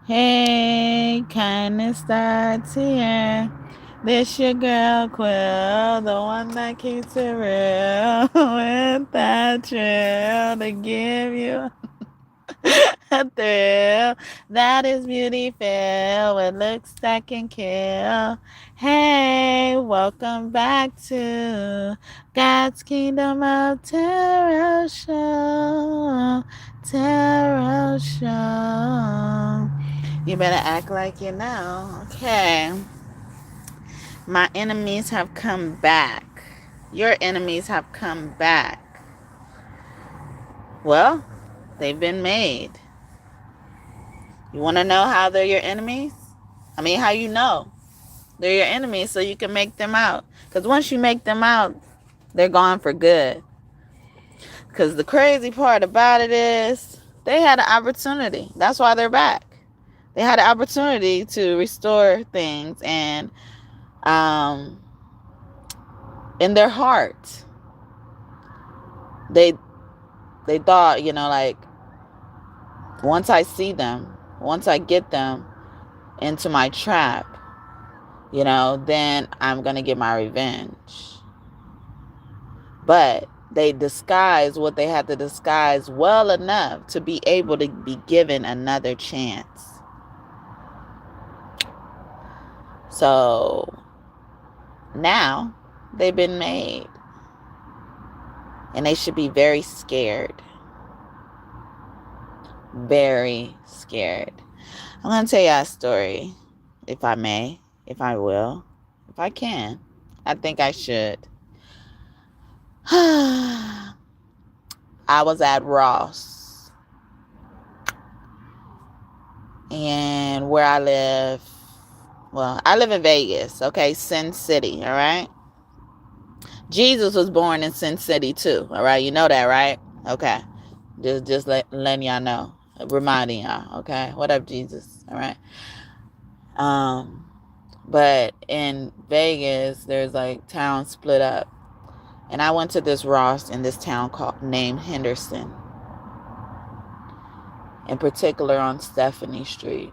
Hey, kindness starts here. This your girl Quill, the one that keeps it real with that chill to give you a thrill. That is beauty filled with looks that can kill. Hey, welcome back to God's Kingdom of Tarot Show. Tarot Show. You better act like you know. Okay. My enemies have come back. Your enemies have come back. Well, they've been made. You want to know how they're your enemies? I mean, how you know they're your enemies so you can make them out. Because once you make them out, they're gone for good. Because the crazy part about it is they had an opportunity. That's why they're back. They had an opportunity to restore things and in their heart. They thought, like, once I see them, once I get them into my trap, then I'm going to get my revenge. But they disguised what they had to disguise well enough to be able to be given another chance. So now they've been made. And they should be very scared. Very scared. I'm going to tell you a story, if I may, if I will, if I can. I think I should. I was at Ross. And where I live, I live in Vegas, okay? Sin City, all right? Jesus was born in Sin City too, all right? You know that, right? Okay. Just letting y'all know. Reminding y'all, okay? What up, Jesus? All right. But in Vegas, there's like towns split up. And I went to this Ross in this town named Henderson. In particular on Stephanie Street.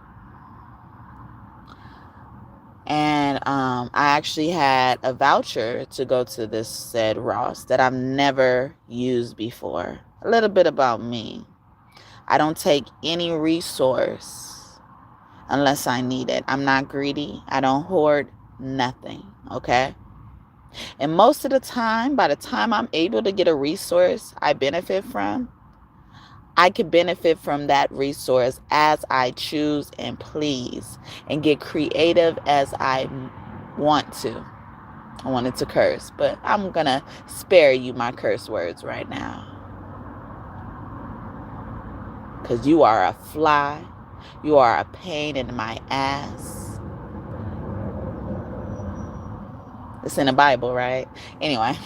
And I actually had a voucher to go to this said Ross that I've never used before. A little bit about me. I don't take any resource unless I need it. I'm not greedy. I don't hoard nothing, okay? And most of the time, by the time I'm able to get a resource I benefit from, I can benefit from that resource as I choose and please and get creative as I want to. I wanted to curse, but I'm going to spare you my curse words right now. Because you are a fly. You are a pain in my ass. It's in the Bible, right? Anyway.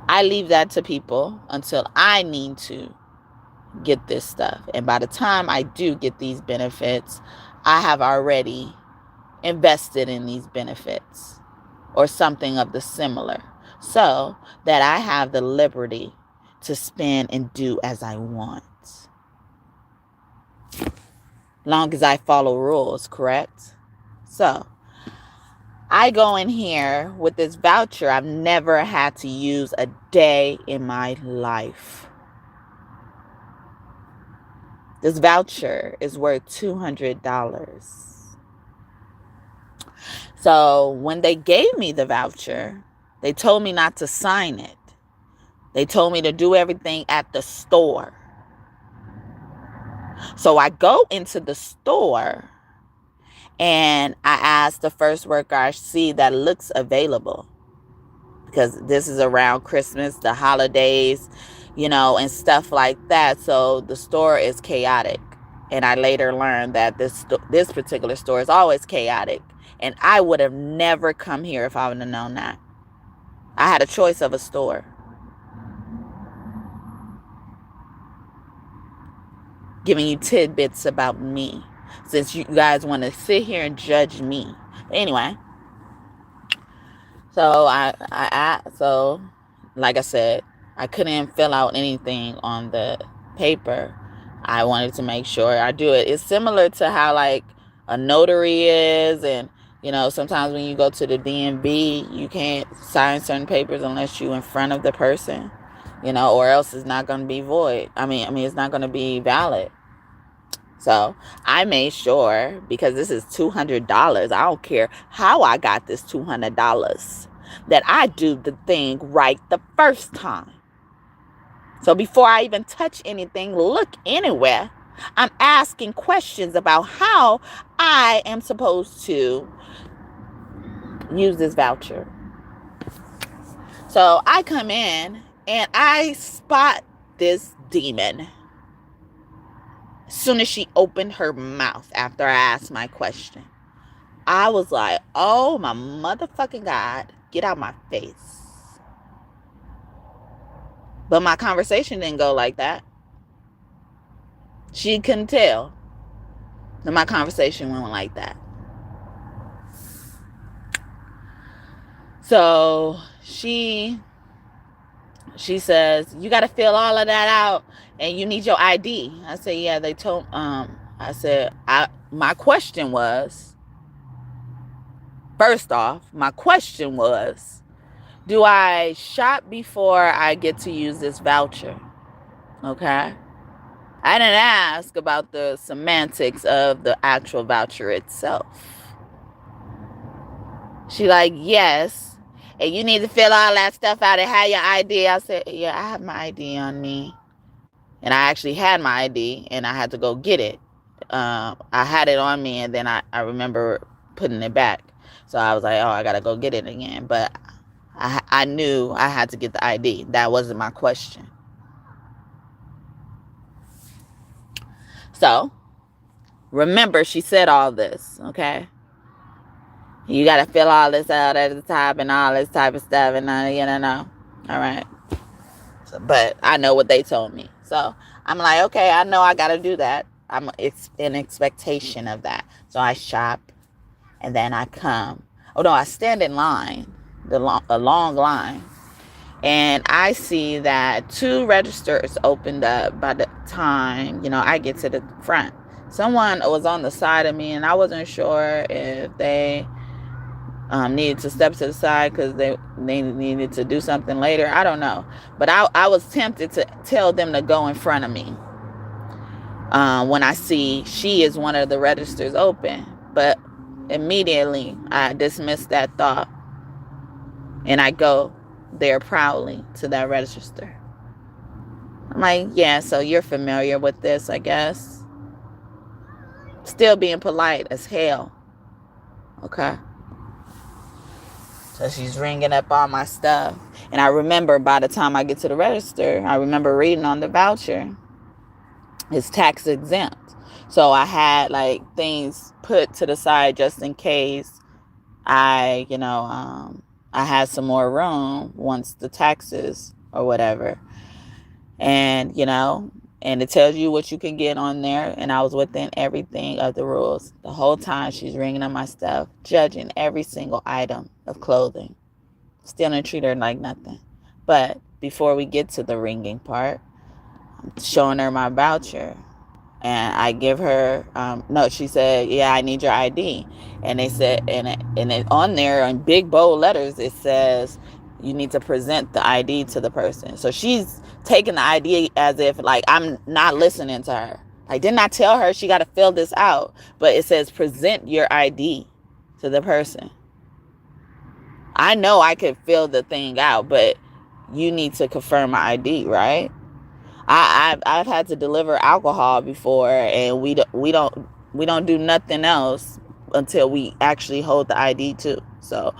I leave that to people until I need to get this stuff. And by the time I do get these benefits, I have already invested in these benefits or something of the similar so that I have the liberty to spend and do as I want. Long as I follow rules, correct? So I go in here with this voucher I've never had to use a day in my life. This voucher is worth $200. So when they gave me the voucher, they told me not to sign it. They told me to do everything at the store. So I go into the store and I ask the first worker I see that looks available. Because this is around Christmas, the holidays, and stuff like that. So the store is chaotic. And I later learned that this particular store is always chaotic. And I would have never come here if I would have known that. I had a choice of a store. Giving you tidbits about me. Since you guys want to sit here and judge me. But anyway. So so like I said, I couldn't fill out anything on the paper. I wanted to make sure I do it. It's similar to how like a notary is, and sometimes when you go to the DMV, you can't sign certain papers unless you're in front of the person, or else it's not going to be void. I mean, it's not going to be valid. So I made sure, because this is $200, I don't care how I got this $200, that I do the thing right the first time. So before I even touch anything, look anywhere, I'm asking questions about how I am supposed to use this voucher. So I come in and I spot this demon as soon as she opened her mouth after I asked my question. I was like, oh my motherfucking God, get out my face. But my conversation didn't go like that. She couldn't tell that my conversation went like that. So she says, you got to fill all of that out and you need your ID. I said, yeah, they told, I said, my question was, first off, do I shop before I get to use this voucher? Okay. I didn't ask about the semantics of the actual voucher itself. She like, yes. And you need to fill all that stuff out and have your ID. I said, yeah, I have my ID on me. And I actually had my ID and I had to go get it. I had it on me and then I remember putting it back. So I was like, oh, I got to go get it again. But I knew I had to get the ID. That wasn't my question. So remember, she said all this, okay? You got to fill all this out at the top and all this type of stuff. And all right. So, but I know what they told me. So I'm like, okay, I know I got to do that. I'm in expectation of that. So I shop and then I come. Oh, no, I stand in line, a long line. And I see that 2 registers opened up by the time, I get to the front. Someone was on the side of me and I wasn't sure if they needed to step to the side because they needed to do something later. I don't know. But I was tempted to tell them to go in front of me when I see she is one of the registers open. But immediately I dismissed that thought and I go there proudly to that register. I'm like, yeah, so you're familiar with this, I guess. Still being polite as hell. Okay. So she's ringing up all my stuff. And I remember by the time I get to the register, I remember reading on the voucher, it's tax exempt. So I had like things put to the side just in case I had some more room once the taxes or whatever. And, and it tells you what you can get on there. And I was within everything of the rules. The whole time she's ringing up my stuff, judging every single item of clothing. Still didn't treat her like nothing. But before we get to the ringing part, I'm showing her my voucher. And I give her, she said, yeah, I need your ID. And they said, and it on there in big bold letters, it says, you need to present the ID to the person. So she's taking the ID as if like I'm not listening to her. I did not tell her she got to fill this out, but it says present your ID to the person. I know I could fill the thing out, but you need to confirm my ID, right? I've had to deliver alcohol before, and we don't do nothing else until we actually hold the ID too. So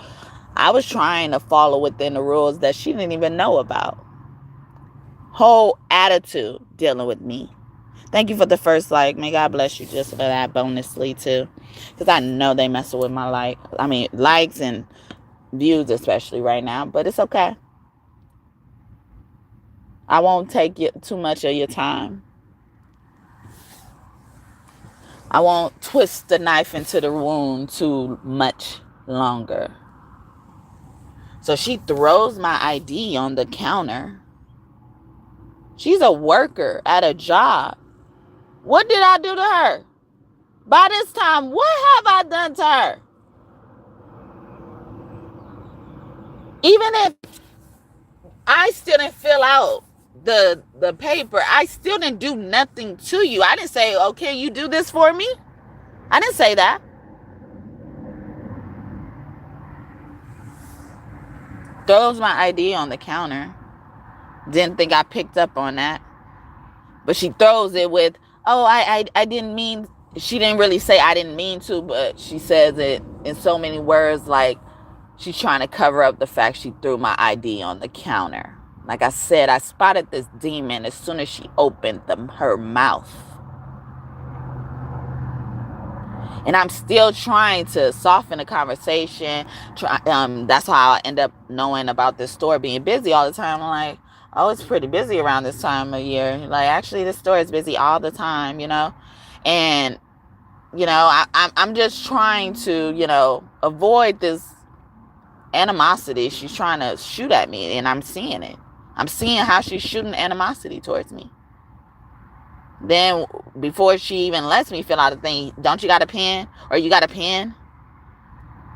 I was trying to follow within the rules that she didn't even know about. Whole attitude dealing with me. Thank you for the first like. May God bless you just for that bonusly too, because I know they messing with my likes and views especially right now, but it's okay. I won't take too much of your time. I won't twist the knife into the wound too much longer. So she throws my ID on the counter. She's a worker at a job. What did I do to her? By this time, what have I done to her? Even if I still didn't fill out the paper, I still didn't do nothing to you. I didn't say, okay, you do this for me. I didn't say that. Throws my ID on the counter. Didn't think I picked up on that. But she throws it with, oh, I didn't mean, she didn't really say I didn't mean to, but she says it in so many words, like she's trying to cover up the fact she threw my ID on the counter. Like I said, I spotted this demon as soon as she opened her mouth. And I'm still trying to soften the conversation. That's how I end up knowing about this store being busy all the time. I'm like, oh, it's pretty busy around this time of year. Like, actually, this store is busy all the time, you know? And, you know, I'm just trying to, you know, avoid this animosity she's trying to shoot at me. And I'm seeing it. I'm seeing how she's shooting animosity towards me. Then before she even lets me fill out a thing, don't you got a pen? Or you got a pen?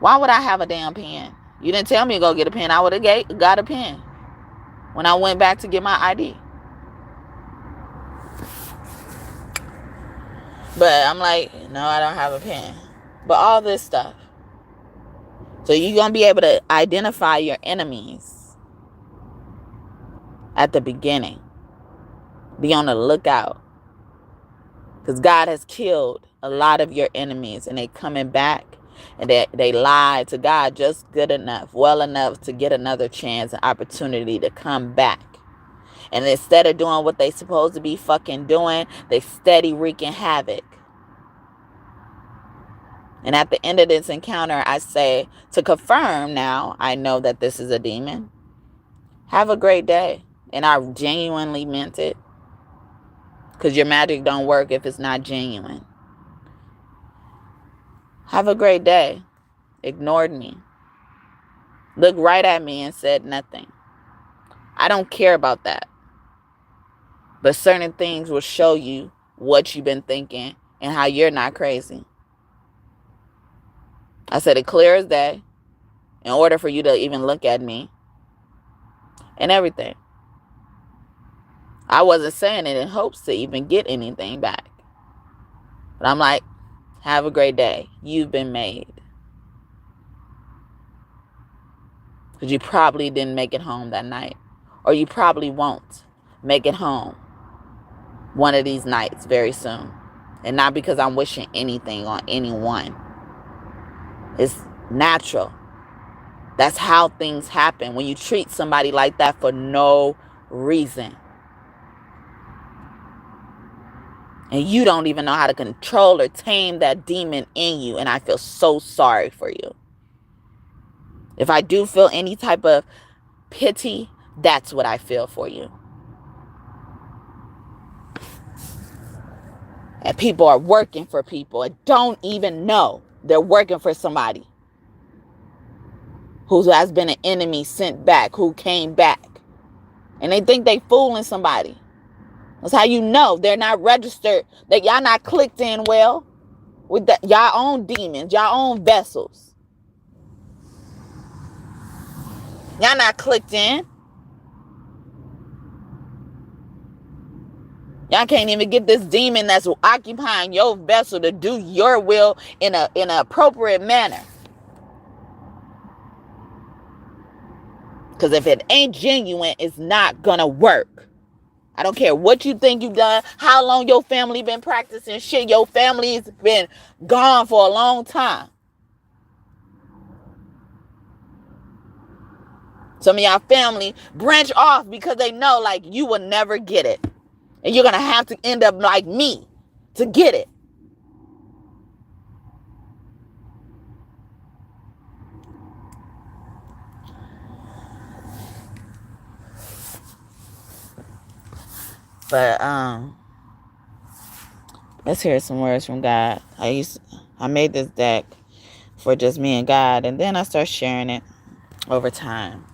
Why would I have a damn pen? You didn't tell me to go get a pen. I would have got a pen when I went back to get my ID. But I'm like, no, I don't have a pen. But all this stuff. So you're going to be able to identify your enemies at the beginning. Be on the lookout. Because God has killed a lot of your enemies, and they coming back, and they lied to God just good enough, well enough to get another chance and opportunity to come back. And instead of doing what they supposed to be fucking doing, they steady wreaking havoc. And at the end of this encounter, I say, to confirm now, I know that this is a demon. Have a great day. And I genuinely meant it. Because your magic don't work if it's not genuine. Have a great day. Ignored me. Looked right at me and said nothing. I don't care about that. But certain things will show you what you've been thinking and how you're not crazy. I said it clear as day in order for you to even look at me and everything. I wasn't saying it in hopes to even get anything back. But I'm like, have a great day. You've been made. Because you probably didn't make it home that night. Or you probably won't make it home one of these nights very soon. And not because I'm wishing anything on anyone. It's natural. That's how things happen when you treat somebody like that for no reason. And you don't even know how to control or tame that demon in you. And I feel so sorry for you. If I do feel any type of pity, that's what I feel for you. And people are working for people and don't even know they're working for somebody who has been an enemy sent back, who came back. And they think they fooling somebody. That's how you know they're not registered, that y'all not clicked in well with y'all own demons, y'all own vessels. Y'all not clicked in. Y'all can't even get this demon that's occupying your vessel to do your will in an appropriate manner. Because if it ain't genuine, it's not gonna work. I don't care what you think you've done, how long your family been practicing shit. Your family's been gone for a long time. Some of y'all family branch off because they know, like, you will never get it. And you're going to have to end up like me to get it. But let's hear some words from God. I made this deck for just me and God, and then I start sharing it over time.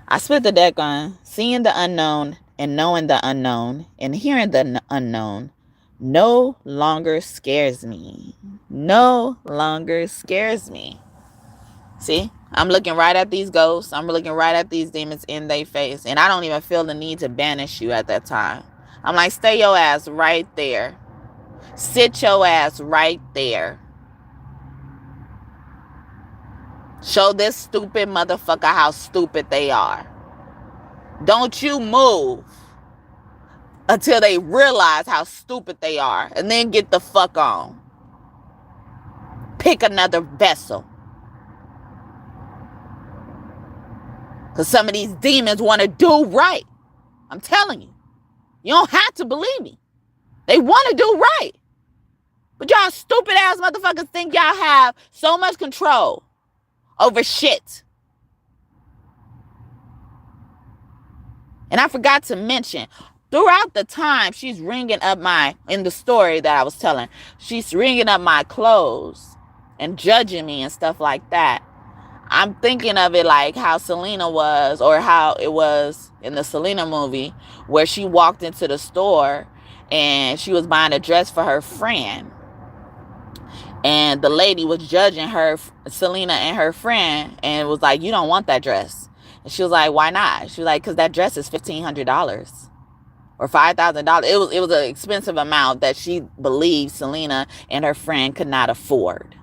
I split the deck on seeing the unknown and knowing the unknown and hearing the unknown no longer scares me. No longer scares me. See, I'm looking right at these ghosts. I'm looking right at these demons in their face. And I don't even feel the need to banish you at that time. I'm like, stay your ass right there. Sit your ass right there. Show this stupid motherfucker how stupid they are. Don't you move until they realize how stupid they are. And then get the fuck on. Pick another vessel. Because some of these demons want to do right. I'm telling you. You don't have to believe me. They want to do right. But y'all stupid ass motherfuckers think y'all have so much control over shit. And I forgot to mention, throughout the time she's ringing up in the story that I was telling, she's ringing up my clothes and judging me and stuff like that. I'm thinking of it like how Selena was, or how it was in the Selena movie, where she walked into the store and she was buying a dress for her friend. And the lady was judging her, Selena and her friend, and was like, you don't want that dress. And she was like, why not? She was like, because that dress is $1,500 or $5,000. It was an expensive amount that she believed Selena and her friend could not afford.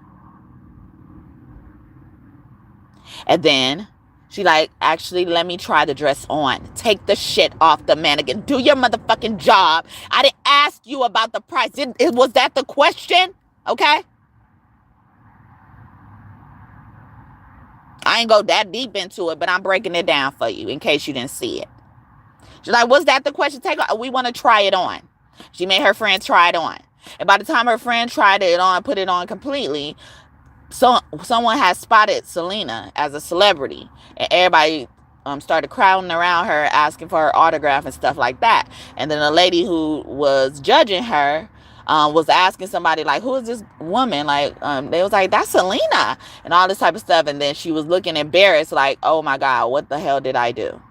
And then she like, actually, let me try the dress on. Take the shit off the mannequin. Do your motherfucking job. I didn't ask you about the price. Was that the question? Okay. I ain't go that deep into it, but I'm breaking it down for you in case you didn't see it. She's like, was that the question? We want to try it on. She made her friend try it on. And by the time her friend tried it on, put it on completely, so someone had spotted Selena as a celebrity, and everybody started crowding around her, asking for her autograph and stuff like that. And then the lady who was judging her was asking somebody like, who is this woman? Like, they was like, that's Selena, and all this type of stuff. And then she was looking embarrassed, like, oh my God, what the hell did I do?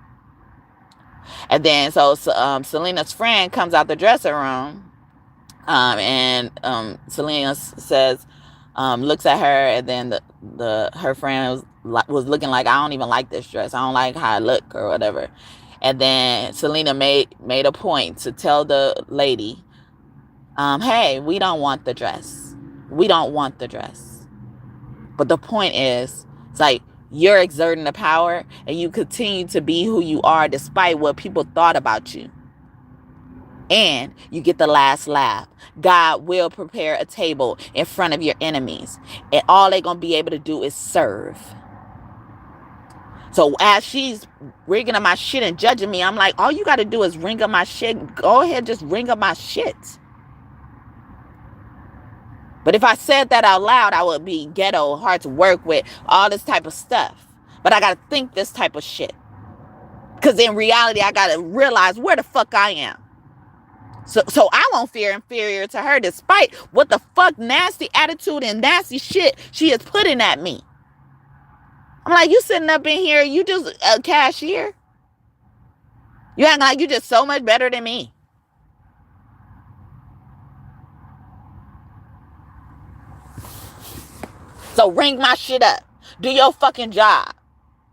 And then so Selena's friend comes out the dressing room, and Selena says, looks at her, and then her friend was looking like, I don't even like this dress. I don't like how I look or whatever. And then Selena made a point to tell the lady, hey, we don't want the dress. We don't want the dress. But the point is, it's like, you're exerting the power and you continue to be who you are despite what people thought about you. And you get the last laugh. God will prepare a table in front of your enemies. And all they're going to be able to do is serve. So as she's ringing up my shit and judging me, I'm like, all you got to do is ring up my shit. Go ahead, just ring up my shit. But if I said that out loud, I would be ghetto, hard to work with, all this type of stuff. But I got to think this type of shit. Because in reality, I got to realize where the fuck I am. So I won't feel inferior to her despite what the fuck nasty attitude and nasty shit she is putting at me. I'm like, you sitting up in here, you just a cashier? You act like you just so much better than me. So ring my shit up. Do your fucking job.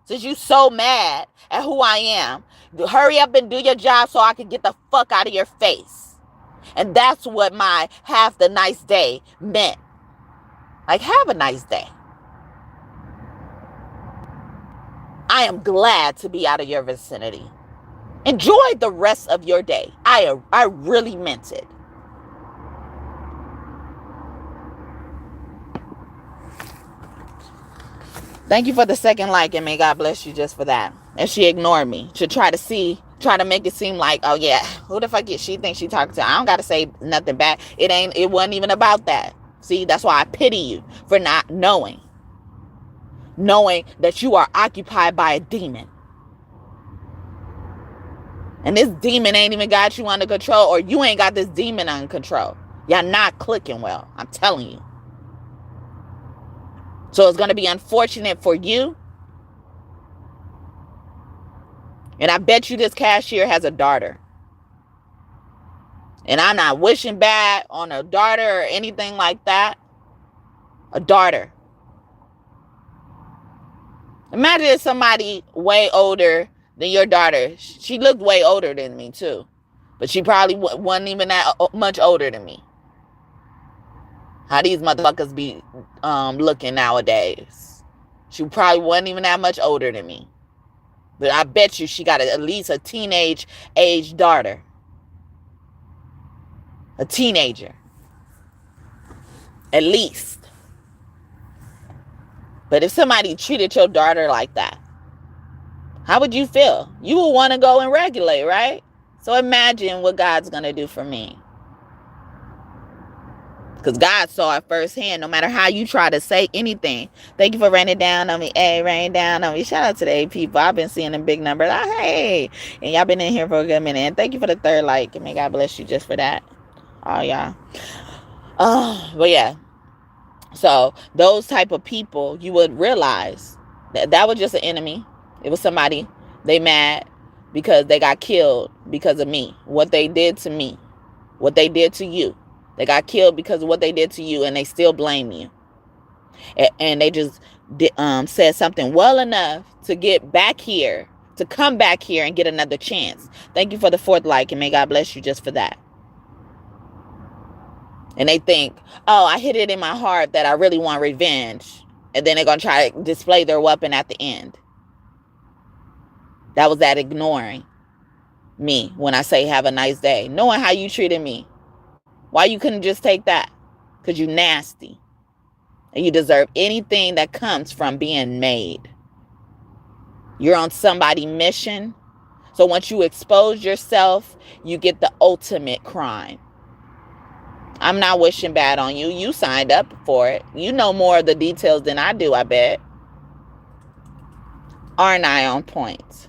Since you so mad at who I am, hurry up and do your job so I can get the fuck out of your face. And that's what my have the nice day meant. Like, have a nice day. I am glad to be out of your vicinity. Enjoy the rest of your day. I really meant it. Thank you for the second like, and may God bless you just for that. And she ignored me to try to make it seem like, oh yeah, who the fuck is she think she talking to? I don't got to say nothing back. It wasn't even about that. See, that's why I pity you for not knowing that you are occupied by a demon. And this demon ain't even got you under control, or you ain't got this demon under control. Y'all not clicking well. I'm telling you. So it's going to be unfortunate for you. And I bet you this cashier has a daughter. And I'm not wishing bad on a daughter or anything like that. A daughter. Imagine if somebody way older than your daughter. She looked way older than me too. But she probably wasn't even that much older than me. How these motherfuckers be looking nowadays. She probably wasn't even that much older than me. But I bet you she got at least a teenage age daughter. A teenager. At least. But if somebody treated your daughter like that, how would you feel? You would want to go and regulate, right? So imagine what God's going to do for me. Because God saw it firsthand, no matter how you try to say anything. Thank you for raining down on me. Hey, rain down on me. Shout out to the people. I've been seeing them big numbers. Oh, hey. And y'all been in here for a good minute. And thank you for the third like. And may God bless you just for that. Oh, y'all. Oh, but yeah. So those type of people, you would realize that was just an enemy. It was somebody. They mad because they got killed because of me. What they did to me. What they did to you. They got killed because of what they did to you, and they still blame you. And they just said something well enough to get back here, to come back here and get another chance. Thank you for the fourth like, and may God bless you just for that. And they think, oh, I hit it in my heart that I really want revenge. And then they're going to try to display their weapon at the end. That was that ignoring me when I say have a nice day. Knowing how you treated me. Why you couldn't just take that? Because you nasty. And you deserve anything that comes from being made. You're on somebody's mission. So once you expose yourself, you get the ultimate crime. I'm not wishing bad on you. You signed up for it. You know more of the details than I do, I bet. Aren't I on point?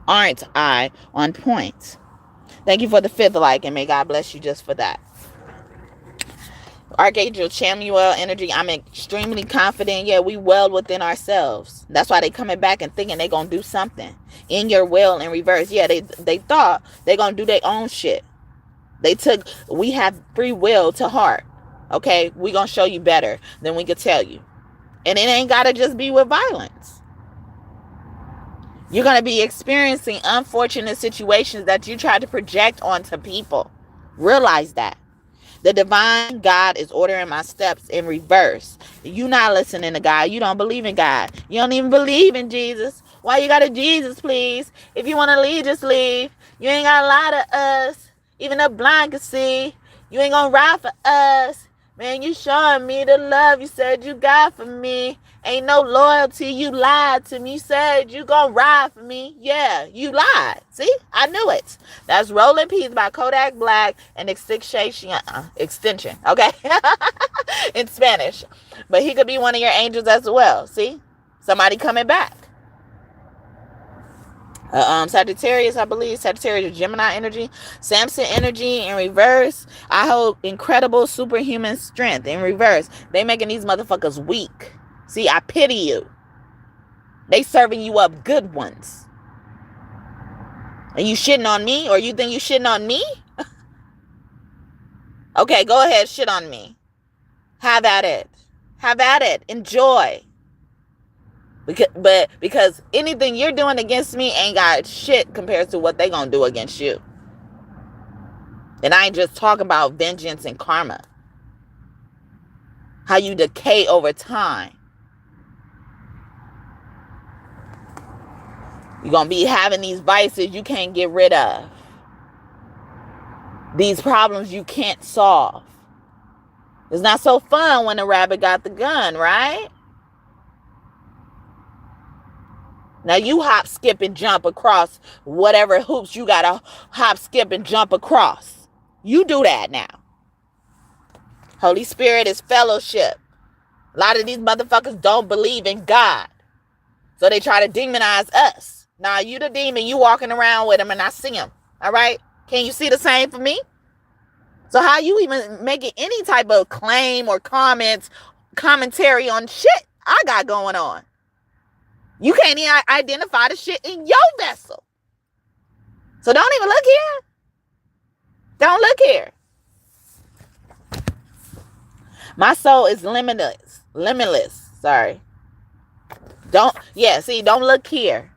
Aren't I on point? Thank you for the fifth like, and may God bless you just for that. Archangel Chamuel energy, I'm extremely confident. Yeah, we well within ourselves. That's why they coming back and thinking they gonna do something. In your will in reverse. Yeah, they thought they gonna do their own shit. We have free will to heart. Okay, we gonna show you better than we could tell you. And it ain't gotta just be with violence. You're gonna be experiencing unfortunate situations that you try to project onto people. Realize that. The divine God is ordering my steps in reverse. You not listening to God. You don't believe in God. You don't even believe in Jesus. Why you got a Jesus, please? If you want to leave, just leave. You ain't got to lie to us. Even the blind can see. You ain't going to ride for us. Man, you showing me the love you said you got for me. Ain't no loyalty. You lied to me. You said you gonna ride for me. Yeah, you lied. See? I knew it. That's Rolling Peace by Kodak Black and Extinction. Okay? In Spanish. But he could be one of your angels as well. See? Somebody coming back. Sagittarius, I believe. Sagittarius, Gemini energy. Samson energy in reverse. I hold incredible superhuman strength in reverse. They making these motherfuckers weak. See, I pity you. They serving you up good ones. And you shitting on me? Or you think you shitting on me? Okay, go ahead, shit on me. Have at it. Have at it. Enjoy. Because anything you're doing against me ain't got shit compared to what they gonna do against you. And I ain't just talking about vengeance and karma. How you decay over time. You're gonna be having these vices you can't get rid of. These problems you can't solve. It's not so fun when the rabbit got the gun, right? Now you hop, skip, and jump across whatever hoops you gotta hop, skip, and jump across. You do that now. Holy Spirit is fellowship. A lot of these motherfuckers don't believe in God. So they try to demonize us. Now you the demon, you walking around with him and I see him. All right? Can you see the same for me? So how you even making any type of claim or commentary on shit I got going on? You can't even identify the shit in your vessel. So don't even look here. Don't look here. My soul is limitless. Limitless. Sorry. Don't look here.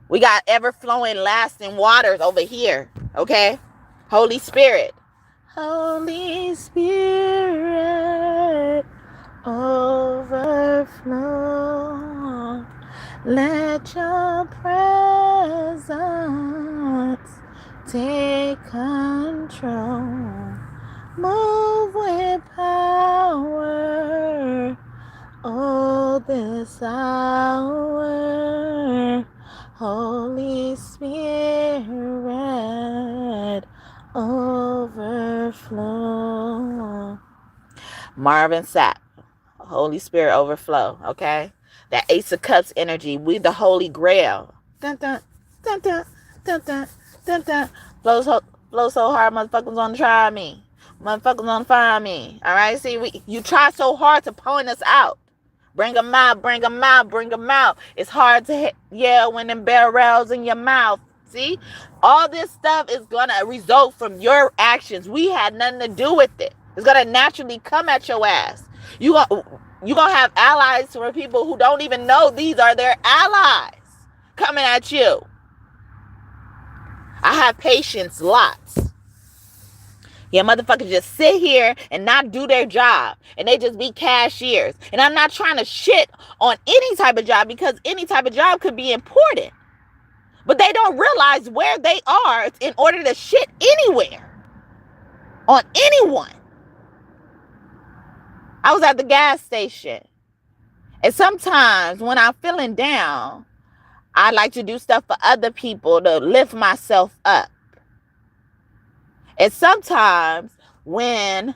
We got ever-flowing, lasting waters over here. Okay? Holy Spirit. Holy Spirit, overflow. Let your presence take control. Move with power. Oh, this hour. Holy Spirit, overflow. Marvin Sapp, Holy Spirit overflow, okay? That Ace of Cups energy, we the Holy Grail. Dun, dun, dun, dun, dun, dun, dun, dun. Blow so hard, motherfuckers gonna try me. Motherfuckers gonna find me. All right, see, you try so hard to point us out. Bring them out, bring them out, bring them out. It's hard to yell when them barrels in your mouth. See? All this stuff is going to result from your actions. We had nothing to do with it. It's going to naturally come at your ass. You're going to have allies for people who don't even know these are their allies coming at you. I have patience lots. Yeah, motherfuckers just sit here and not do their job. And they just be cashiers. And I'm not trying to shit on any type of job because any type of job could be important. But they don't realize where they are in order to shit anywhere. On anyone. I was at the gas station. And sometimes when I'm feeling down, I like to do stuff for other people to lift myself up. And sometimes when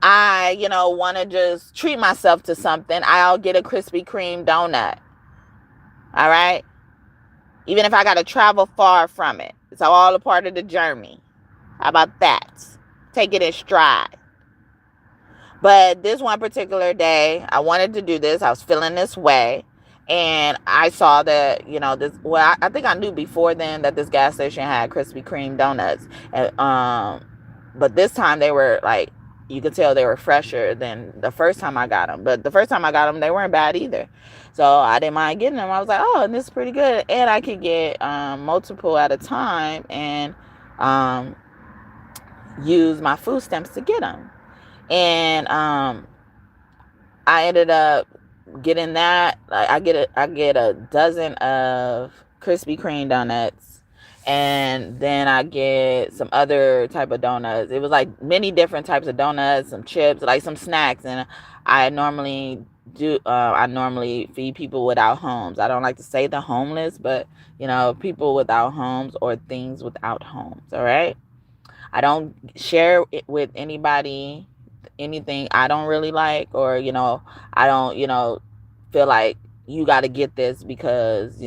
I, want to just treat myself to something, I'll get a Krispy Kreme donut. All right? Even if I got to travel far from it. It's all a part of the journey. How about that? Take it in stride. But this one particular day, I wanted to do this. I was feeling this way. And I saw that, I think I knew before then that this gas station had Krispy Kreme donuts. And, but this time they were like, you could tell they were fresher than the first time I got them. But the first time I got them, they weren't bad either. So I didn't mind getting them. I was like, oh, and this is pretty good. And I could get multiple at a time and use my food stamps to get them. And I ended up getting that. I get a dozen of Krispy Kreme donuts, and then I get some other type of donuts. It was like many different types of donuts, some chips, like some snacks. And I normally feed people without homes. I don't like to say the homeless, but people without homes or things without homes. All right. I don't share it with anybody anything I don't really like, or I don't feel like you got to get this because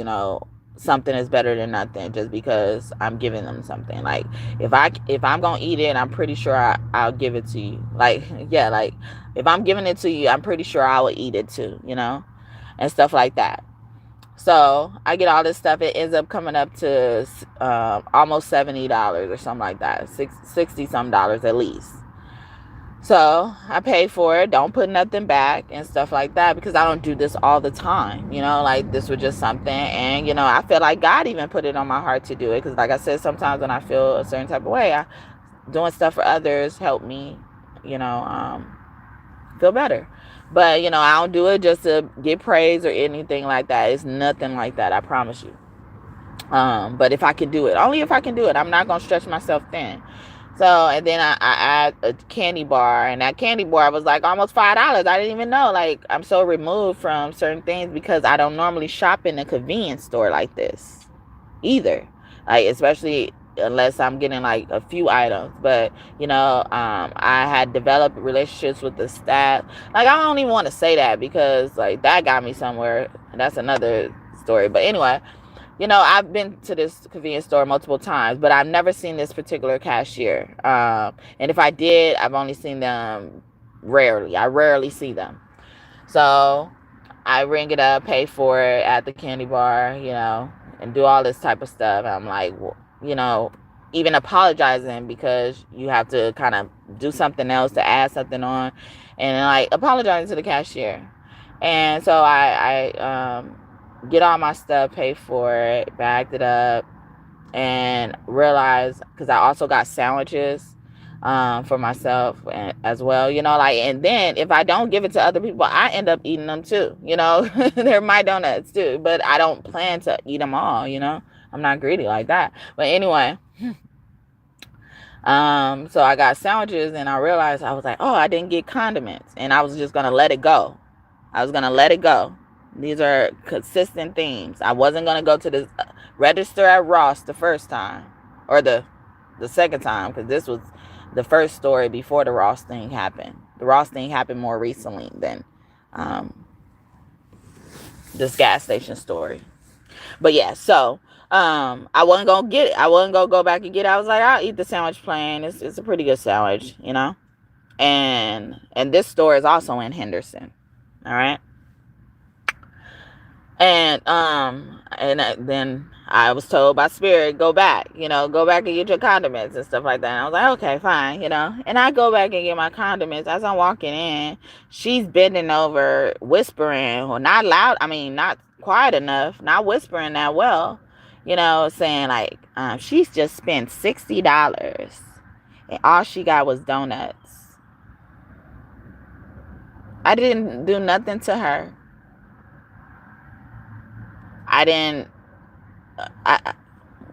something is better than nothing just because I'm giving them something. Like if I'm gonna eat it, I'm pretty sure I'll give it to you. Like if I'm giving it to you, I'm pretty sure I will eat it too, and stuff like that. So I get all this stuff. It ends up coming up to almost $70 or something like that, $60 some at least. So I pay for it, don't put nothing back and stuff like that, because I don't do this all the time, like this was just something. And, I feel like God even put it on my heart to do it. Because like I said, sometimes when I feel a certain type of way, doing stuff for others help me, feel better. But, I don't do it just to get praise or anything like that. It's nothing like that. I promise you. But if I can do it, only if I can do it, I'm not going to stretch myself thin. So, and then I add a candy bar, and that candy bar was like almost $5. I didn't even know. Like, I'm so removed from certain things because I don't normally shop in a convenience store like this either. Like, especially unless I'm getting like a few items. But, I had developed relationships with the staff. Like, I don't even want to say that because like that got me somewhere. And that's another story. But anyway, I've been to this convenience store multiple times, but I've never seen this particular cashier. And if I did, I've only seen them rarely. I rarely see them. So I ring it up, pay for it at the candy bar, and do all this type of stuff. And I'm like, even apologizing, because you have to kind of do something else to add something on, and like apologizing to the cashier. And so I get all my stuff, pay for it, bagged it up, and realized, because I also got sandwiches for myself and as well, you know, like, and then if I don't give it to other people, I end up eating them too, you know. They're my donuts too, but I don't plan to eat them all, you know. I'm not greedy like that. But anyway, so I got sandwiches, and I realized, I was like, oh, I didn't get condiments, and I was just gonna let it go. I was gonna let it go. These are consistent themes. I wasn't gonna go to the register at Ross the first time, or the second time, because this was the first story before the Ross thing happened. The Ross thing happened more recently than this gas station story. But yeah, so I wasn't gonna get it. I wasn't gonna go back and get it. I was like, I'll eat the sandwich plain. It's a pretty good sandwich, you know. And this store is also in Henderson. All right. And then I was told by Spirit, go back, you know, go back and get your condiments and stuff like that. And I was like, okay, fine, you know. And I go back and get my condiments. As I'm walking in, she's bending over, whispering, or not loud. I mean, not quiet enough, not whispering that well, you know, saying like, she's just spent $60 and all she got was donuts. I didn't do nothing to her.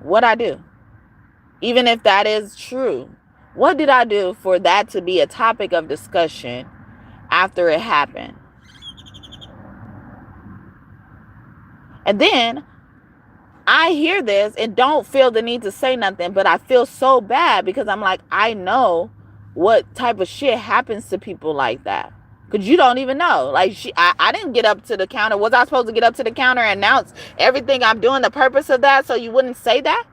What I do? Even if that is true, what did I do for that to be a topic of discussion after it happened? And then I hear this and don't feel the need to say nothing, but I feel so bad, because I'm like, I know what type of shit happens to people like that. Because you don't even know. Like, I didn't get up to the counter. Was I supposed to get up to the counter and announce everything I'm doing, the purpose of that, so you wouldn't say that?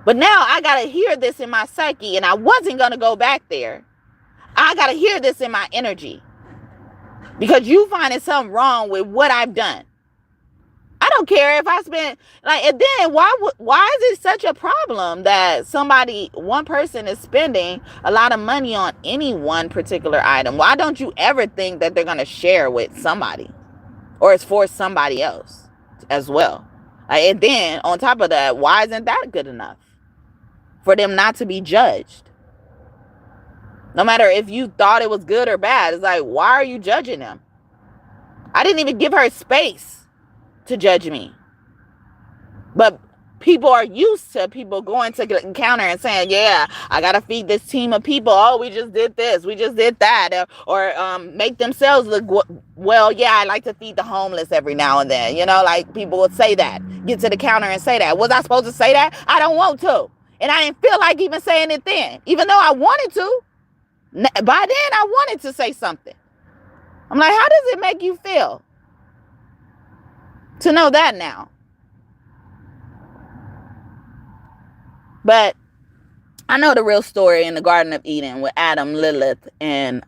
But now I got to hear this in my psyche, and I wasn't going to go back there. I got to hear this in my energy, because you finding something wrong with what I've done. I don't care if I spend, like, and then why is it such a problem that one person is spending a lot of money on any one particular item? Why don't you ever think that they're going to share with somebody, or it's for somebody else as well? Like, and then on top of that, why isn't that good enough for them not to be judged? No matter if you thought it was good or bad, it's like, why are you judging them? I didn't even give her space to judge me. But people are used to people going to the counter and saying, yeah, I gotta feed this team of people. Oh, we just did this, we just did that, or make themselves look well. Yeah, I like to feed the homeless every now and then, you know. Like, people would say that, get to the counter and say that. Was I supposed to say that? I don't want to, and I didn't feel like even saying it then, even though I wanted to. By then I wanted to say something. I'm like, how does it make you feel to know that now? But I know the real story in the Garden of Eden with Adam, Lilith, and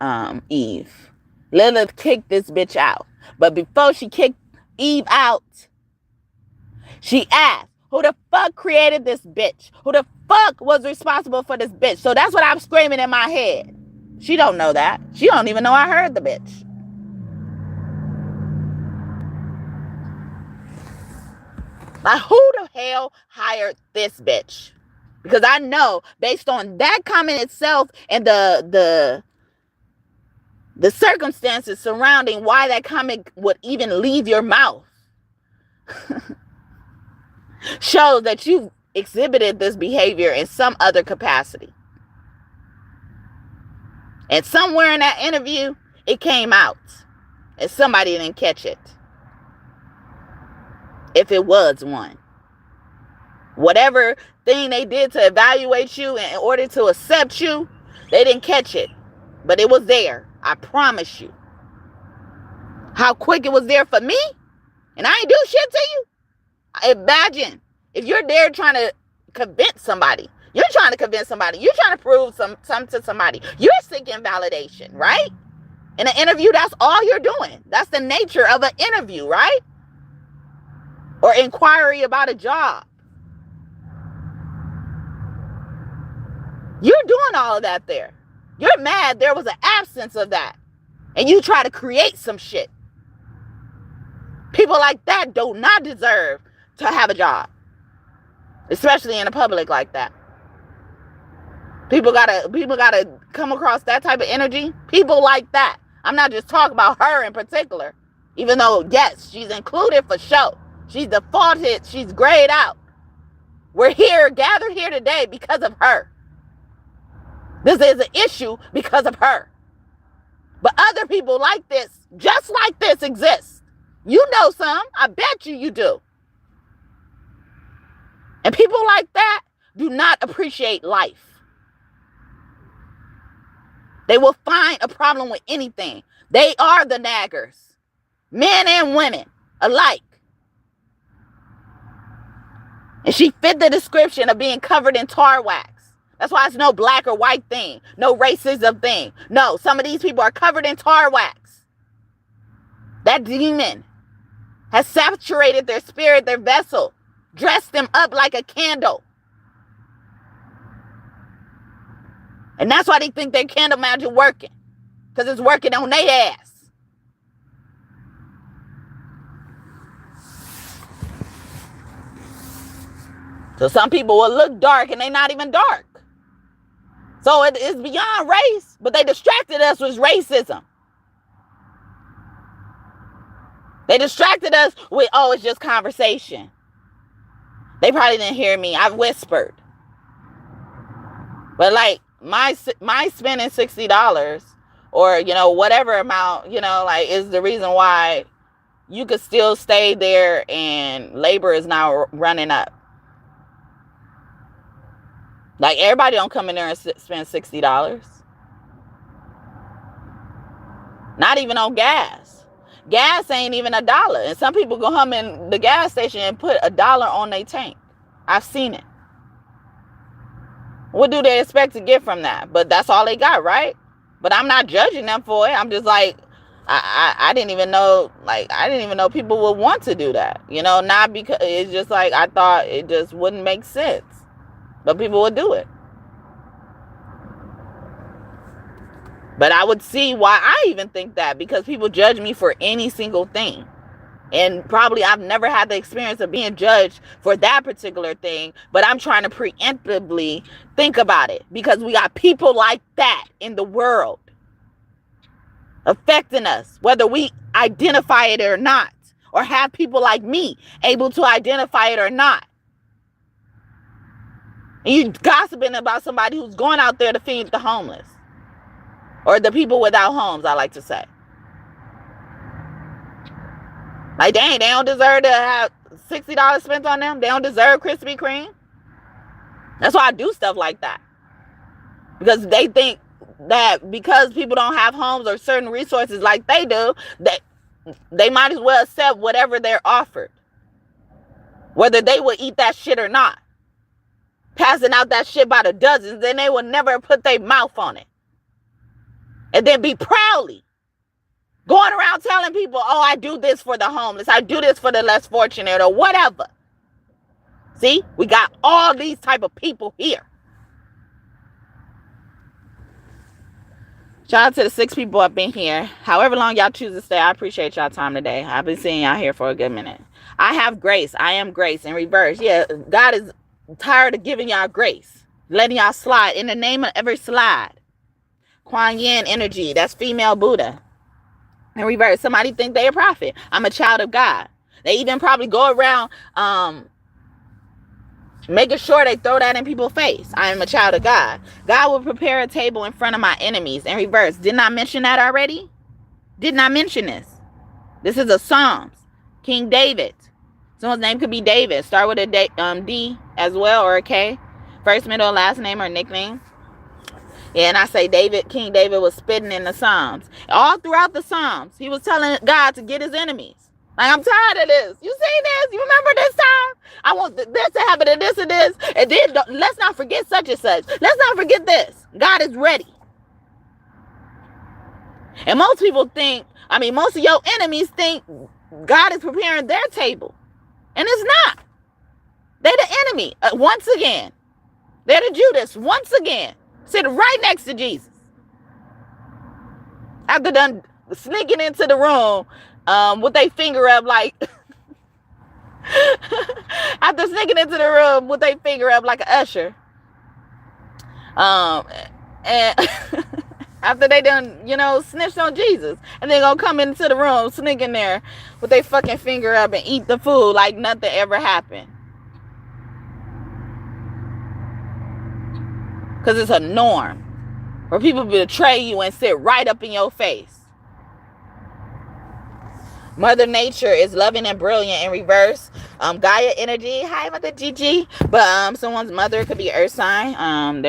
Eve. Lilith kicked this bitch out. But before she kicked Eve out, she asked, who the fuck created this bitch? Who the fuck was responsible for this bitch? So that's what I'm screaming in my head. She don't know that. She don't even know I heard the bitch. Like, who the hell hired this bitch? Because I know, based on that comment itself and the circumstances surrounding why that comment would even leave your mouth, shows that you exhibited this behavior in some other capacity. And somewhere in that interview, it came out. And somebody didn't catch it. If it was one. Whatever thing they did to evaluate you in order to accept you, they didn't catch it. But it was there. I promise you. How quick it was there for me, and I ain't do shit to you. Imagine if you're there trying to convince somebody. You're trying to convince somebody. You're trying to prove something to somebody. You're seeking validation, right? In an interview, that's all you're doing. That's the nature of an interview, right? Or inquiry about a job. You're doing all of that there. You're mad there was an absence of that. And you try to create some shit. People like that do not deserve to have a job. Especially in the public like that. People gotta come across that type of energy. People like that. I'm not just talking about her in particular. Even though, yes, she's included for show. She's defaulted. She's grayed out. We're here, gathered here today because of her. This is an issue because of her. But other people like this, just like this, exist. You know some. I bet you do. And people like that do not appreciate life. They will find a problem with anything. They are the naggers. Men and women alike. And she fit the description of being covered in tar wax. That's why it's no black or white thing. No racism thing. No, some of these people are covered in tar wax. That demon has saturated their spirit, their vessel. Dressed them up like a candle. And that's why they think their candle magic working. Because it's working on their ass. So some people will look dark and they're not even dark. So it is beyond race, but they distracted us with racism. They distracted us with, oh, it's just conversation. They probably didn't hear me. I whispered. But like my spending $60 or, you know, whatever amount, you know, like is the reason why you could still stay there and labor is now running up. Like everybody don't come in there and spend $60. Not even on gas. Gas ain't even $1. And some people go home in the gas station and put $1 on their tank. I've seen it. What do they expect to get from that? But that's all they got, right? But I'm not judging them for it. I'm just like, I didn't even know, people would want to do that. You know, not because it's just like, I thought it just wouldn't make sense. But people would do it. But I would see why I even think that, because people judge me for any single thing. And probably I've never had the experience of being judged for that particular thing. But I'm trying to preemptively think about it. Because we got people like that in the world affecting us, whether we identify it or not. Or have people like me able to identify it or not. And you gossiping about somebody who's going out there to feed the homeless. Or the people without homes, I like to say. Like, dang, they don't deserve to have $60 spent on them. They don't deserve Krispy Kreme. That's why I do stuff like that. Because they think that because people don't have homes or certain resources like they do, that they might as well accept whatever they're offered. Whether they will eat that shit or not. Passing out that shit by the dozens, then they will never put their mouth on it. And then be proudly going around telling people, oh, I do this for the homeless. I do this for the less fortunate or whatever. See, we got all these type of people here. Shout out to the 6 people up in here. However long y'all choose to stay, I appreciate y'all time today. I've been seeing y'all here for a good minute. I have grace. I am grace in reverse. Yeah, God is tired of giving y'all grace, letting y'all slide in the name of every slide. Kuan Yin energy, that's female Buddha. In reverse, somebody think they a prophet. I'm a child of God. They even probably go around making sure they throw that in people's face. I am a child of God. God will prepare a table in front of my enemies. In reverse, didn't I mention that already? Didn't I mention this? This is a Psalms. King David. Someone's name could be David. Start with a D as well, or a K. First, middle, last name, or nickname. Yeah, and I say King David was spitting in the Psalms. All throughout the Psalms, he was telling God to get his enemies. Like, I'm tired of this. You seen this? You remember this time? I want this to happen and this and this. And then let's not forget such and such. Let's not forget this. God is ready. And most people think, most of your enemies think God is preparing their table. And it's not. They're the enemy. Once again. They're the Judas. Once again. Sitting right next to Jesus. After done sneaking into the room with their finger up like... after sneaking into the room with their finger up like an usher. And after they done, snitched on Jesus. And they gonna come into the room, sneak in there with their fucking finger up and eat the food like nothing ever happened. Because it's a norm where people betray you and sit right up in your face. Mother Nature is loving and brilliant in reverse. Gaia energy. Hi, Mother Gigi. But someone's mother could be earth sign.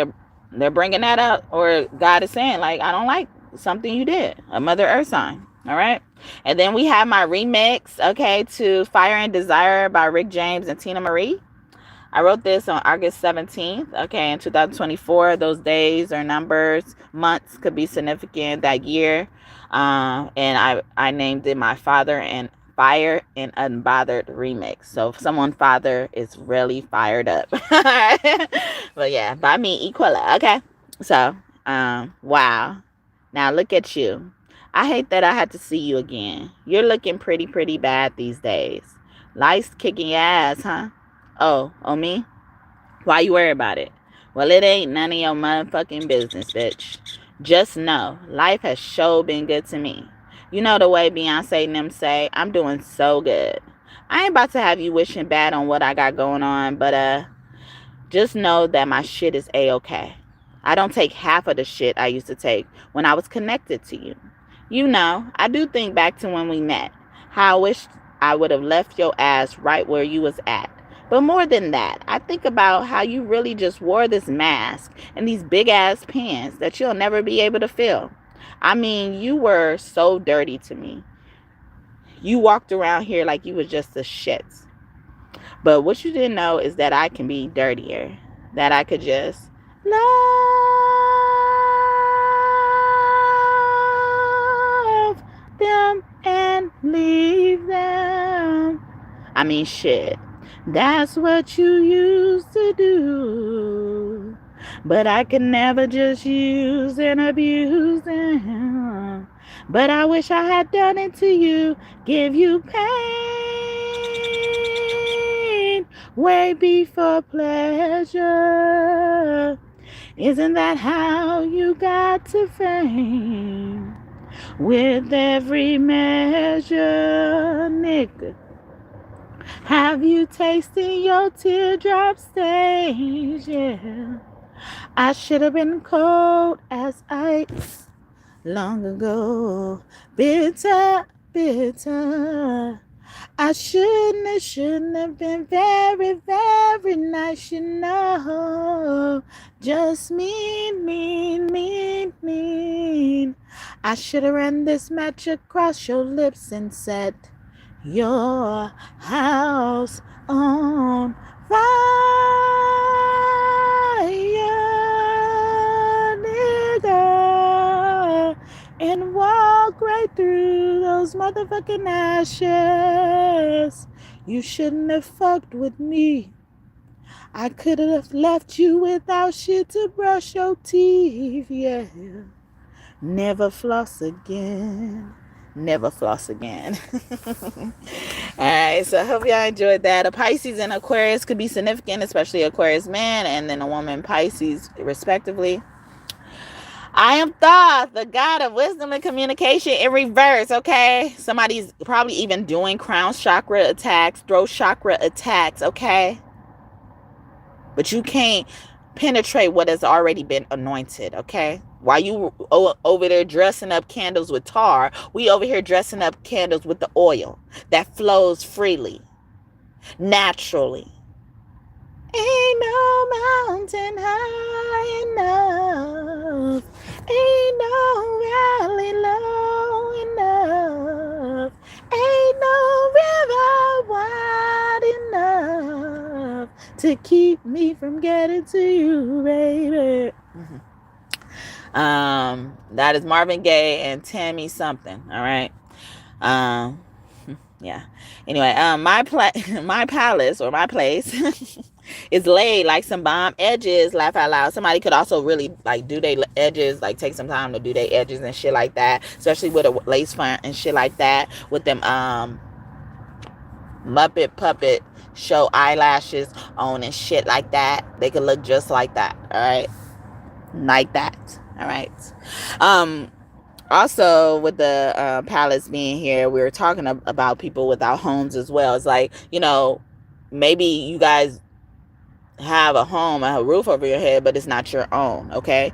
They're bringing that up, or God is saying, like, I don't like something you did. A Mother Earth sign. All right. And then we have my remix, okay, to Fire and Desire by Rick James and Tina Marie. I wrote this on August 17th, okay, in 2024. Those days or numbers, months could be significant that year. And I named it my Father and Fire and Unbothered remix. So if someone's father is really fired up. But yeah, by me, Equella, okay? So, wow. Now look at you. I hate that I had to see you again. You're looking pretty bad these days. Life's kicking your ass, huh? Oh, me? Why you worry about it? Well, it ain't none of your motherfucking business, bitch. Just know, life has sure been good to me. You know the way Beyonce and them say, I'm doing so good. I ain't about to have you wishing bad on what I got going on, but just know that my shit is A-okay. I don't take half of the shit I used to take when I was connected to you. You know, I do think back to when we met. How I wished I would have left your ass right where you was at. But more than that, I think about how you really just wore this mask and these big ass pants that you'll never be able to fill. I mean, you were so dirty to me. You walked around here like you was just the shits. But what you didn't know is that I can be dirtier. That I could just love them and leave them. I mean, shit. That's what you used to do. But I could never just use and abuse them. But I wish I had done it to you. Give you pain way before pleasure. Isn't that how you got to fame? With every measure, nigga. Have you tasted your teardrop stains? Yeah. I should have been cold as ice long ago. Bitter. I shouldn't have been very nice, you know. Just mean. I should have ran this match across your lips and said, your house on fire, nigga, and walk right through those motherfucking ashes. You shouldn't have fucked with me. I could have left you without shit to brush your teeth, yeah. Never floss again. All right, so I hope y'all enjoyed that. A Pisces and Aquarius could be significant, especially Aquarius man and then a woman Pisces respectively. I am Thoth, the god of wisdom and communication in reverse, okay? Somebody's probably even doing crown chakra attacks, throat chakra attacks, okay? But you can't penetrate what has already been anointed, okay? While you over there dressing up candles with tar, we over here dressing up candles with the oil that flows freely, naturally. Ain't no mountain high enough. Ain't no valley low enough. Ain't no river wide enough to keep me from getting to you, baby. That is Marvin Gaye and Tammy something. All right. Yeah. Anyway, my palace or my place It's laid like some bomb edges. Laugh out loud. Somebody could also really like do their edges, like take some time to do their edges and shit like that, especially with a lace front and shit like that, with them Muppet puppet show eyelashes on and shit like that. They could look just like that. All right, like that. All right. Also, with the palace being here, we were talking about people without homes as well. It's like, maybe you guys have a home, a roof over your head, but it's not your own, okay?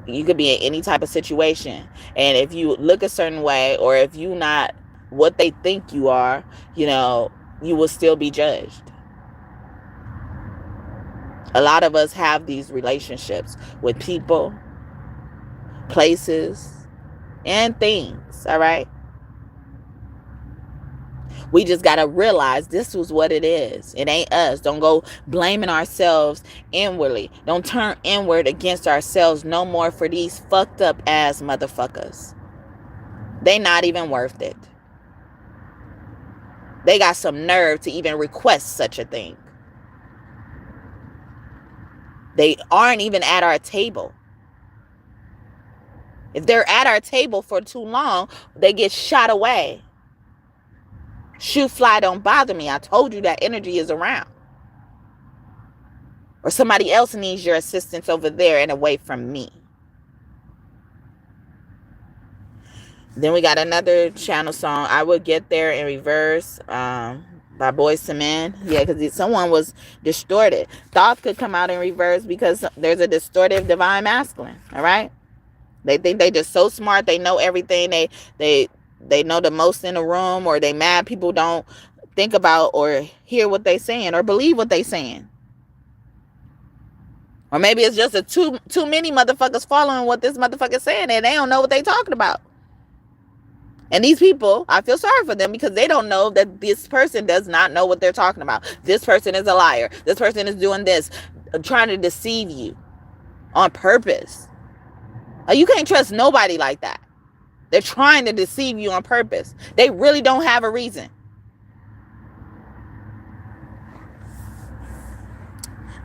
You could be in any type of situation. And if you look a certain way, or if you're not what they think you are, you will still be judged. A lot of us have these relationships with people, places, and things, all right? We just got to realize this was what it is. It ain't us. Don't go blaming ourselves inwardly. Don't turn inward against ourselves no more for these fucked up ass motherfuckers. They not even worth it. They got some nerve to even request such a thing. They aren't even at our table. If they're at our table for too long, they get shot away. Shoot fly don't bother me. I told you that energy is around. Or somebody else needs your assistance over there and away from me. Then we got another channel song, I Will Get There in Reverse, by Boyz II Men. Yeah, because someone was distorted. Thoughts could come out in reverse because there's a distortive divine masculine. All right? They think they just so smart. They know everything. They know the most in the room, or they mad people don't think about or hear what they saying or believe what they saying. Or maybe it's just too many motherfuckers following what this motherfucker saying and they don't know what they talking about. And these people, I feel sorry for them because they don't know that this person does not know what they're talking about. This person is a liar. This person is doing this, trying to deceive you on purpose. You can't trust nobody like that. They're trying to deceive you on purpose. They really don't have a reason.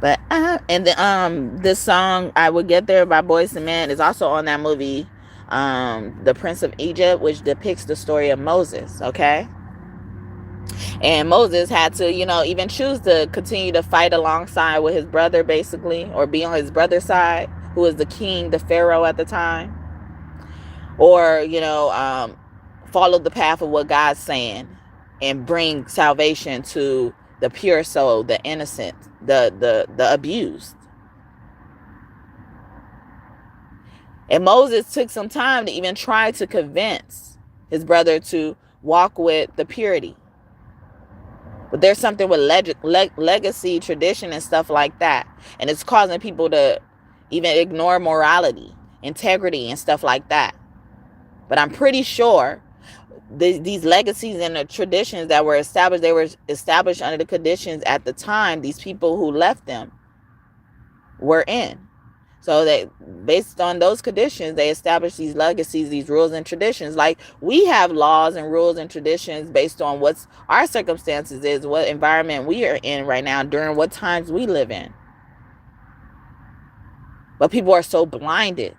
But and this song I Will Get There by Boyz II Men is also on that movie, The Prince of Egypt, which depicts the story of Moses. Okay. And Moses had to, even choose to continue to fight alongside with his brother, basically, or be on his brother's side, who was the king, the pharaoh at the time, or follow the path of what God's saying and bring salvation to the pure soul, the innocent, the abused. And Moses took some time to even try to convince his brother to walk with the purity. But there's something with legacy, tradition, and stuff like that. And it's causing people to even ignore morality, integrity, and stuff like that. But I'm pretty sure these legacies and the traditions that were established, they were established under the conditions at the time these people who left them were in. So that based on those conditions, they established these legacies, these rules and traditions. Like we have laws and rules and traditions based on what's our circumstances is, what environment we are in right now, during what times we live in. But people are so blinded.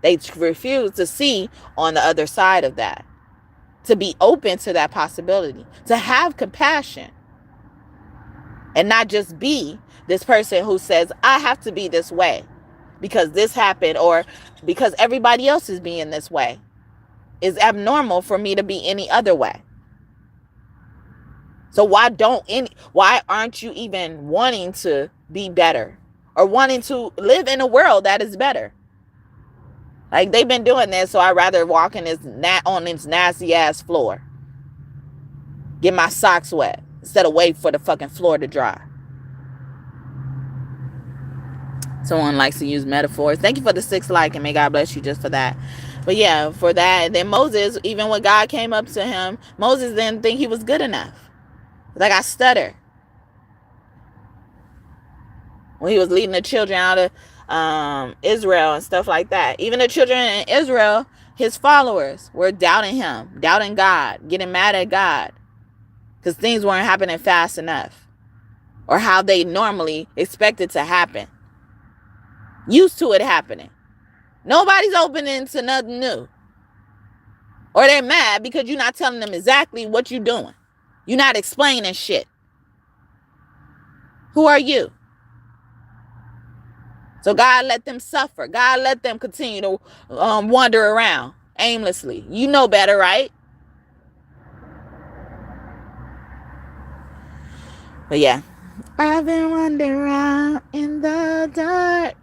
They refuse to see on the other side of that, to be open to that possibility, to have compassion, and not just be this person who says, I have to be this way because this happened, or because everybody else is being this way. It's abnormal for me to be any other way. So why aren't you even wanting to be better or wanting to live in a world that is better? Like they've been doing this, so I'd rather walk on this nasty ass floor, get my socks wet instead of wait for the fucking floor to dry. Someone likes to use metaphors. Thank you for the 6 like, and may God bless you just for that. But yeah, for that. And then Moses, even when God came up to him, Moses didn't think he was good enough. Like I stutter. When he was leading the children out of Israel and stuff like that. Even the children in Israel, his followers, were doubting him, doubting God, getting mad at God because things weren't happening fast enough. or how they normally expect it to happen. Used to it happening. Nobody's opening to nothing new. Or they're mad because you're not telling them exactly what you're doing. You're not explaining shit. Who are you? So God let them suffer. God let them continue to wander around aimlessly. You know better, right? But yeah. I've been wandering around in the dark.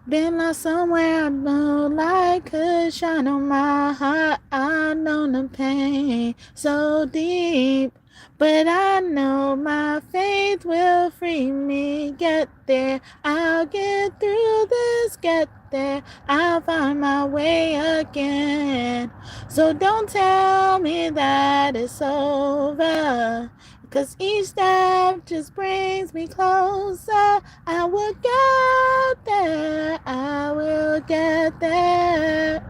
Been lost somewhere, no light could shine on my heart. I know the pain so deep, but I know my faith will free me. Get there, I'll get through this. Get there, I'll find my way again. So don't tell me that it's over, 'cause each step just brings me closer. I will get there, I will get there.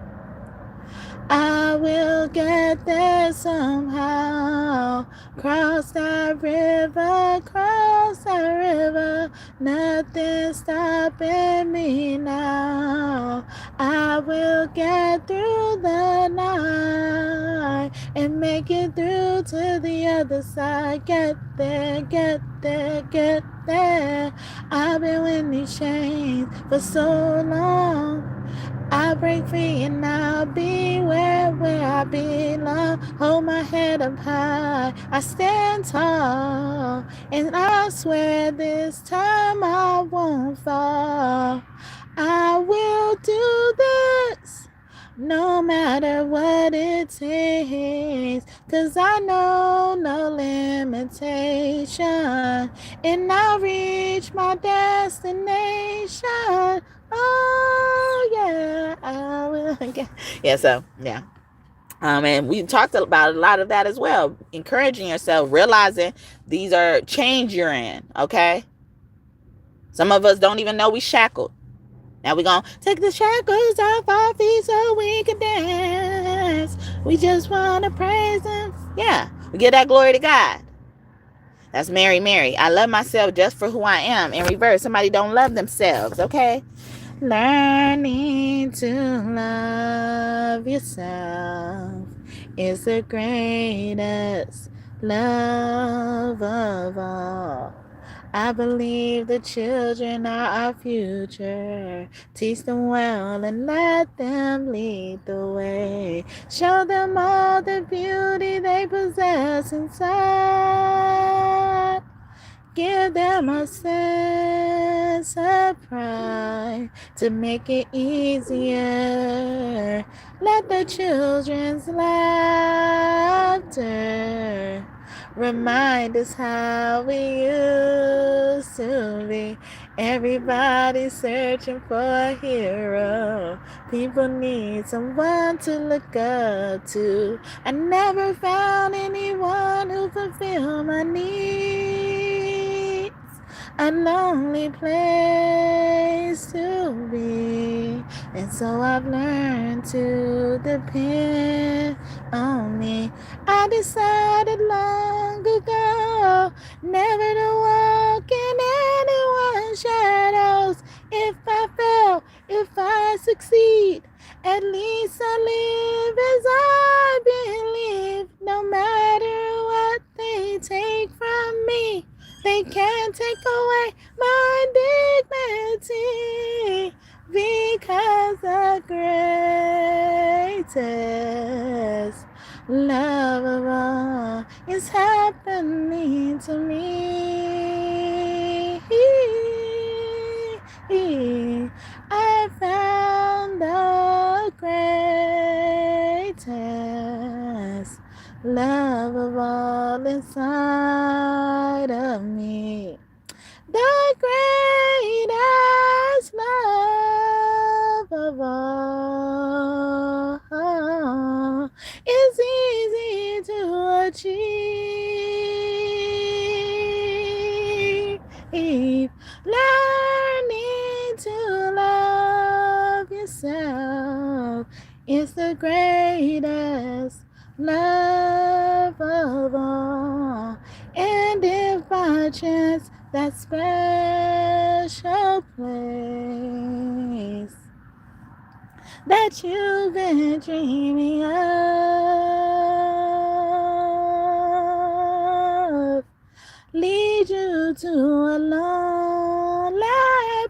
I will get there somehow. Cross that river, nothing's stopping me now. I will get through the night and make it through to the other side. Get there, get there, get there. I've been in these chains for so long. I break free and I'll be where I belong. Hold my head up high, I stand tall, and I swear this time I won't fall. I will do this, no matter what it takes, 'cause I know no limitation, and I'll reach my destination. Oh yeah, I will. Yeah, so yeah. And we talked about a lot of that as well. Encouraging yourself, realizing these are chains you're in, okay? Some of us don't even know we shackled. Now we're going to take the shackles off our feet so we can dance. We just want to praise him. Yeah, we give that glory to God. That's Mary, Mary. I love myself just for who I am. In reverse, somebody don't love themselves, okay? Learning to love yourself is the greatest love of all. I believe the children are our future. Teach them well and let them lead the way. Show them all the beauty they possess inside. Give them a sense of pride to make it easier. Let the children's laughter remind us how we used to be. Everybody searching for a hero. People need someone to look up to. I never found anyone who fulfilled my needs. A lonely place to be, and so I've learned to depend on me. I decided long ago never to walk in anyone's shadows. If I fail, if I succeed, at least I live as I believe. No matter what they take from me, they can't take away my dignity, because the greatest love of all is happening to me. I found the greatest love of all inside of me. The greatest love of all is easy to achieve. Learning to love yourself is the greatest love of all. And if by chance that special place that you've been dreaming of, lead you to a lonely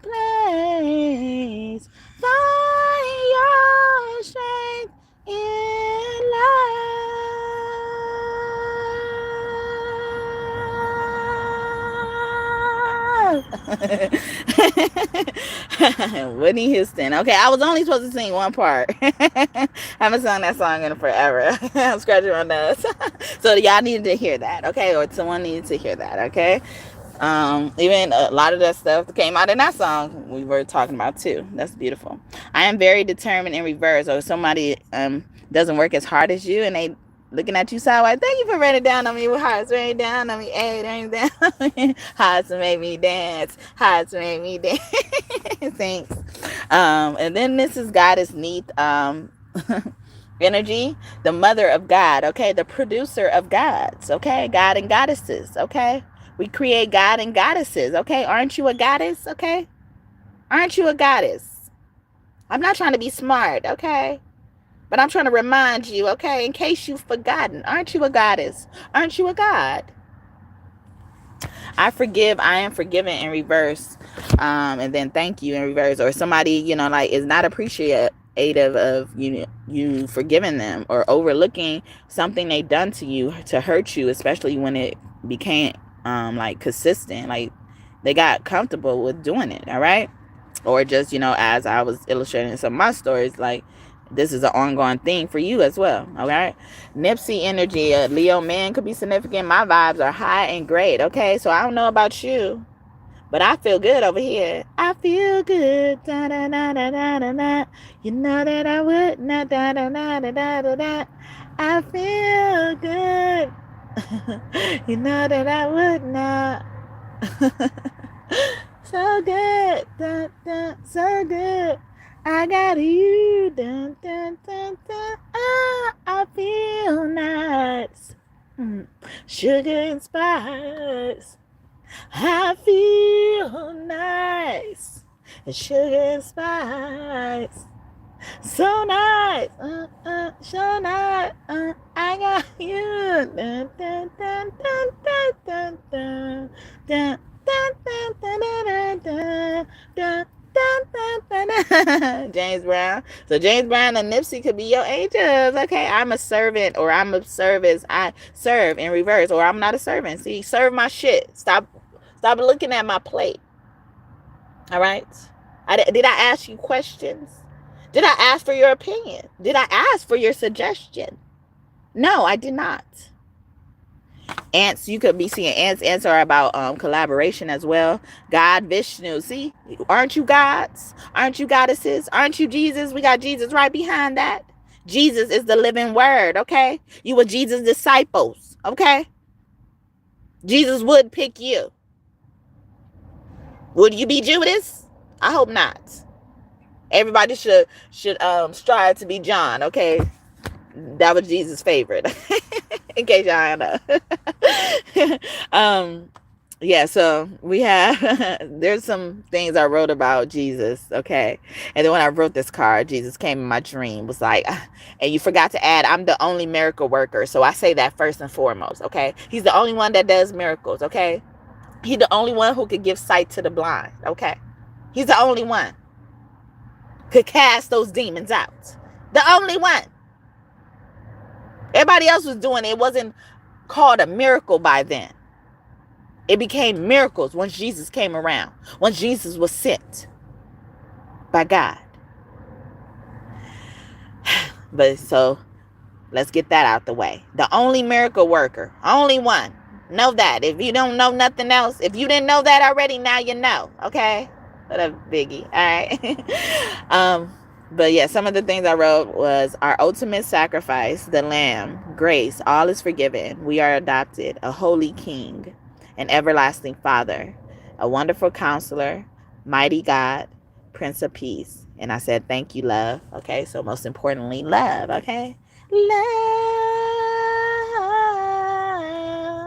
place, find your strength in love. Whitney Houston. Okay, I was only supposed to sing one part. I haven't sung that song in forever. I'm scratching my nose. So y'all needed to hear that, okay? Or someone needed to hear that, okay? Even a lot of that stuff that came out in that song we were talking about too. That's beautiful. I am very determined in reverse. Or if somebody doesn't work as hard as you and they looking at you sideways, thank you for raining down on me with hearts, raining down on me, hey, raining down on me. Hearts to make me dance, hearts to make me dance. Thanks. And then this is Goddess Neath energy, the mother of God, okay, the producer of gods, okay, God and goddesses, okay. We create God and goddesses, okay? Aren't you a goddess, okay? Aren't you a goddess? I'm not trying to be smart, okay? But I'm trying to remind you, okay, in case you've forgotten. Aren't you a goddess? Aren't you a god? I forgive, I am forgiven in reverse. And then thank you in reverse. Or somebody, like is not appreciative of you forgiving them or overlooking something they done to you to hurt you, especially when it became like consistent, like they got comfortable with doing it, all right? Or just, as I was illustrating in some of my stories, like this is an ongoing thing for you as well, all right? Nipsey energy, a Leo man could be significant. My vibes are high and great, okay? So I don't know about you, but I feel good over here. I feel good. Da, da, da, da, da, da, da. You know that I would not. Da, da, da, da, da, da, da. I feel good. You know that I would not. So good. Da, da, so good. I got you. Da, da, da, da. I feel nice. Sugar and spice. I feel nice. Sugar and spice. So nice. So nice. I got you. Dun, dun, dun, dun, dun, dun, dun, dun, dun, dun, dun, dun, dun, dun. James Brown. So James Brown and Nipsey could be your angels. Okay, I'm a servant, or I'm of service. I serve in reverse, or I'm not a servant. See, serve my shit. Stop looking at my plate. All right. Did I ask you questions? Did I ask for your opinion? Did I ask for your suggestion? No, I did not. Ants, you could be seeing ants. Ants are about collaboration as well. God, Vishnu. See, aren't you gods? Aren't you goddesses? Aren't you Jesus? We got Jesus right behind that. Jesus is the living word, okay? You were Jesus' disciples, okay? Jesus would pick you. Would you be Judas? I hope not. Everybody should strive to be John, okay? That was Jesus' favorite. In case y'all know. Yeah, so we have there's some things I wrote about Jesus, okay? And then when I wrote this card, Jesus came in my dream, was like, and you forgot to add, I'm the only miracle worker. So I say that first and foremost, okay? He's the only one that does miracles, okay? He's the only one who could give sight to the blind, okay? He's the only one could cast those demons out. The only one. Everybody else was doing it. It wasn't called a miracle by then. It became miracles once Jesus came around. Once Jesus was sent by God. But so, let's get that out the way. The only miracle worker. Only one. Know that. If you don't know nothing else, if you didn't know that already, now you know. Okay? What a biggie. All right. But yeah, some of the things I wrote was our ultimate sacrifice, the Lamb, grace, all is forgiven. We are adopted, a holy King, an everlasting Father, a wonderful Counselor, mighty God, Prince of Peace. And I said, thank you, love. Okay, so most importantly, love. Okay,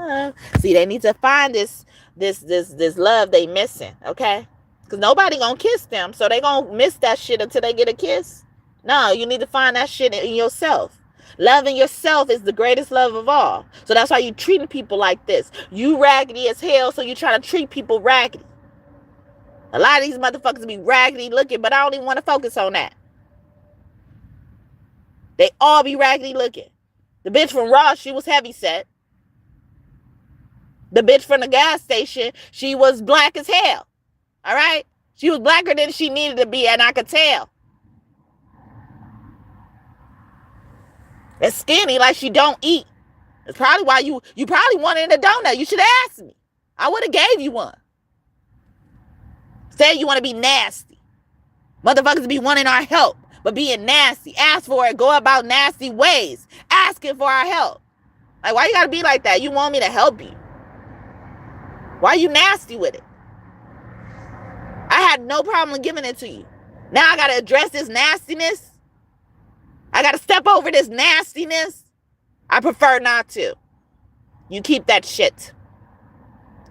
love. See, they need to find this love they missing, okay? Because nobody gonna kiss them, so they gonna miss that shit until they get a kiss. No, you need to find that shit in yourself. Loving yourself is the greatest love of all. So that's why you treating people like this. You raggedy as hell, so you trying to treat people raggedy. A lot of these motherfuckers be raggedy looking, but I don't even want to focus on that. They all be raggedy looking. The bitch from Ross, she was heavy set. The bitch from the gas station, she was black as hell. All right? She was blacker than she needed to be, and I could tell. And skinny like she don't eat. That's probably why you probably wanted a donut. You should have asked me. I would have gave you one. Say you want to be nasty. Motherfuckers be wanting our help, but being nasty. Ask for it. Go about nasty ways. Asking for our help. Like, why you gotta be like that? You want me to help you. Why are you nasty with it? I had no problem giving it to you. Now I gotta address this nastiness. I gotta step over this nastiness. I prefer not to. You keep that shit.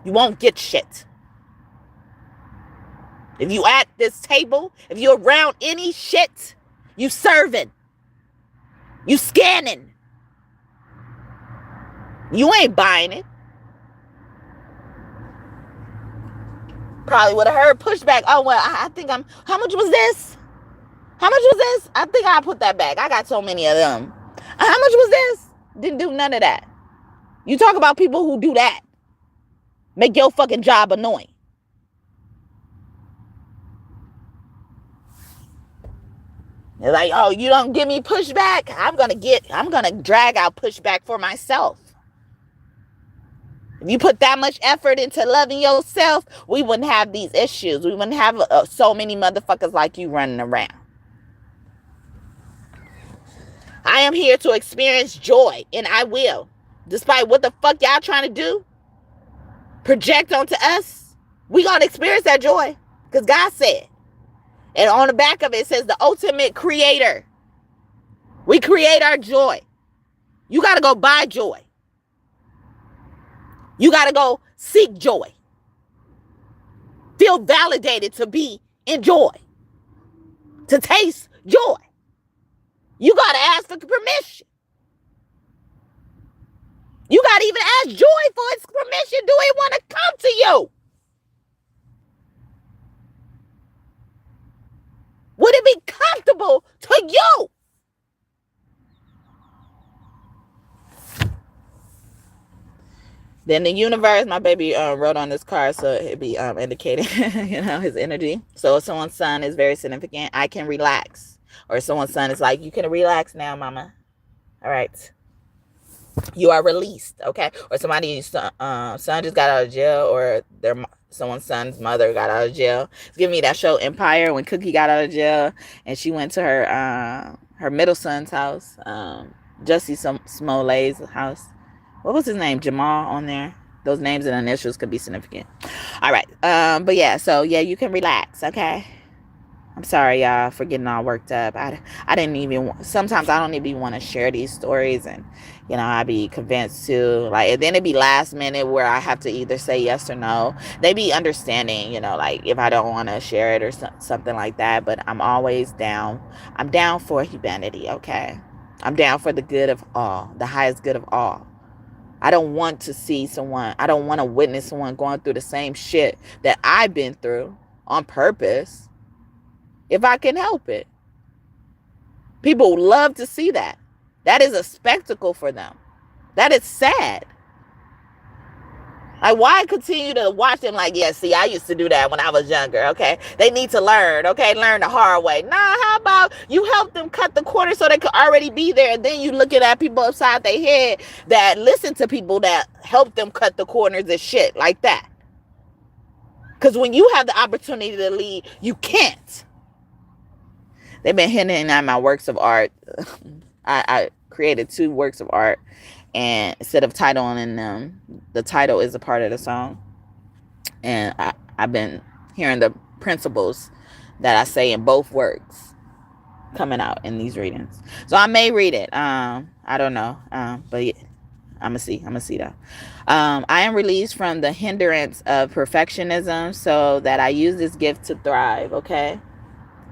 You won't get shit. If you at this table, if you're around any shit, you serving. You scanning. You ain't buying it. Probably would have heard pushback. Oh, well, I think how much was this? How much was this? I think I put that back. I got so many of them. How much was this? Didn't do none of that. You talk about people who do that. Make your fucking job annoying. They're like, oh, you don't give me pushback? I'm gonna drag out pushback for myself. If you put that much effort into loving yourself, we wouldn't have these issues. We wouldn't have so many motherfuckers like you running around. I am here to experience joy, and I will. Despite what the fuck y'all trying to do, project onto us, we gonna experience that joy. Because God said. And on the back of it, it says the ultimate creator. We create our joy. You got to go buy joy. You got to go seek joy. Feel validated to be in joy. To taste joy. You got to ask for permission. You got to even ask joy for its permission. Do it want to come to you? Would it be comfortable to you? Then the universe, my baby wrote on this card, so it'd be indicating, his energy. So if someone's son is very significant, I can relax. Or someone's son is like, you can relax now, mama. All right. You are released, okay? Or somebody's son just got out of jail, or someone's son's mother got out of jail. It's giving me that show Empire when Cookie got out of jail and she went to her middle son's house, Jussie Smollett's house. What was his name? Jamal on there. Those names and initials could be significant. All right. But yeah, so yeah, you can relax, okay? I'm sorry, y'all, for getting all worked up. I didn't even, sometimes I don't even want to share these stories, and, I be convinced to, like, and then it be last minute where I have to either say yes or no. They be understanding, like, if I don't want to share it or something like that, but I'm always down. I'm down for humanity, okay? I'm down for the good of all, the highest good of all. I don't want to I don't want to witness someone going through the same shit that I've been through on purpose. If I can help it. People love to see that. That is a spectacle for them. That is sad. Like, why continue to watch them like, yeah, see, I used to do that when I was younger, okay? They need to learn, okay? Learn the hard way. Nah, how about you help them cut the corner so they could already be there, and then you looking at people upside their head that listen to people that help them cut the corners and shit like that. Because when you have the opportunity to lead, you can't. They've been hinting at my works of art. I created 2 works of art, and instead of titling them, the title is a part of the song. And I've been hearing the principles that I say in both works coming out in these readings. So I may read it. I don't know. But I'm gonna see though. I am released from the hindrance of perfectionism so that I use this gift to thrive. Okay.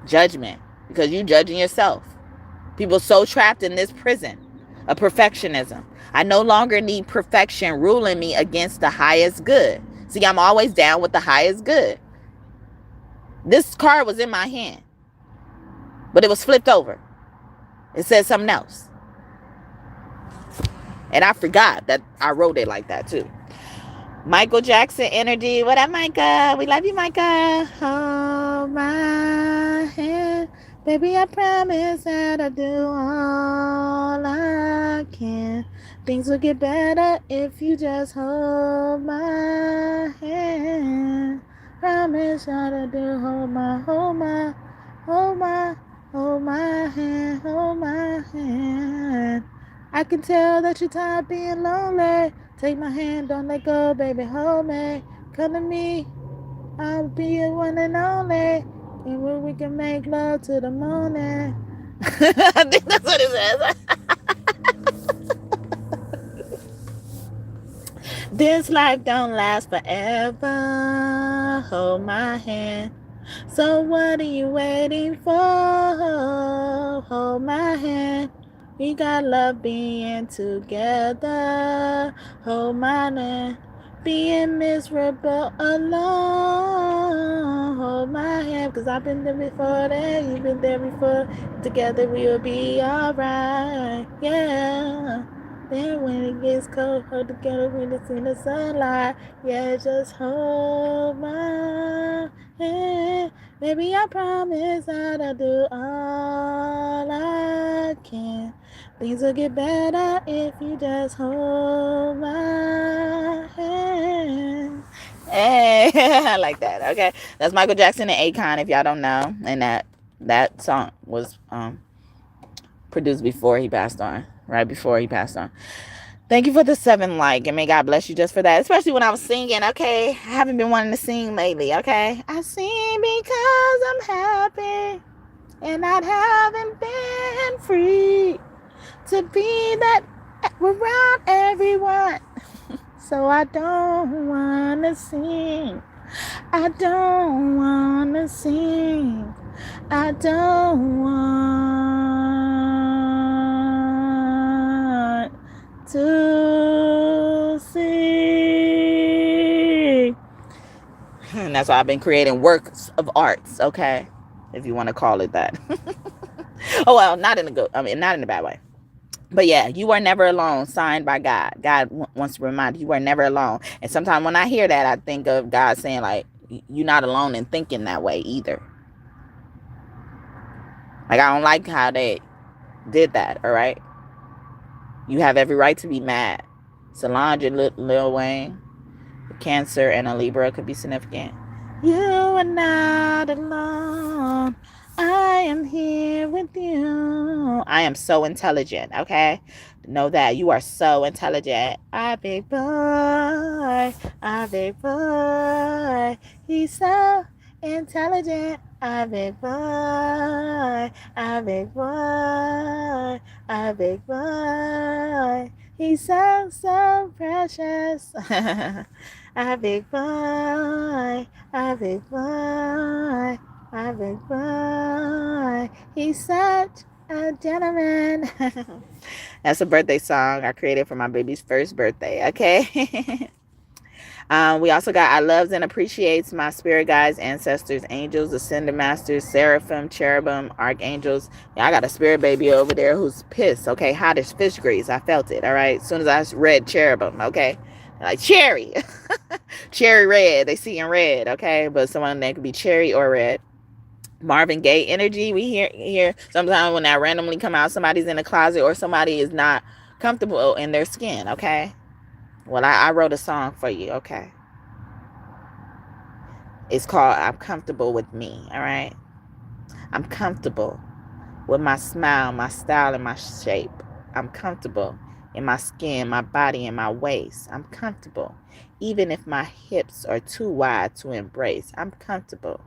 Judgment, because you judging yourself. People so trapped in this prison of perfectionism. I no longer need perfection ruling me against the highest good. See, I'm always down with the highest good. This card was in my hand, but it was flipped over. It said something else. And I forgot that I wrote it like that too. Michael Jackson energy. What up, Micah? We love you, Micah. Hold my hand. Baby, I promise that I'll do all I can. Things will get better if you just hold my hand. Promise that I'll do hold my hand. I can tell that you're tired being lonely. Take my hand, don't let go, baby, hold me. Come to me, I'll be your one and only. And when we can make love to the morning. I think that's what it says. This life don't last forever. Hold my hand. So what are you waiting for? Hold my hand. We got love being together. Hold my hand. Being miserable alone. Hold my hand, cause I've been there before that. You've been there before. Together we'll be alright. Yeah. Then when it gets cold, hold together when it's in the sunlight. Yeah, just hold my hand. Baby, I promise that I'll do all I can. Things will get better if you just hold my hand. Hey, I like that. Okay, that's Michael Jackson and Akon, if y'all don't know. And that song was produced before he passed on. Right before he passed on. Thank you for the 7 like, and may God bless you just for that. Especially when I was singing, okay? I haven't been wanting to sing lately, okay? I sing because I'm happy, and I haven't been free to be that around everyone. So I don't want to sing. I don't want to sing. I don't want to sing. And that's why I've been creating works of arts, okay? If you want to call it that. Oh, well, not in a bad way. But yeah, you are never alone, signed by God. God wants to remind you are never alone. And sometimes when I hear that, I think of God saying, like, you're not alone in thinking that way either. Like, I don't like how they did that, all right? You have every right to be mad. Solange and Lil Wayne, Cancer and a Libra could be significant. You are not alone. I am here with you. I am so intelligent, okay? Know that you are so intelligent. I big boy. He's so intelligent. I big boy. He's so precious. I big boy. He's such a gentleman. That's a birthday song I created for my baby's first birthday, okay? We also got I loves and appreciates my spirit guides, ancestors, angels, ascended masters, seraphim, cherubim, archangels. Yeah, I got a spirit baby over there who's pissed, okay? Hot as fish grease. I felt it, all right? As soon as I read cherubim, okay? Like cherry. Cherry red. They see in red, okay? But someone that could be cherry or red. Marvin Gaye energy. We hear sometimes when that randomly come out, somebody's in the closet or somebody is not comfortable in their skin, okay? Well, I wrote a song for you, okay? It's called I'm Comfortable with Me, all right? I'm comfortable with my smile, my style, and my shape. I'm comfortable in my skin, my body, and my waist. I'm comfortable, even if my hips are too wide to embrace. I'm comfortable.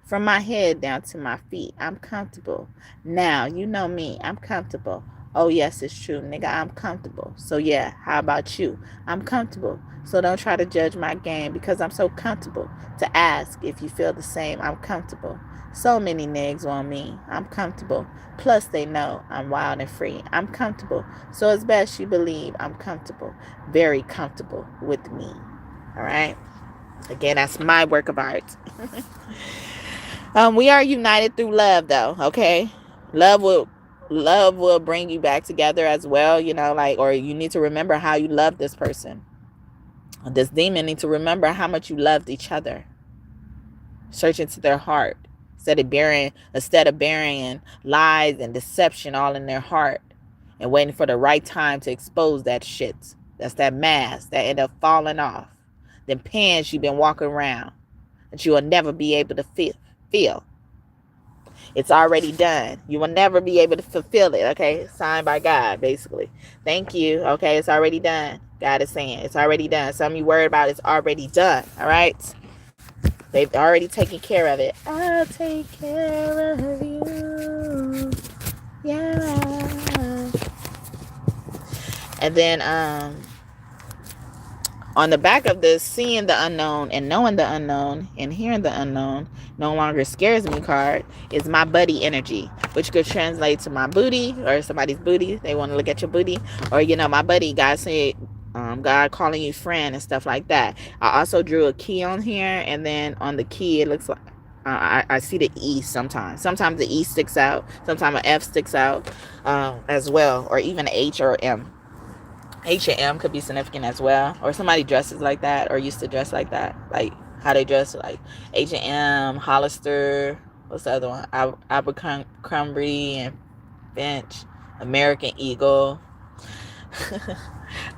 From my head down to my feet, I'm comfortable. Now, you know me, I'm comfortable. Oh, yes, it's true, nigga. I'm comfortable. So, yeah, how about you? I'm comfortable. So, don't try to judge my game because I'm so comfortable to ask if you feel the same. I'm comfortable. So many niggas want me. I'm comfortable. Plus, they know I'm wild and free. I'm comfortable. So, it's best you believe I'm comfortable. Very comfortable with me. All right? Again, that's my work of art. We are united through love, though. Okay, love will bring you back together as well. Or you need to remember how you love this person. This demon needs to remember how much you loved each other. Search into their heart instead of burying lies and deception all in their heart and waiting for the right time to expose that shit. That's that mask that end up falling off. Them pants you've been walking around that you will never be able to feel. It's already done. You will never be able to fulfill it. Okay, signed by God, basically. Thank you. Okay, it's already done. God is saying it's already done. Something you worried about is already done. All right, they've already taken care of it. I'll take care of you. Yeah. And then on the back of this, seeing the unknown and knowing the unknown and hearing the unknown no longer scares me card is my buddy energy, which could translate to my booty or somebody's booty. They want to look at your booty, or my buddy. God said, God calling you friend and stuff like that. I also drew a key on here, and then on the key it looks like I see the E sometimes. Sometimes the E sticks out. Sometimes an F sticks out as well, or even H or M. H and M could be significant as well, or somebody dresses like that or used to dress like that, like how they dress, like H&M, Hollister, what's the other one, Abercrombie and Finch, American Eagle,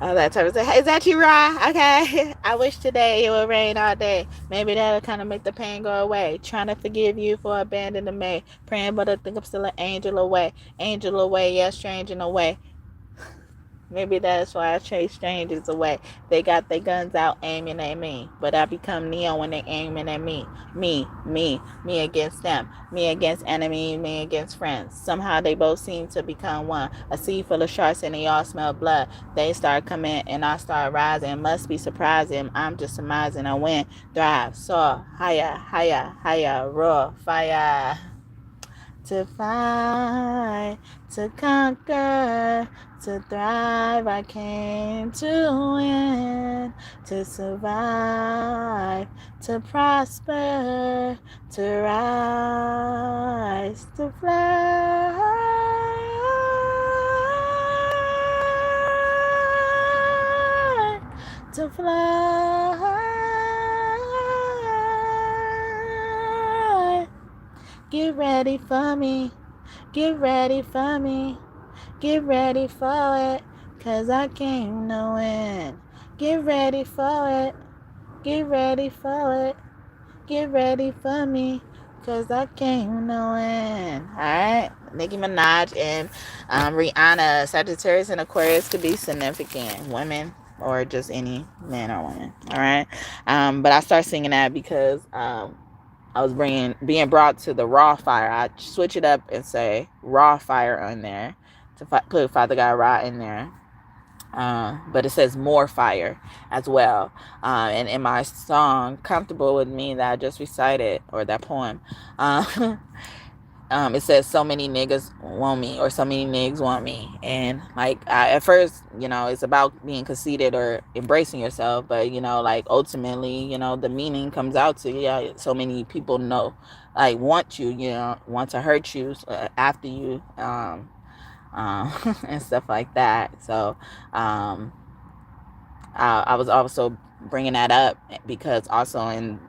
all that type of stuff. Hey, is that you, Ra? Okay. I wish today it would rain all day. Maybe that'll kind of make the pain go away. Trying to forgive you for abandoning me. Praying, but I think I'm still an angel away. Angel away, yeah, strange in a way. Maybe that's why I chase strangers away. They got their guns out aiming at me. But I become Neo when they aiming at me. Me against them. Me against enemies, me against friends. Somehow they both seem to become one. A sea full of sharks and they all smell blood. They start coming and I start rising. Must be surprising. I'm just surmising. I win, thrive, soar, higher, roar, fire. To fight, to conquer, to thrive, I came to win, to survive, to prosper, to rise, to fly, to fly. Get ready for me, get ready for me, get ready for it, 'cause I came to win. Get ready for it, get ready for it, get ready for me, 'cause I came to win. Alright, Nicki Minaj and Rihanna. Sagittarius and Aquarius could be significant. Women or just any man or woman. Alright, but I start singing that because I was being brought to the raw fire. I switch it up and say raw fire on there to put Father God Ra in there. But it says more fire as well. And in my song, Comfortable With Me, that I just recited, or that poem, it says so many niggas want me, or so many niggas want me. And at first, it's about being conceited or embracing yourself, but ultimately, the meaning comes out to so many people want you, want to hurt you after you, and stuff like that. So I was also bringing that up because also in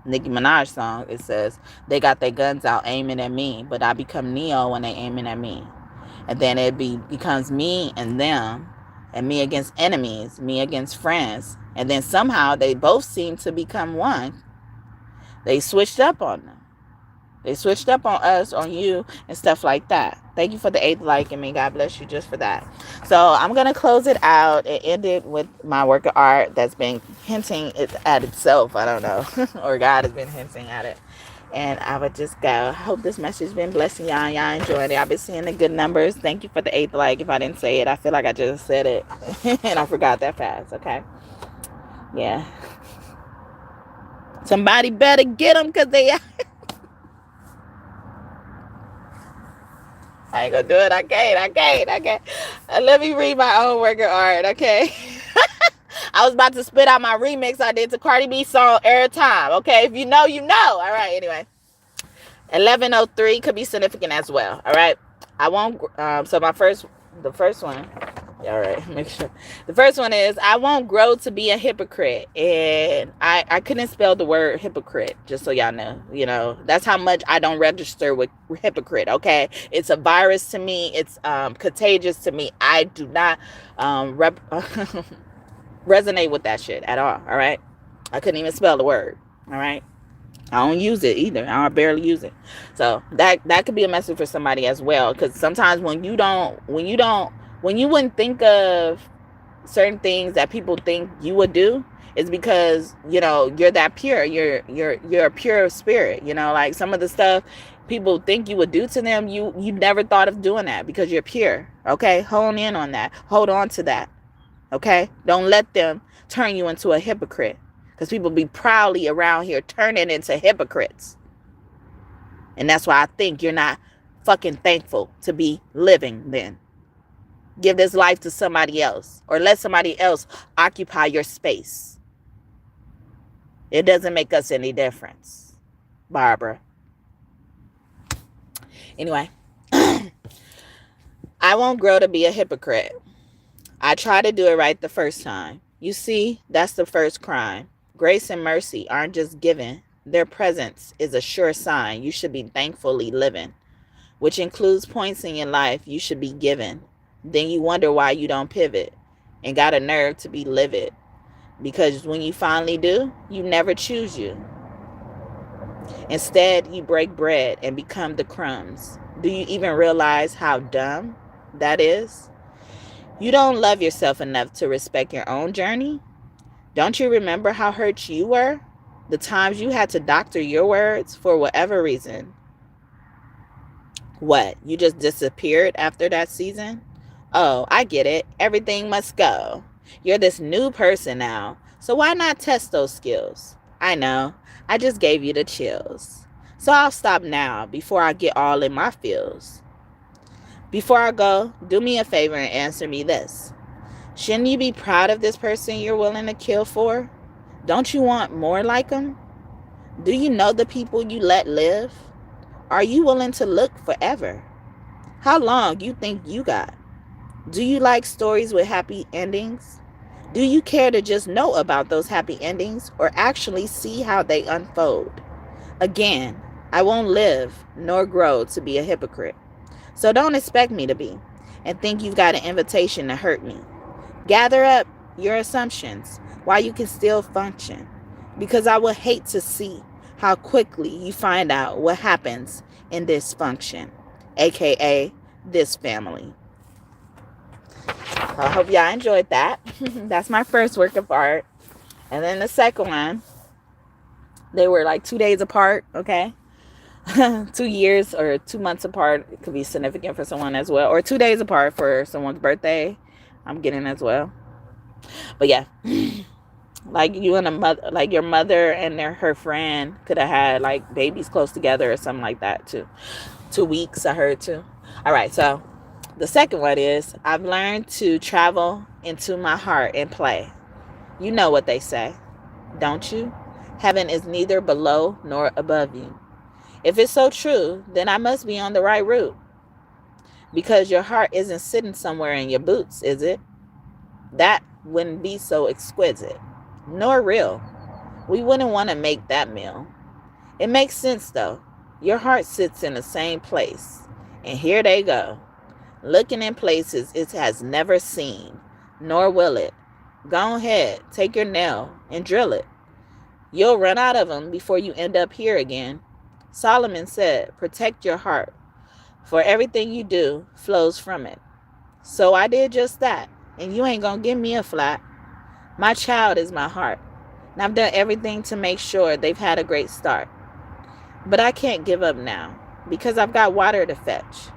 Nicki Minaj song, it says they got their guns out aiming at me, but I become Neo when they aiming at me. And then it becomes me and them, and me against enemies, me against friends. And then somehow they both seem to become one. They switched up on them. They switched up on us, on you, and stuff like that. Thank you for the 8th like, and may God bless you just for that. So I'm going to close it out and end it with my work of art that's been hinting at itself. I don't know. Or God has been hinting at it. And I would just go. I hope this message has been blessing y'all. Y'all enjoyed it. I've been seeing the good numbers. Thank you for the 8th like. If I didn't say it, I feel like I just said it. And I forgot that fast. Okay. Yeah. Somebody better get them because they... I ain't gonna do it. I can't. Let me read my own work of art, okay? I was about to spit out my remix I did to Cardi B song every time, okay? If you know, you know. All right, anyway. 1103 could be significant as well, all right? I won't, so the first one, all right, make sure. The first one is, I won't grow to be a hypocrite. And I couldn't spell the word hypocrite, just so y'all know. You know, that's how much I don't register with hypocrite, okay? It's a virus to me. It's contagious to me. I do not resonate with that shit at all right? I couldn't even spell the word, all right? I don't use it either. I barely use it. So that could be a message for somebody as well. Because sometimes when you wouldn't think of certain things that people think you would do, it's because, you know, you're that pure. You're a pure spirit. You know, like some of the stuff people think you would do to them, you never thought of doing that because you're pure. Okay, hone in on that. Hold on to that. Okay, don't let them turn you into a hypocrite. Because people be proudly around here turning into hypocrites. And that's why I think you're not fucking thankful to be living then. Give this life to somebody else. Or let somebody else occupy your space. It doesn't make us any difference. Barbara. Anyway. I won't grow to be a hypocrite. I try to do it right the first time. You see, that's the first crime. Grace and mercy aren't just given. Their presence is a sure sign you should be thankfully living, which includes points in your life you should be given. Then you wonder why you don't pivot and got a nerve to be livid. Because when you finally do, you never choose you. Instead, you break bread and become the crumbs. Do you even realize how dumb that is? You don't love yourself enough to respect your own journey? Don't you remember how hurt you were? The times you had to doctor your words for whatever reason. What? You just disappeared after that season? Oh, I get it. Everything must go. You're this new person now. So why not test those skills? I know. I just gave you the chills. So I'll stop now before I get all in my feels. Before I go, do me a favor and answer me this. Shouldn't you be proud of this person you're willing to kill for? Don't you want more like them? Do you know the people you let live? Are you willing to look forever? How long you think you got? Do you like stories with happy endings? Do you care to just know about those happy endings or actually see how they unfold? Again, I won't live nor grow to be a hypocrite. So don't expect me to be and think you've got an invitation to hurt me. Gather up your assumptions while you can still function, because I would hate to see how quickly you find out what happens in this function, aka this family. I hope y'all enjoyed that. That's my first work of art. And then the second one, they were like 2 days apart, okay? 2 years or 2 months apart. It could be significant for someone as well. Or 2 days apart for someone's birthday. I'm getting as well. But yeah, like you and your mother and her friend could have had like babies close together or something like that too. 2 weeks, I heard too. All right, so the second one is, I've learned to travel into my heart and play. You know what they say, don't you? Heaven is neither below nor above you. If it's so true, then I must be on the right route. Because your heart isn't sitting somewhere in your boots, is it? That wouldn't be so exquisite, nor real. We wouldn't want to make that meal. It makes sense though. Your heart sits in the same place. And here they go, looking in places it has never seen, nor will it. Go ahead, take your nail and drill it. You'll run out of them before you end up here again. Solomon said, protect your heart, for everything you do flows from it. So I did just that, and you ain't gonna give me a flat. My child is my heart, and I've done everything to make sure they've had a great start. But I can't give up now because I've got water to fetch.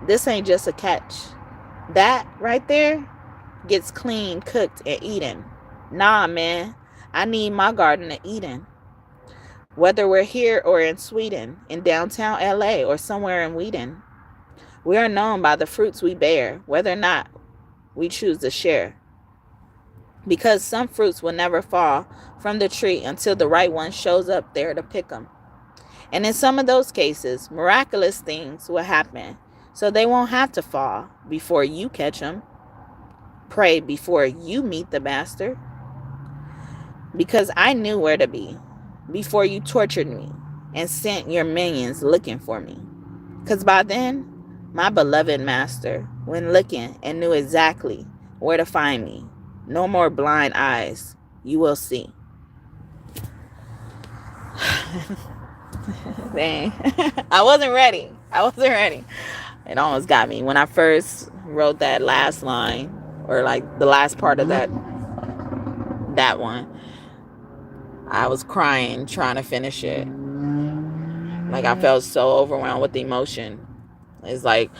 This ain't just a catch. That right there gets cleaned, cooked, and eaten. Nah, man. I need my Garden of Eden. Whether we're here or in Sweden, in downtown LA, or somewhere in Whedon, we are known by the fruits we bear, whether or not we choose to share. Because some fruits will never fall from the tree until the right one shows up there to pick them. And in some of those cases, miraculous things will happen, so they won't have to fall before you catch them. Pray before you meet the master. Because I knew where to be before you tortured me and sent your minions looking for me. Because by then, my beloved master went looking and knew exactly where to find me. No more blind eyes. You will see. Dang. I wasn't ready. It almost got me. When I first wrote that last line, or like the last part of that one, I was crying trying to finish it. Like, I felt so overwhelmed with the emotion. It's like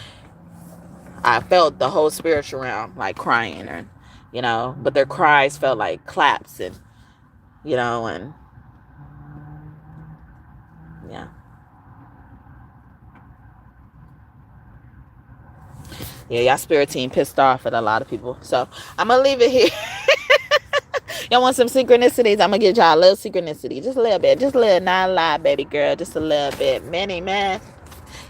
I felt the whole spiritual realm like crying, or but their cries felt like claps, and and yeah. Y'all spirit team pissed off at a lot of people. So I'm gonna leave it here. Y'all want some synchronicities? I'm gonna give y'all a little synchronicity. Just a little bit. Just a little, not a lot, baby girl. Just a little bit. Many, man.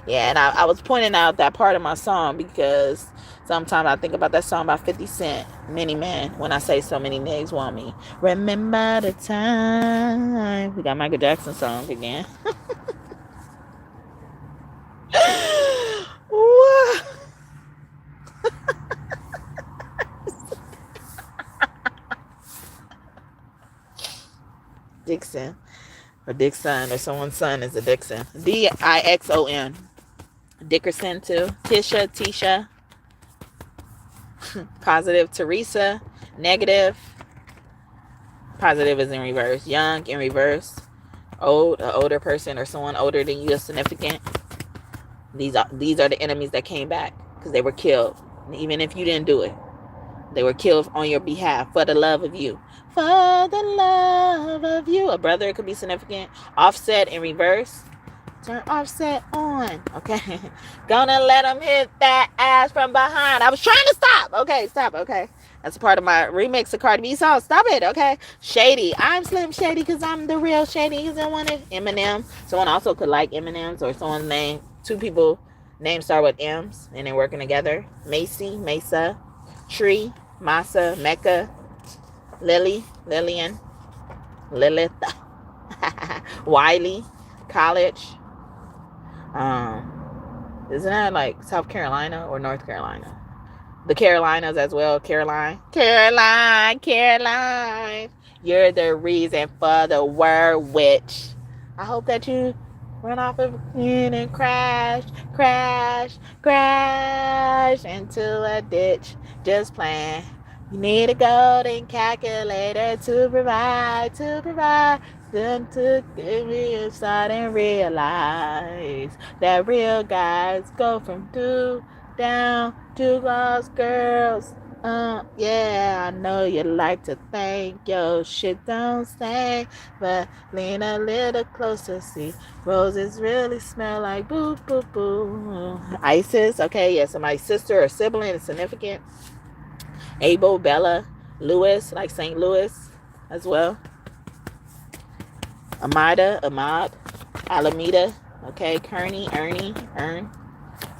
Yeah, and I was pointing out that part of my song because sometimes I think about that song by 50 Cent, Many Men, when I say so many niggas want me. Remember the time. We got Michael Jackson song again. Dixon, or Dixon, or someone's son is a Dixon. Dixon. Dickerson too. Tisha. Positive Teresa. Negative. Positive is in reverse. Young in reverse. Old, an older person, or someone older than you is significant. These are the enemies that came back because they were killed. Even if you didn't do it, they were killed on your behalf for the love of you. For the love of you. A brother could be significant. Offset in reverse. Turn Offset on. Okay. Gonna let him hit that ass from behind. I was trying to stop. Okay, stop. Okay. That's a part of my remix of Cardi B song. Stop it. Okay. Shady. I'm Slim Shady because I'm the real Shady. He's the one. Eminem. Someone also could like Eminem's, or someone's name. Two people names start with M's and they're working together. Macy, Mesa. Tree, Masa, Mecca. Lily, Lillian. Lilith. Wiley. College. Isn't that like South Carolina or North Carolina? The Carolinas as well. Caroline. You're the reason for the word witch. I hope that you run off of and crash into a ditch. Just playing. You need a golden calculator to provide them to get me inside and realize that real guys go from do down to lost girls. Yeah, I know you like to think your shit don't stink, but lean a little closer, see roses really smell like boo boo boo. Isis, okay, yeah, so my sister or sibling is significant. Abel, Bella, Lewis, like St. Louis as well. Ahmad, Alameda, okay, Kearney, Ernie,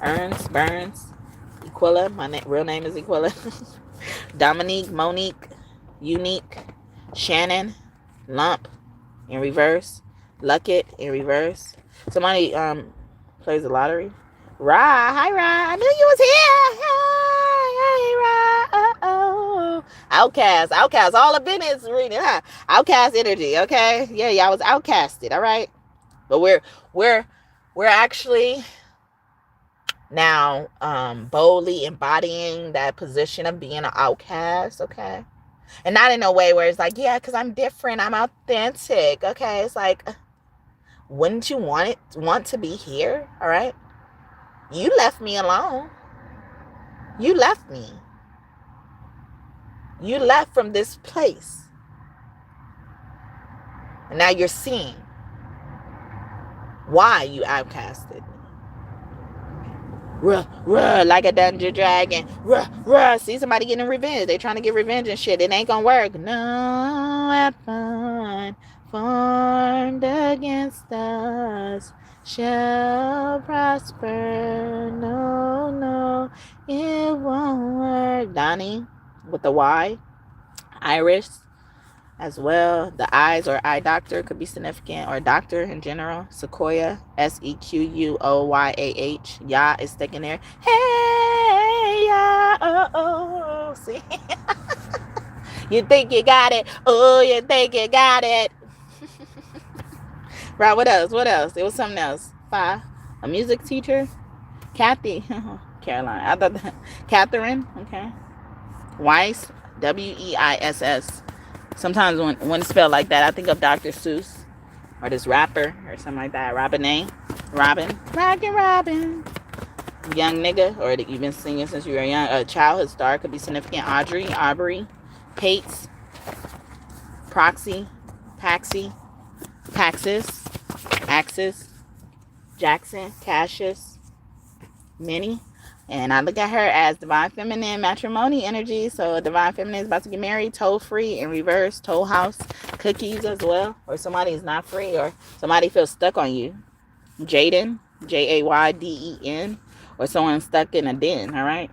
Ernst, Burns, Equilla, real name is Equilla. Dominique, Monique, Unique, Shannon, Lump in reverse, Luckett in reverse. Somebody plays the lottery. Hi Ra, I knew you was here. Hey Ra, Outcast, all the business reading, huh? Outcast energy, okay? Yeah, y'all was outcasted, all right? But we're actually now boldly embodying that position of being an outcast, okay? And not in a way where it's like, yeah, because I'm different, I'm authentic, okay? It's like, Wouldn't you want to be here? All right. You left me alone. You left me. You left from this place. And now you're seeing why you outcasted. Ruh, ruh, like a dungeon dragon. Ruh, ruh. See somebody getting revenge. They trying to get revenge and shit. It ain't gonna work. No weapon formed against us shall prosper. No, no, it won't work. Donnie with the Y. Iris as well. The eyes or eye doctor could be significant, or doctor in general. Sequoia, Sequoyah. Yah is sticking there. Hey, Yah, oh. See? You think you got it. Oh, you think you got it. Right, what else? It was something else. A music teacher. Kathy. Caroline. I thought that. Catherine. Okay. Weiss. Weiss. Sometimes when it's spelled like that, I think of Dr. Seuss or this rapper or something like that. Robin. Rockin' Robin. Young nigga, or you've been singing since you were young. A childhood star could be significant. Audrey, Aubrey, Pates, Proxy, Paxi, Paxis, Axis, Jackson, Cassius, Minnie. And I look at her as divine feminine matrimony energy. So divine feminine is about to get married, toll free in reverse, toll house, cookies as well. Or somebody is not free, or somebody feels stuck on you. Jaden, Jayden, or someone stuck in a den, all right?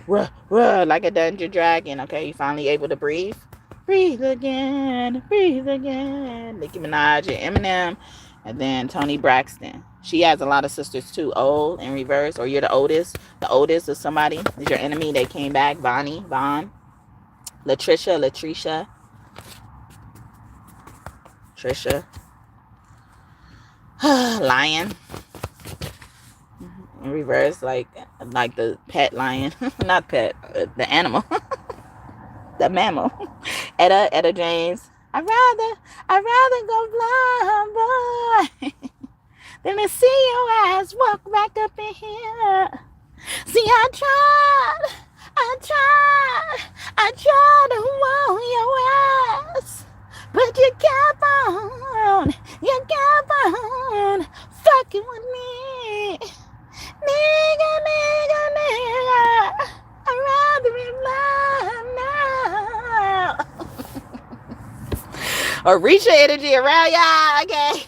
Ruh, ruh, like a dungeon dragon, okay? You finally able to breathe. Breathe again, breathe again. Nicki Minaj and Eminem. And then Toni Braxton. She has a lot of sisters too. Old in reverse, or you're the oldest. The oldest of somebody is your enemy. They came back. Vaughn. Latricia. Trisha. Lion. In reverse, like the pet lion. Not pet, the animal. The mammal. Etta James. I'd rather go blind, boy, than to see your ass walk back up in here. See, I tried to warn your ass, but you kept on fucking with me. Nigga, I'd rather be blind now. Or reach your energy around y'all, okay?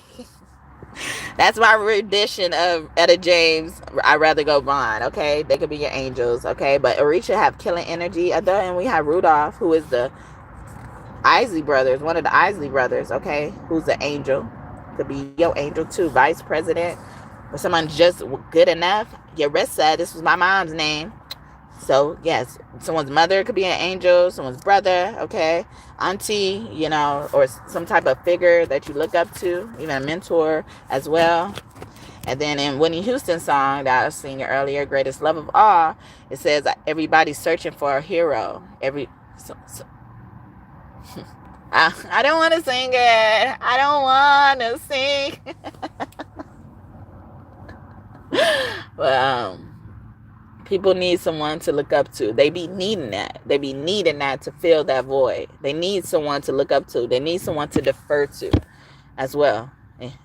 That's my rendition of Etta James. I'd rather go blind, okay? They could be your angels, okay? But Orisha have killing energy. And we have Rudolph, who is the Isley brothers, one of the Isley brothers, okay? Who's the angel. Could be your angel too. Vice president. Or someone just good enough. Yarissa, this was my mom's name. So, yes, someone's mother could be an angel, someone's brother, okay? Auntie, or some type of figure that you look up to, even a mentor as well. And then in Whitney Houston's song that I was singing earlier, Greatest Love of All, it says, everybody's searching for a hero. I don't want to sing it. I don't want to sing. But, people need someone to look up to. They be needing that. They be needing that to fill that void. They need someone to look up to. They need someone to defer to as well.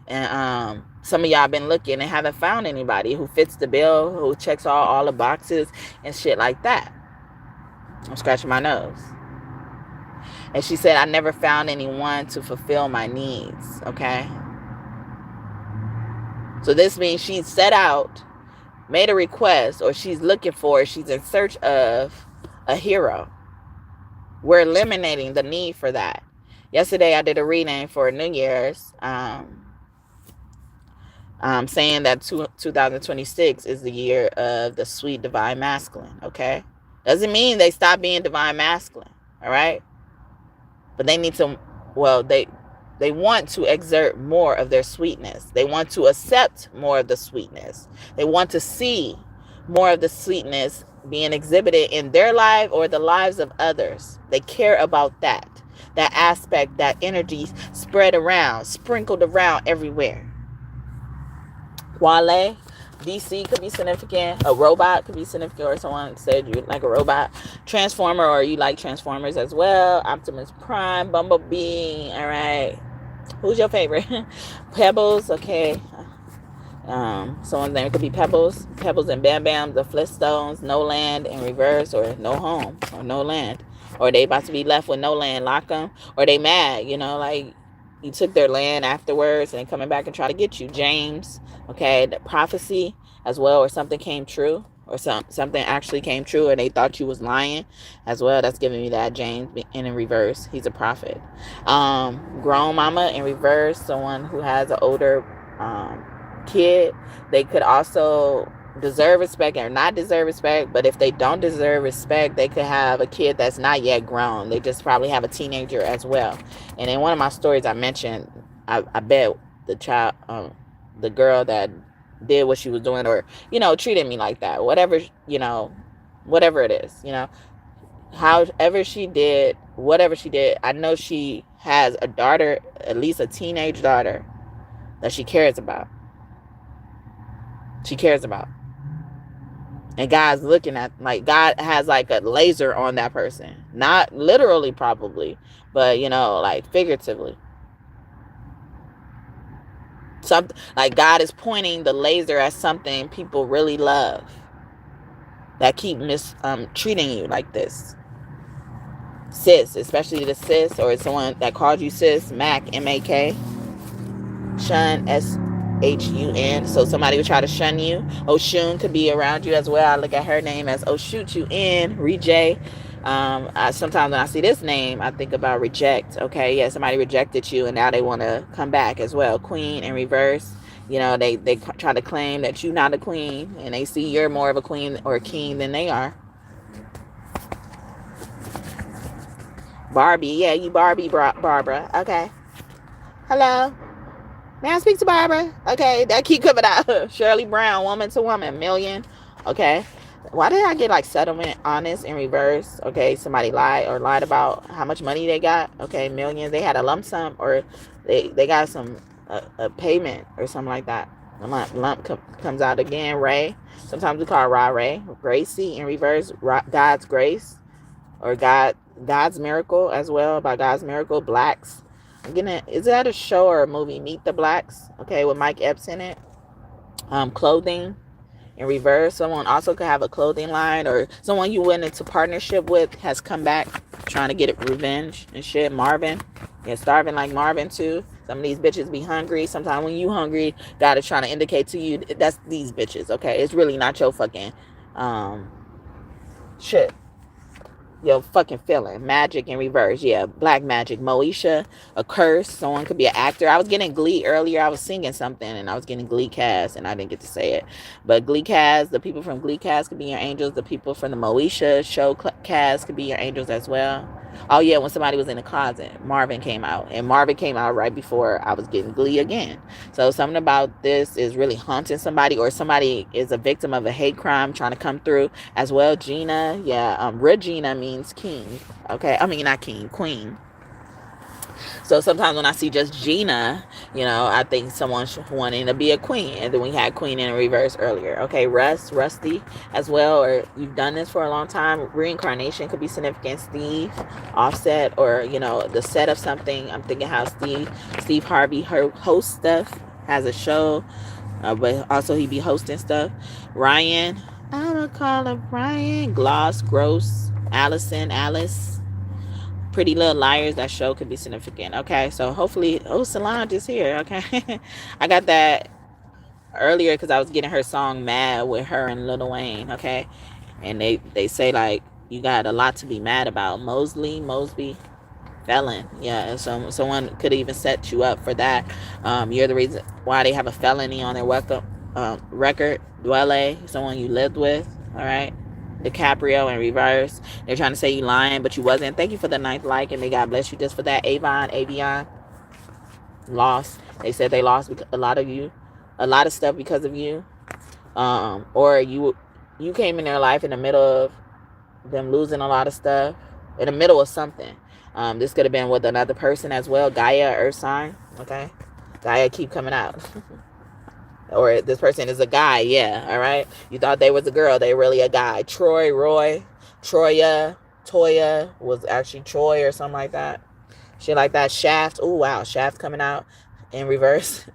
And some of y'all been looking and haven't found anybody who fits the bill, who checks all the boxes and shit like that. I'm scratching my nose. And she said, I never found anyone to fulfill my needs. Okay? So this means she set out, made a request, or she's in search of a hero. We're eliminating the need for that. Yesterday I did a reading for New Year's, saying that 2026 is the year of the sweet divine masculine, okay? Doesn't mean they stop being divine masculine, all right? But they need to, they want to exert more of their sweetness. They want to accept more of the sweetness. They want to see more of the sweetness being exhibited in their life or the lives of others. They care about that aspect, that energy spread around, sprinkled around everywhere. Wale, DC could be significant. A robot could be significant, or someone said you like a robot. Transformer, or you like Transformers as well. Optimus Prime, Bumblebee. All right. Who's your favorite? Pebbles, okay. Someone's name could be Pebbles. Pebbles and Bam Bam, the Flintstones, No Land in reverse, or No Home, or No Land. Or they about to be left with no land, lock them. Or they mad, like you took their land afterwards and they coming back and try to get you. James, okay, the prophecy as well, or something came true, or something actually came true, or they thought you was lying as well. That's giving me that James in reverse. He's a prophet. Grown mama in reverse, someone who has an older kid. They could also deserve respect or not deserve respect, but if they don't deserve respect, they could have a kid that's not yet grown. They just probably have a teenager as well. And in one of my stories I mentioned, I bet the child, the girl that did what she was doing, or treated me like that, whatever whatever it is, however she did, whatever she did, I know she has a daughter, at least a teenage daughter, that she cares about. And God's looking at, like, God has like a laser on that person. Not literally probably, but like figuratively. Something like God is pointing the laser at something people really love that keep treating you like this. Sis, especially the sis, or someone that called you sis. Mac, M-A-K. Shun, S-H-U-N. So somebody would try to shun you. Oshun could be around you as well. I look at her name as Oshut you in. Rejay. Sometimes when I see this name, I think about reject. Okay, yeah, somebody rejected you and now they want to come back as well. Queen in reverse. They try to claim that you're not a queen, and they see you're more of a queen or a king than they are. Barbie, yeah, you Barbie Barbara. Okay. Hello. May I speak to Barbara? Okay, that keep coming out. Shirley Brown, woman to woman, million. Okay. Why did I get like settlement honest in reverse? Okay, somebody lied about how much money they got. Okay, millions. They had a lump sum, or they got some a payment or something like that. The lump comes out again. Ray. Sometimes we call it Ra Ray. Gracie in reverse. God's grace, or God's miracle as well. About God's miracle. Blacks. Again, is that a show or a movie? Meet the Blacks. Okay, with Mike Epps in it. Clothing in reverse. Someone also could have a clothing line, or someone you went into partnership with has come back trying to get revenge and shit. Marvin. Yeah, starving like Marvin too. Some of these bitches be hungry. Sometimes when you hungry, God is trying to indicate to you that's these bitches. Okay, it's really not your fucking shit. Yo, fucking feeling. Magic in reverse. Yeah, black magic. Moesha, a curse. Someone could be an actor. I was getting Glee earlier. I was singing something and I was getting Glee cast and I didn't get to say it. But Glee cast, the people from Glee cast could be your angels. The people from the Moesha show cast could be your angels as well. Oh yeah, when somebody was in the closet, Marvin came out. And Marvin came out right before I was getting Glee again. So something about this is really haunting somebody, or somebody is a victim of a hate crime trying to come through as well. Gina, yeah, Regina means king. Okay, I mean not king, queen. So sometimes when I see just Gina, I think someone's wanting to be a queen. And then we had queen in reverse earlier. Okay, Rusty as well, or you've done this for a long time. Reincarnation could be significant. Steve, Offset, or, the set of something. I'm thinking how Steve Harvey hosts stuff, has a show, but also he be hosting stuff. Ryan, I'm gonna call him Ryan. Gloss, Gross, Allison, Alice. Pretty Little Liars, that show could be significant. Okay, so hopefully, Solange is here. Okay, I got that earlier because I was getting her song Mad with her and Lil Wayne. Okay, and they say like you got a lot to be mad about. Mosby, felon. Yeah, and so someone could even set you up for that. You're the reason why they have a felony on their record. Dwelle, someone you lived with. All right. DiCaprio in reverse. They're trying to say you lying, but you wasn't. Thank you for the 9th like, and may God bless you just for that. Avion lost. They said they lost a lot of stuff because of you, or you came in their life in the middle of them losing a lot of stuff, in the middle of something. This could have been with another person as well. Gaia, Earth sign. Okay, Gaia keep coming out. or this person is a guy. Yeah, all right. You thought they was a girl, they really a guy. Troy, Roy, Troya, Toya was actually Troy or something like that. Shit like that. Shaft. Oh wow, Shaft coming out in reverse.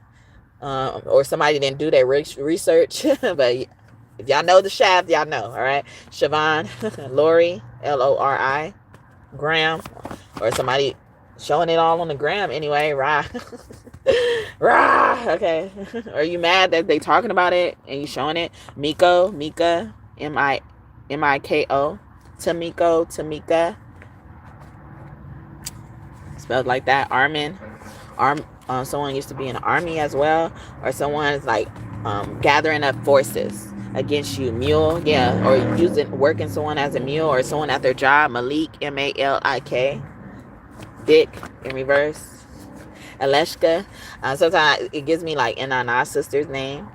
Or somebody didn't do their research, but if y'all know the Shaft, y'all know. All right. Siobhan, Lori, Lori, Graham, or somebody showing it all on the gram anyway. Rah. Rah. Okay. Are you mad that they talking about it and you showing it? Miko, Mika, Miko, Tamika, spelled like that. Armin, someone used to be in the army as well, or someone's like gathering up forces against you. Mule, yeah, or working someone as a mule, or someone at their job. Malik, Malik, Dick in reverse. Aleshka. Sometimes it gives me like Inanna's sister's name.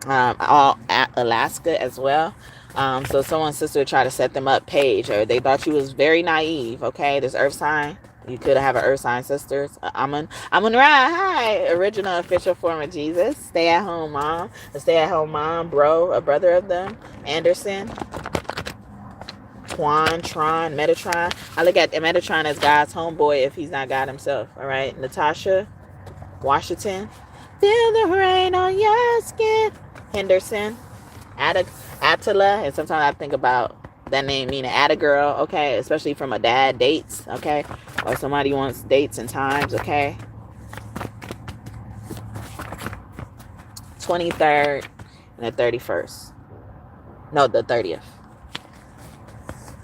All at Alaska as well. So someone's sister tried to set them up, Paige, or they thought you was very naive. Okay, this earth sign. You could have an earth sign sisters. Amun Ra, hi. Original official form of Jesus. Stay at home mom. A stay at home mom, bro, a brother of them. Anderson. Tron, Metatron. I look at Metatron as God's homeboy if he's not God himself. All right. Natasha, Washington. Feel the rain on your skin. Henderson, Attila. And sometimes I think about that name meaning atta girl. Okay. Especially from a dad. Dates. Okay. Or somebody wants dates and times. Okay. 23rd and the 31st. No, the 30th.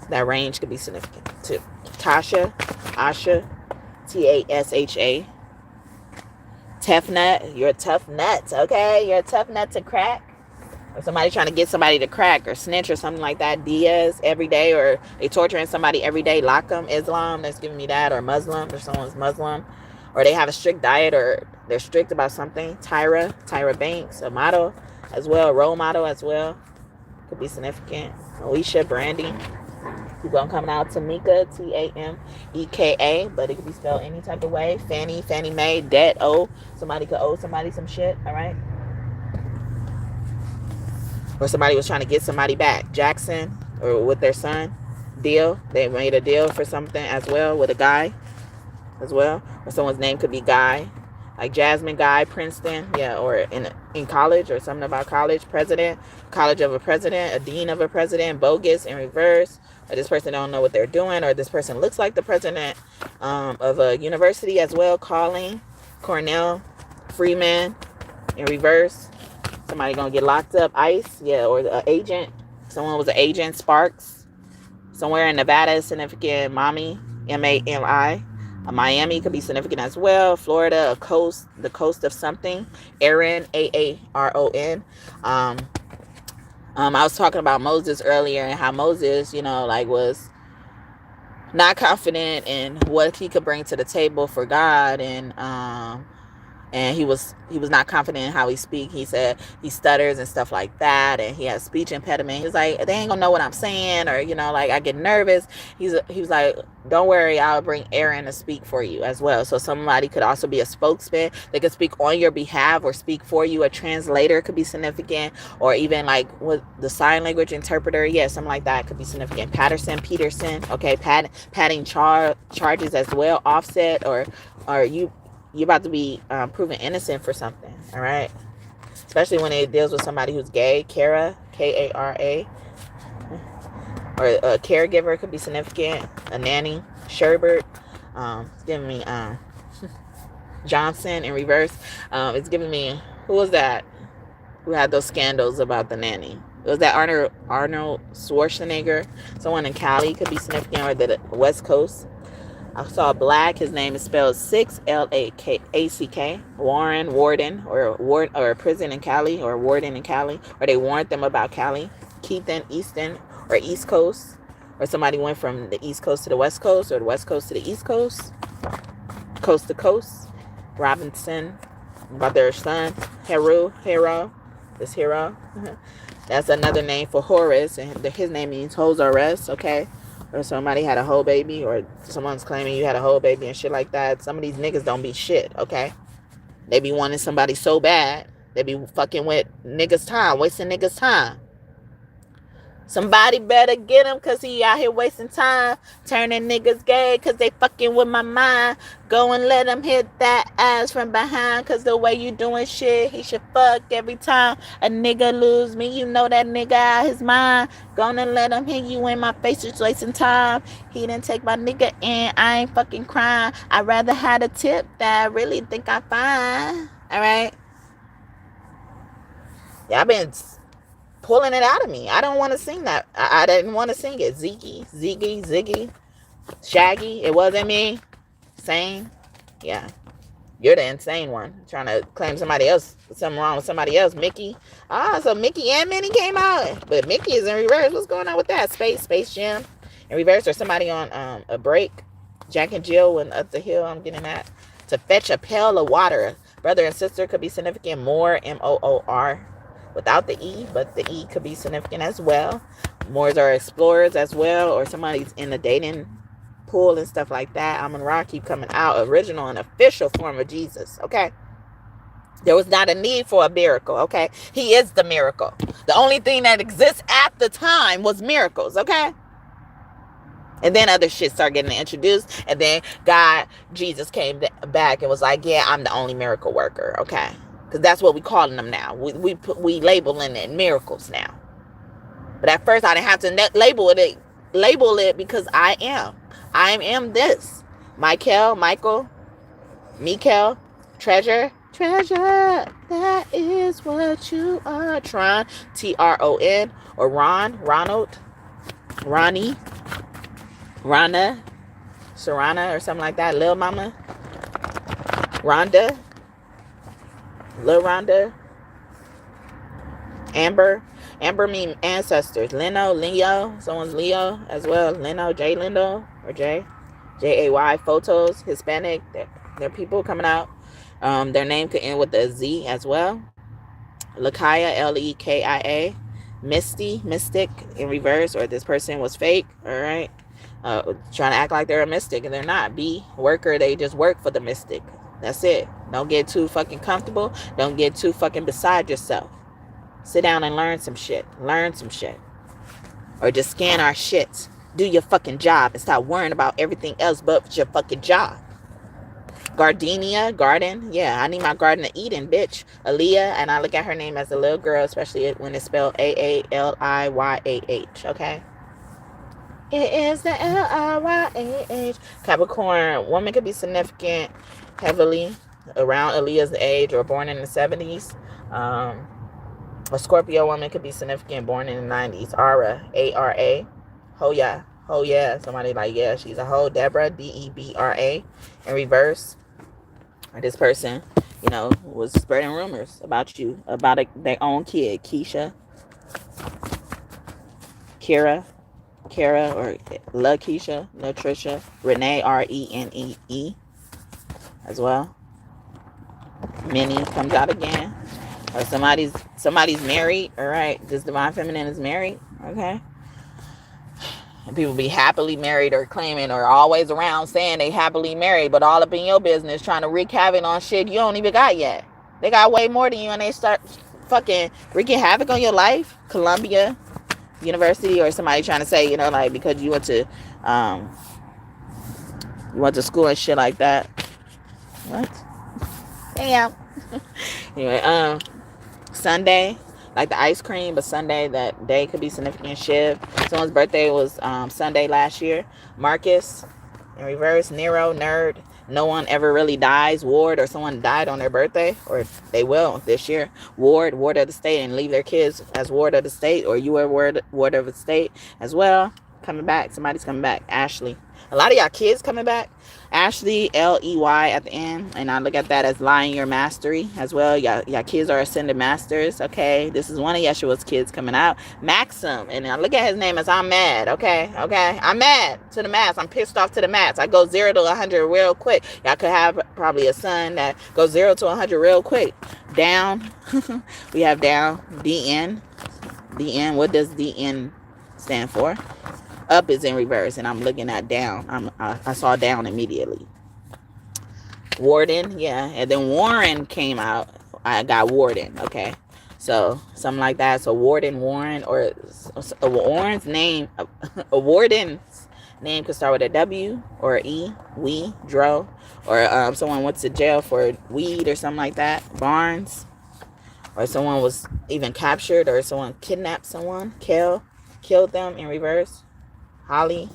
That range could be significant too. Tasha, Asha, Tasha. Tough nut. You're a tough nut, okay? You're a tough nut to crack. Or somebody trying to get somebody to crack or snitch or something like that. Diaz every day, or they torturing somebody every day. Lock them. Islam, that's giving me that. Or Muslim, or someone's Muslim. Or they have a strict diet, or they're strict about something. Tyra Banks, a model as well. Role model as well. Could be significant. Alicia, Brandy. Keep on coming out. Tamika, Tameka, but it could be spelled any type of way. Fannie Mae, debt, owe. Somebody could owe somebody some shit, all right? Or somebody was trying to get somebody back. Jackson, or with their son. Deal. They made a deal for something as well with a guy as well. Or someone's name could be Guy. Like Jasmine Guy, Princeton, yeah, or in college, or something about college. President, college of a president, a dean of a president, bogus in reverse. Or this person don't know what they're doing, or this person looks like the president of a university as well. Calling, Cornell, Freeman in reverse. Somebody gonna get locked up. ICE, yeah, or the agent. Someone was an agent. Sparks, somewhere in Nevada is significant. Mommy, Mami. Miami could be significant as well. Florida, a coast, the coast of something. Aaron, Aaron. I was talking about Moses earlier and how Moses, was not confident in what he could bring to the table for God, and he was not confident in how he speak. He said he stutters and stuff like that, and he has speech impediment. He was like, they ain't gonna know what I'm saying, or I get nervous. He was like, don't worry, I'll bring Aaron to speak for you as well. So somebody could also be a spokesman. They could speak on your behalf or speak for you. A translator could be significant, or even like with the sign language interpreter. Yeah, something like that could be significant. Peterson, okay, padding charges as well. Offset, or you're about to be proven innocent for something, all right? Especially when it deals with somebody who's gay. Kara, Kara. Or a caregiver could be significant. A nanny. Sherbert. It's giving me Johnson in reverse. It's giving me, who was that? Who had those scandals about the nanny? It was that Arnold Schwarzenegger. Someone in Cali could be significant, or the West Coast. I saw Black. His name is spelled 6 Lack. Warden, or prison in Cali, or warden in Cali, or they warned them about Cali. Keithan, Easton, or East Coast, or somebody went from the East Coast to the West Coast, or the West Coast to the East Coast, coast to coast. Robinson, about their son. Hero, this hero. That's another name for Horus, and his name means holds or rest, okay? Or somebody had a whole baby, or someone's claiming you had a whole baby and shit like that. Some of these niggas don't be shit, okay? They be wanting somebody so bad They be fucking with niggas' time, wasting niggas' time. Somebody better get him because he out here wasting time, turning niggas gay because they fucking with my mind. Go and let him hit that ass from behind because the way you doing shit, he should fuck every time a nigga lose me. You know that nigga out his mind. Gonna let him hit you in my face, just wasting time. He didn't take my nigga in, I ain't fucking crying. I'd rather had a tip that I really think I'm fine. Alright? Y'all been pulling it out of me. I don't want to sing that. I didn't want to sing it. Ziggy, Shaggy. It wasn't me. Sane. Yeah. You're the insane one. Trying to claim somebody else. Something wrong with somebody else. Mickey. So Mickey and Minnie came out. But Mickey is in reverse. What's going on with that? Space Jam. In reverse, or somebody on a break. Jack and Jill went up the hill. I'm getting that. To fetch a pail of water. Brother and sister could be significant. More. M-O-O-R. Without the E, but the E could be significant as well. Moors are explorers as well, or somebody's in the dating pool and stuff like that. Amun Ra keep coming out, original and official form of Jesus, okay? There was not a need for a miracle, okay? He is the miracle. The only thing that exists at the time was miracles, okay? And then other shit started getting introduced, and then Jesus came back and was like, yeah, I'm the only miracle worker, okay? Because that's what we calling them now. We labeling it miracles now. But at first I didn't have to label it because I am this. Michael, treasure. That is what you are. Tron, T-R-O-N, or Ronald, Ronnie, Rhonda, Sarana, or something like that. Lil Mama, Rhonda. Lil Rhonda, Amber mean ancestors. Leo, someone's Leo as well. Jay Lindo, or Jay, photos, Hispanic. They're people coming out. Their name could end with a Z as well. Lekia, Lekia, mystic in reverse, or this person was fake. All right, trying to act like they're a mystic and they're not. B, worker, they just work for the mystic. That's it. Don't get too fucking comfortable. Don't get too fucking beside yourself. Sit down and learn some shit. Or just scan our shit. Do your fucking job and stop worrying about everything else but your fucking job. Gardenia, garden. Yeah, I need my Garden of Eden, bitch. Aaliyah, and I look at her name as a little girl, especially when it's spelled A-A-L-I-Y-A-H, okay? It is the L-I-Y-A-H. Capricorn, woman could be significant heavily around Aaliyah's age or born in the 70s. A Scorpio woman could be significant born in the 90s. Ara, A-R-A. Oh yeah. Somebody like, yeah, she's a hoe. Deborah, D-E-B-R-A. In reverse, or this person, was spreading rumors about you, about their own kid. Keisha, Kara, or LaKeisha, Latricia, Renee, R-E-N-E-E, as well. Minnie comes out again. Or somebody's married. All right, this divine feminine is married. Okay. And people be happily married or claiming or always around saying they happily married, but all up in your business trying to wreak havoc on shit you don't even got yet. They got way more than you, and they start fucking wreaking havoc on your life. Columbia University, or somebody trying to say, because you went to school and shit like that. What? Damn. Anyway, Sunday, like the ice cream, but Sunday, that day could be significant shift. Someone's birthday was Sunday last year. Marcus, in reverse. Nero, nerd. No one ever really dies. Ward, or someone died on their birthday, or they will this year. Ward of the state, and leave their kids as ward of the state, or you are ward of the state as well. Coming back. Somebody's coming back. Ashley. A lot of y'all kids coming back. Ashley, L-E-Y at the end. And I look at that as lying your mastery as well. Y'all kids are ascended masters. Okay. This is one of Yeshua's kids coming out. Maxim. And I look at his name as I'm mad. Okay. I'm mad to the max. I'm pissed off to the max. I go 0 to 100 real quick. Y'all could have probably a son that goes 0 to 100 real quick. Down. We have down. DN. What does DN stand for? Up is in reverse, and I'm looking at down. I saw down immediately. Warden, yeah. And then Warren came out. I got Warden. Okay, so something like that. So Warden, Warren, or a Warren's name, a Warden's name could start with a W or an E. We, Dro, or someone went to jail for weed or something like that. Barnes, or someone was even captured, or someone kidnapped someone, killed them in reverse. Holly,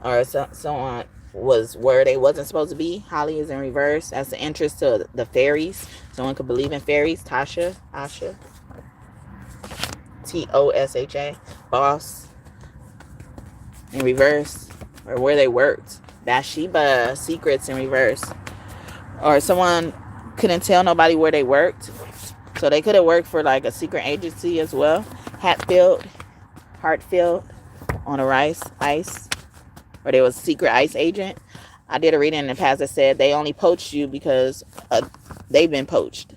or someone was where they wasn't supposed to be. Holly is in reverse. That's the interest to the fairies. Someone could believe in fairies. Tasha, Asha, Tosha, boss in reverse, or where they worked. Bathsheba, secrets in reverse, or someone couldn't tell nobody where they worked, so they could have worked for like a secret agency as well. Hatfield, Hartfield, on a ice, or they was secret ICE agent. I did a reading in the past that said they only poached you because they've been poached,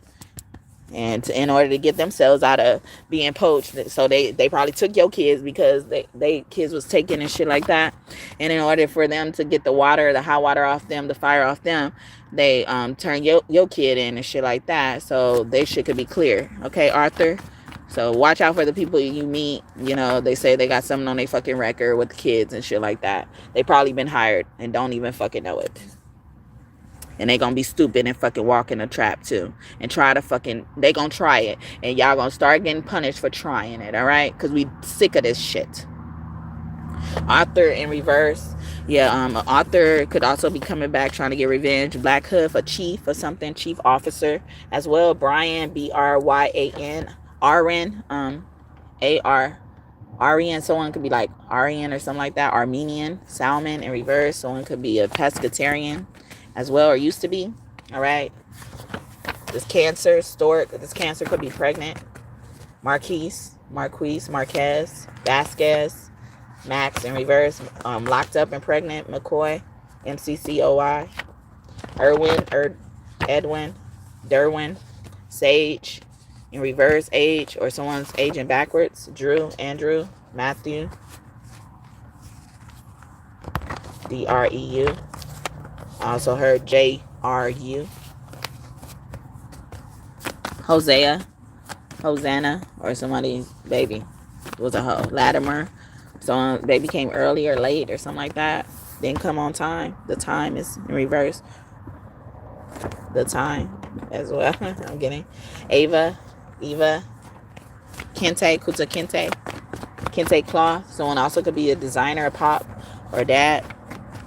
and in order to get themselves out of being poached, so they probably took your kids because they kids was taken and shit like that, and in order for them to get the hot water off them, the fire off them, they turn your kid in and shit like that, so they shit could be clear. Okay, Arthur. So watch out for the people you meet. You know, they say they got something on their fucking record with the kids and shit like that. They probably been hired and don't even fucking know it. And they gonna be stupid and fucking walk in a trap too. And try to fucking, they gonna try it. And y'all gonna start getting punished for trying it, alright? Because we sick of this shit. Arthur in reverse. Yeah, Arthur could also be coming back trying to get revenge. Black Hoof, a chief or something. Chief officer as well. Brian, Bryan. Aryan, Aryan, someone could be like Aryan or something like that. Armenian, Salmon in reverse. Someone could be a pescatarian as well, or used to be. All right. This Cancer, Stork. This Cancer could be pregnant. Marquez, Vasquez, Max in reverse. Locked up and pregnant. McCoy, MCCOY. Edwin, Derwin, Sage. In reverse, age, or someone's aging backwards. Drew, Andrew, Matthew, DREU. I also heard JRU. Hosanna, or somebody's baby was a hoe. Latimer, someone baby came early or late or something like that. Didn't come on time. The time is in reverse. The time as well. I'm getting Eva, Kente, Kuta Kente Cloth. Someone also could be a designer, a pop, or dad.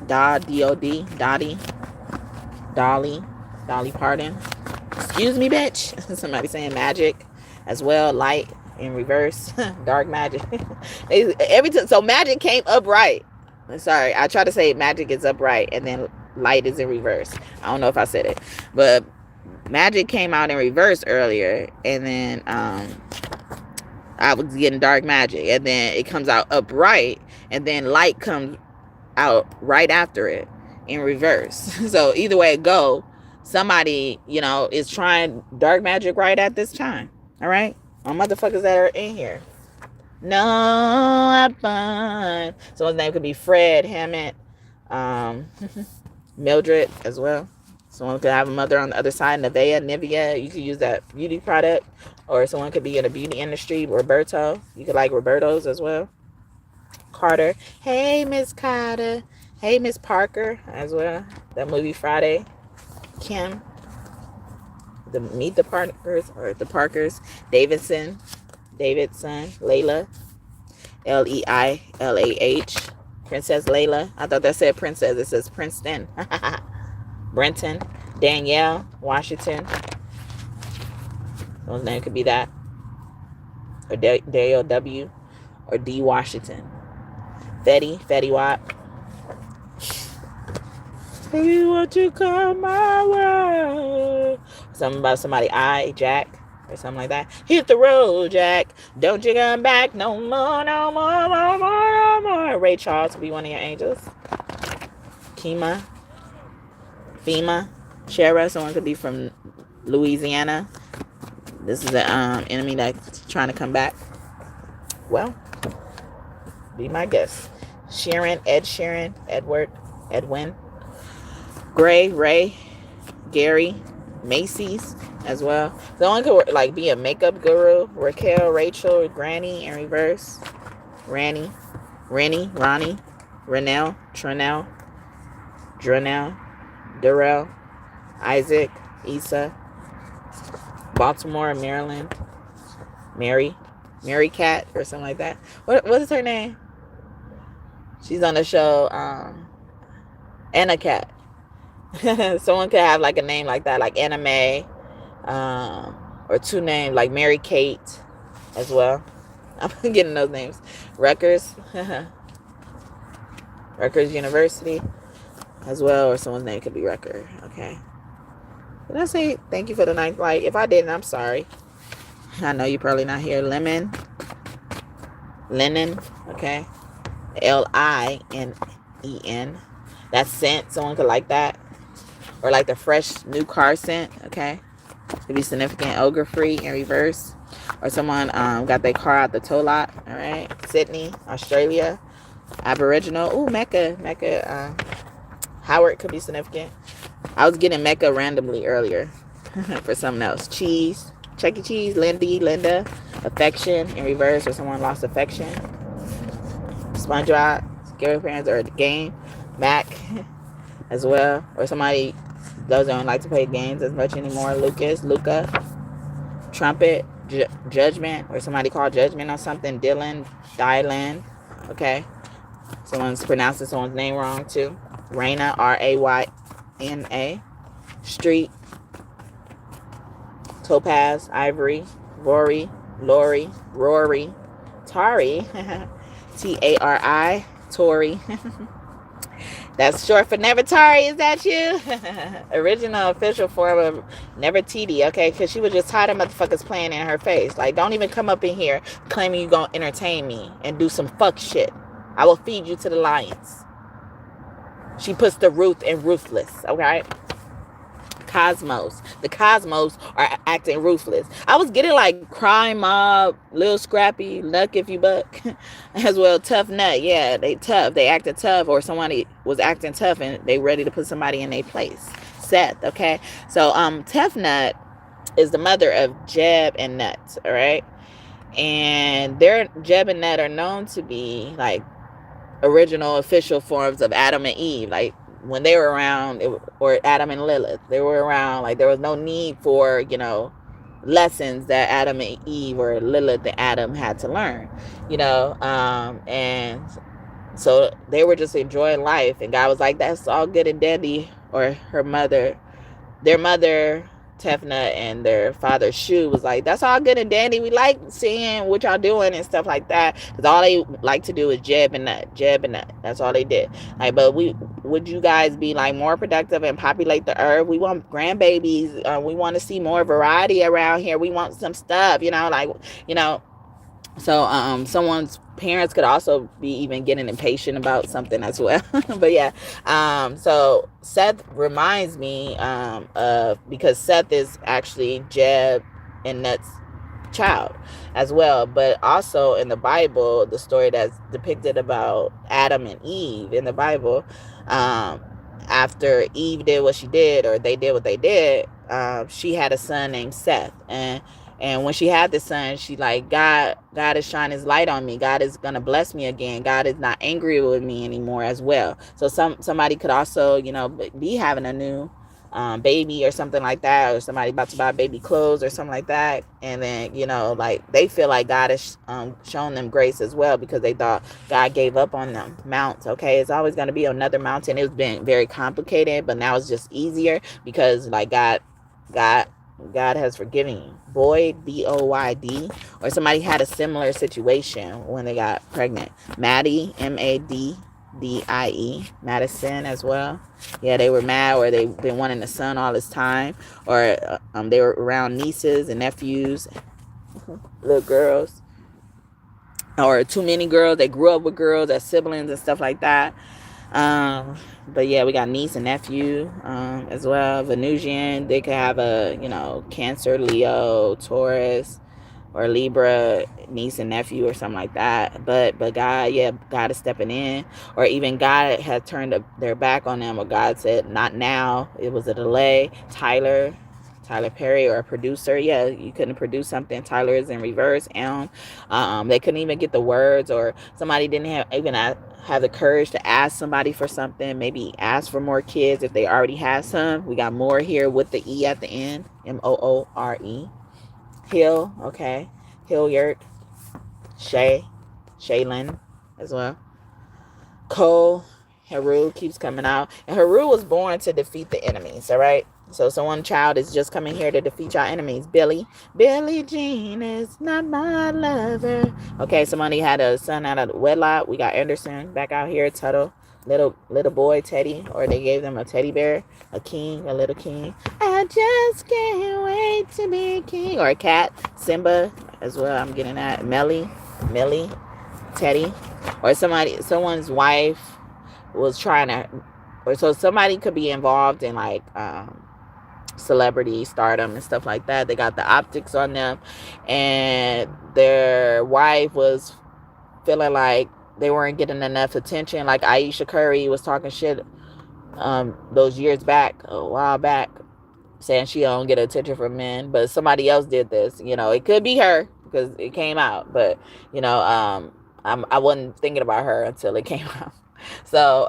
D-O-D, Dottie, Dolly Parton. Excuse me, bitch. Somebody saying magic as well. Light in reverse. Dark magic. So magic came upright. Sorry, I try to say magic is upright and then light is in reverse. I don't know if I said it, but magic came out in reverse earlier, and then I was getting dark magic, and then it comes out upright, and then light comes out right after it in reverse. So either way it go, somebody, is trying dark magic right at this time. All right, all motherfuckers that are in here. No weapon. Someone's name could be Fred, Hammett, Mildred as well. Someone could have a mother on the other side, Nivea. You could use that beauty product. Or someone could be in the beauty industry, Roberto. You could like Roberto's as well. Carter. Hey, Miss Carter. Hey, Miss Parker as well. That movie Friday. Kim. Meet the Parkers, or the Parkers. Davidson. Layla. Leilah. Princess Layla. I thought that said princess. It says Princeton. Brenton. Danielle Washington. Someone's name could be that. Or Dale W. Or D. Washington. Fetty Wap. Hey, won't you come my way? Something about somebody Jack. Or something like that. Hit the road, Jack. Don't you come back no more, no more, no more, no more. Ray Charles will be one of your angels. FEMA. Shara. Someone could be from Louisiana. This is an enemy that's trying to come back. Well, be my guest. Edwin. Gray, Ray, Gary, Macy's as well. Someone could like be a makeup guru. Raquel, Rachel, Granny in reverse. Ranny, Rennie, Ronnie, Renell, Trenell, Drenell, Durrell, Isaac, Issa, Baltimore, Maryland, Mary Cat or something like that. What is her name? She's on the show Anna Cat. Someone could have like a name like that, like Anime, or two names like Mary Kate as well. I'm getting those names. Rutgers, Rutgers University as well, or someone's name could be Rucker. Okay. Did I say thank you for the ninth light? If I didn't, I'm sorry. I know you're probably not here. Linen. Okay. Linen. That's scent. Someone could like that. Or like the fresh new car scent. Okay. Could be significant. Ogre free in reverse. Or someone got their car out the tow lot. All right. Sydney, Australia. Aboriginal. Ooh, Mecca. Howard could be significant. I was getting Mecca randomly earlier for something else. Cheese. Chuck E. Cheese. Linda. Affection in reverse, or someone lost affection. SpongeBob. Scary Parents, or the game. Mac as well. Or somebody doesn't like to play games as much anymore. Luca. Trumpet. Judgment, or somebody called Judgment on something. Dylan. Okay. Someone's pronouncing someone's name wrong too. Raina, Rayna. Street. Topaz, Ivory, Rory, Tari, Tari, Tori. That's short for Never Tari. Is that you? Original official form of Never TD. Okay, because she was just tired of motherfuckers playing in her face. Like, don't even come up in here claiming you gonna entertain me and do some fuck shit. I will feed you to the lions. She puts the Ruth in ruthless. Okay. Cosmos. The Cosmos are acting ruthless. I was getting like Crime Mob, Lil Scrappy, Luck If You Buck, as well. Tough Nut. Yeah, they tough. They acted tough, or somebody was acting tough and they ready to put somebody in their place. Seth. Okay. So Tough Nut is the mother of Jeb and Nut. All right. And Jeb and Nut are known to be like original official forms of Adam and Eve. Like, when they were around, or Adam and Lilith, they were around, like, there was no need for, lessons that Adam and Eve, or Lilith and Adam had to learn, and so they were just enjoying life, and God was like, that's all good and dandy. Or their mother, Tefna, and their father, Shu, was like, that's all good and dandy. We like seeing what y'all doing and stuff like that. Because all they like to do is jab and nut. That's all they did. Like, but would you guys be like more productive and populate the earth? We want grandbabies. We want to see more variety around here. We want some stuff, So someone's parents could also be even getting impatient about something as well. But yeah, so Seth reminds me of, because Seth is actually Jeb and Nut's child as well. But also in the Bible, the story that's depicted about Adam and Eve in the Bible, after Eve did what she did, or they did what they did, she had a son named Seth. And when she had the son, she like, God is shining his light on me. God is going to bless me again. God is not angry with me anymore as well. So somebody could also, be having a new baby or something like that, or somebody about to buy baby clothes or something like that. And then, like, they feel like God has shown them grace as well, because they thought God gave up on them. Mount, okay? It's always going to be another mountain. It's been very complicated, but now it's just easier because, like, God has forgiven you. Boyd, Boyd, or somebody had a similar situation when they got pregnant. Maddie, Madie, Madison as well. Yeah, they were mad, or they've been wanting a son all this time, or they were around nieces and nephews, little girls, or too many girls. They grew up with girls as siblings and stuff like that. But yeah, we got niece and nephew as well. Venusian, they could have a Cancer, Leo, Taurus, or Libra, niece and nephew or something like that. But God is stepping in, or even God had turned their back on them, or God said not now. It was a delay. Tyler, Tyler Perry or a producer. Yeah, you couldn't produce something. Tyler is in reverse. They couldn't even get the words, or somebody didn't have the courage to ask somebody for something. Maybe ask for more kids if they already had some. We got more here with the E at the end. Moore. Hill, okay. Hilliard. Shaylin as well. Cole, Haru keeps coming out. And Haru was born to defeat the enemies, all right? So someone child is just coming here to defeat your enemies. Billie Jean is not my lover. Okay, somebody had a son out of wedlock. We got Anderson back out here. Tuttle, little boy Teddy, or they gave them a teddy bear, a little king. I just can't wait to be king. Or a cat, Simba as well. I'm getting that. Millie, Teddy, or someone's wife was trying to, or so somebody could be involved in like celebrity stardom and stuff like that. They got the optics on them, and their wife was feeling like they weren't getting enough attention. Like Aisha Curry was talking shit those years back, a while back, saying she don't get attention from men, but somebody else did this. It could be her because it came out, but I wasn't thinking about her until it came out. So,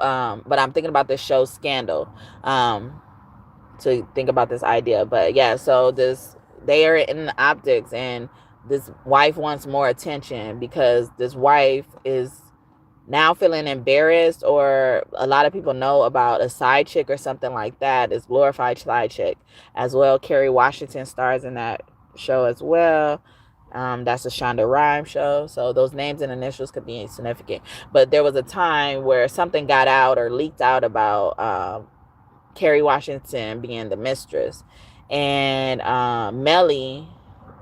but I'm thinking about this show Scandal, to think about this idea. But yeah, so they are in the optics, and this wife wants more attention because this wife is now feeling embarrassed, or a lot of people know about a side chick or something like that. This glorified side chick as well. Kerry Washington stars in that show as well. That's a Shonda Rhimes show. So those names and initials could be significant. But there was a time where something got out or leaked out about Kerry Washington being the mistress. And Mellie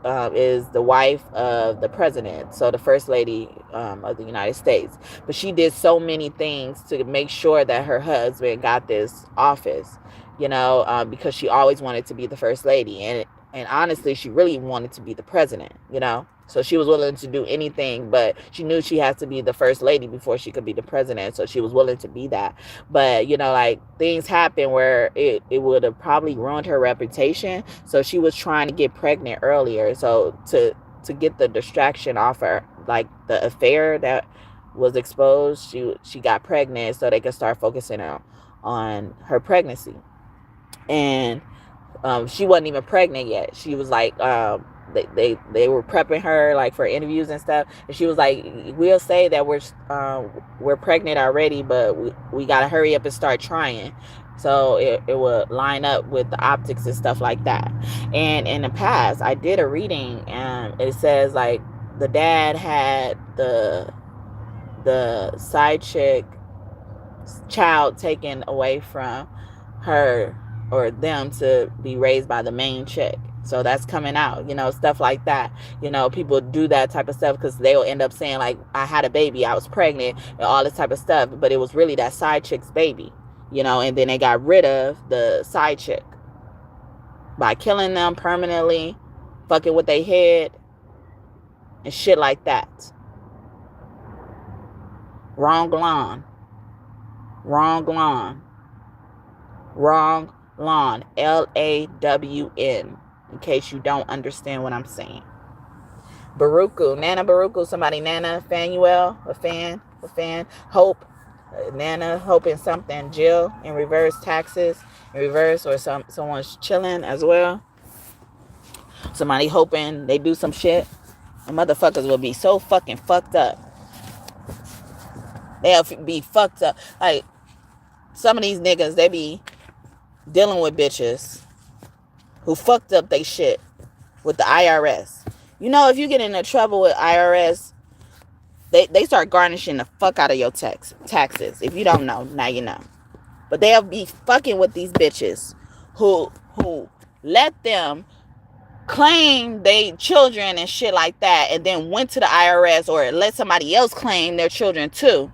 is the wife of the president, so the first lady of the United States. But she did so many things to make sure that her husband got this office, because she always wanted to be the first lady. And honestly, she really wanted to be the president, So she was willing to do anything, but she knew she had to be the first lady before she could be the president. So she was willing to be that. But, like things happened where it would have probably ruined her reputation. So she was trying to get pregnant earlier. So to get the distraction off her, like the affair that was exposed, she got pregnant so they could start focusing on her pregnancy. And she wasn't even pregnant yet. She was like, they were prepping her like for interviews and stuff, and she was like, we'll say that we're pregnant already, but we gotta hurry up and start trying. So it would line up with the optics and stuff like that. And in the past, I did a reading, and it says like the dad had the side chick child taken away from her or them to be raised by the main chick. So that's coming out, stuff like that. People do that type of stuff because they'll end up saying like, I had a baby, I was pregnant, and all this type of stuff. But it was really that side chick's baby, and then they got rid of the side chick by killing them permanently, fucking with their head and shit like that. Wrong lawn. Lawn, in case you don't understand what I'm saying. Baruchu, Nana Baruchu, somebody, Nana Fanuel, a fan, Hope, Nana, hoping something, Jill, in reverse, taxes, in reverse, or someone's chilling as well. Somebody hoping they do some shit. The motherfuckers will be so fucking fucked up. They'll be fucked up. Like, some of these niggas, they be dealing with bitches who fucked up they shit with the IRS. If you get into trouble with IRS, they start garnishing the fuck out of your taxes. If you don't know, now you know. But they'll be fucking with these bitches who let them claim they children and shit like that, and then went to the IRS or let somebody else claim their children too.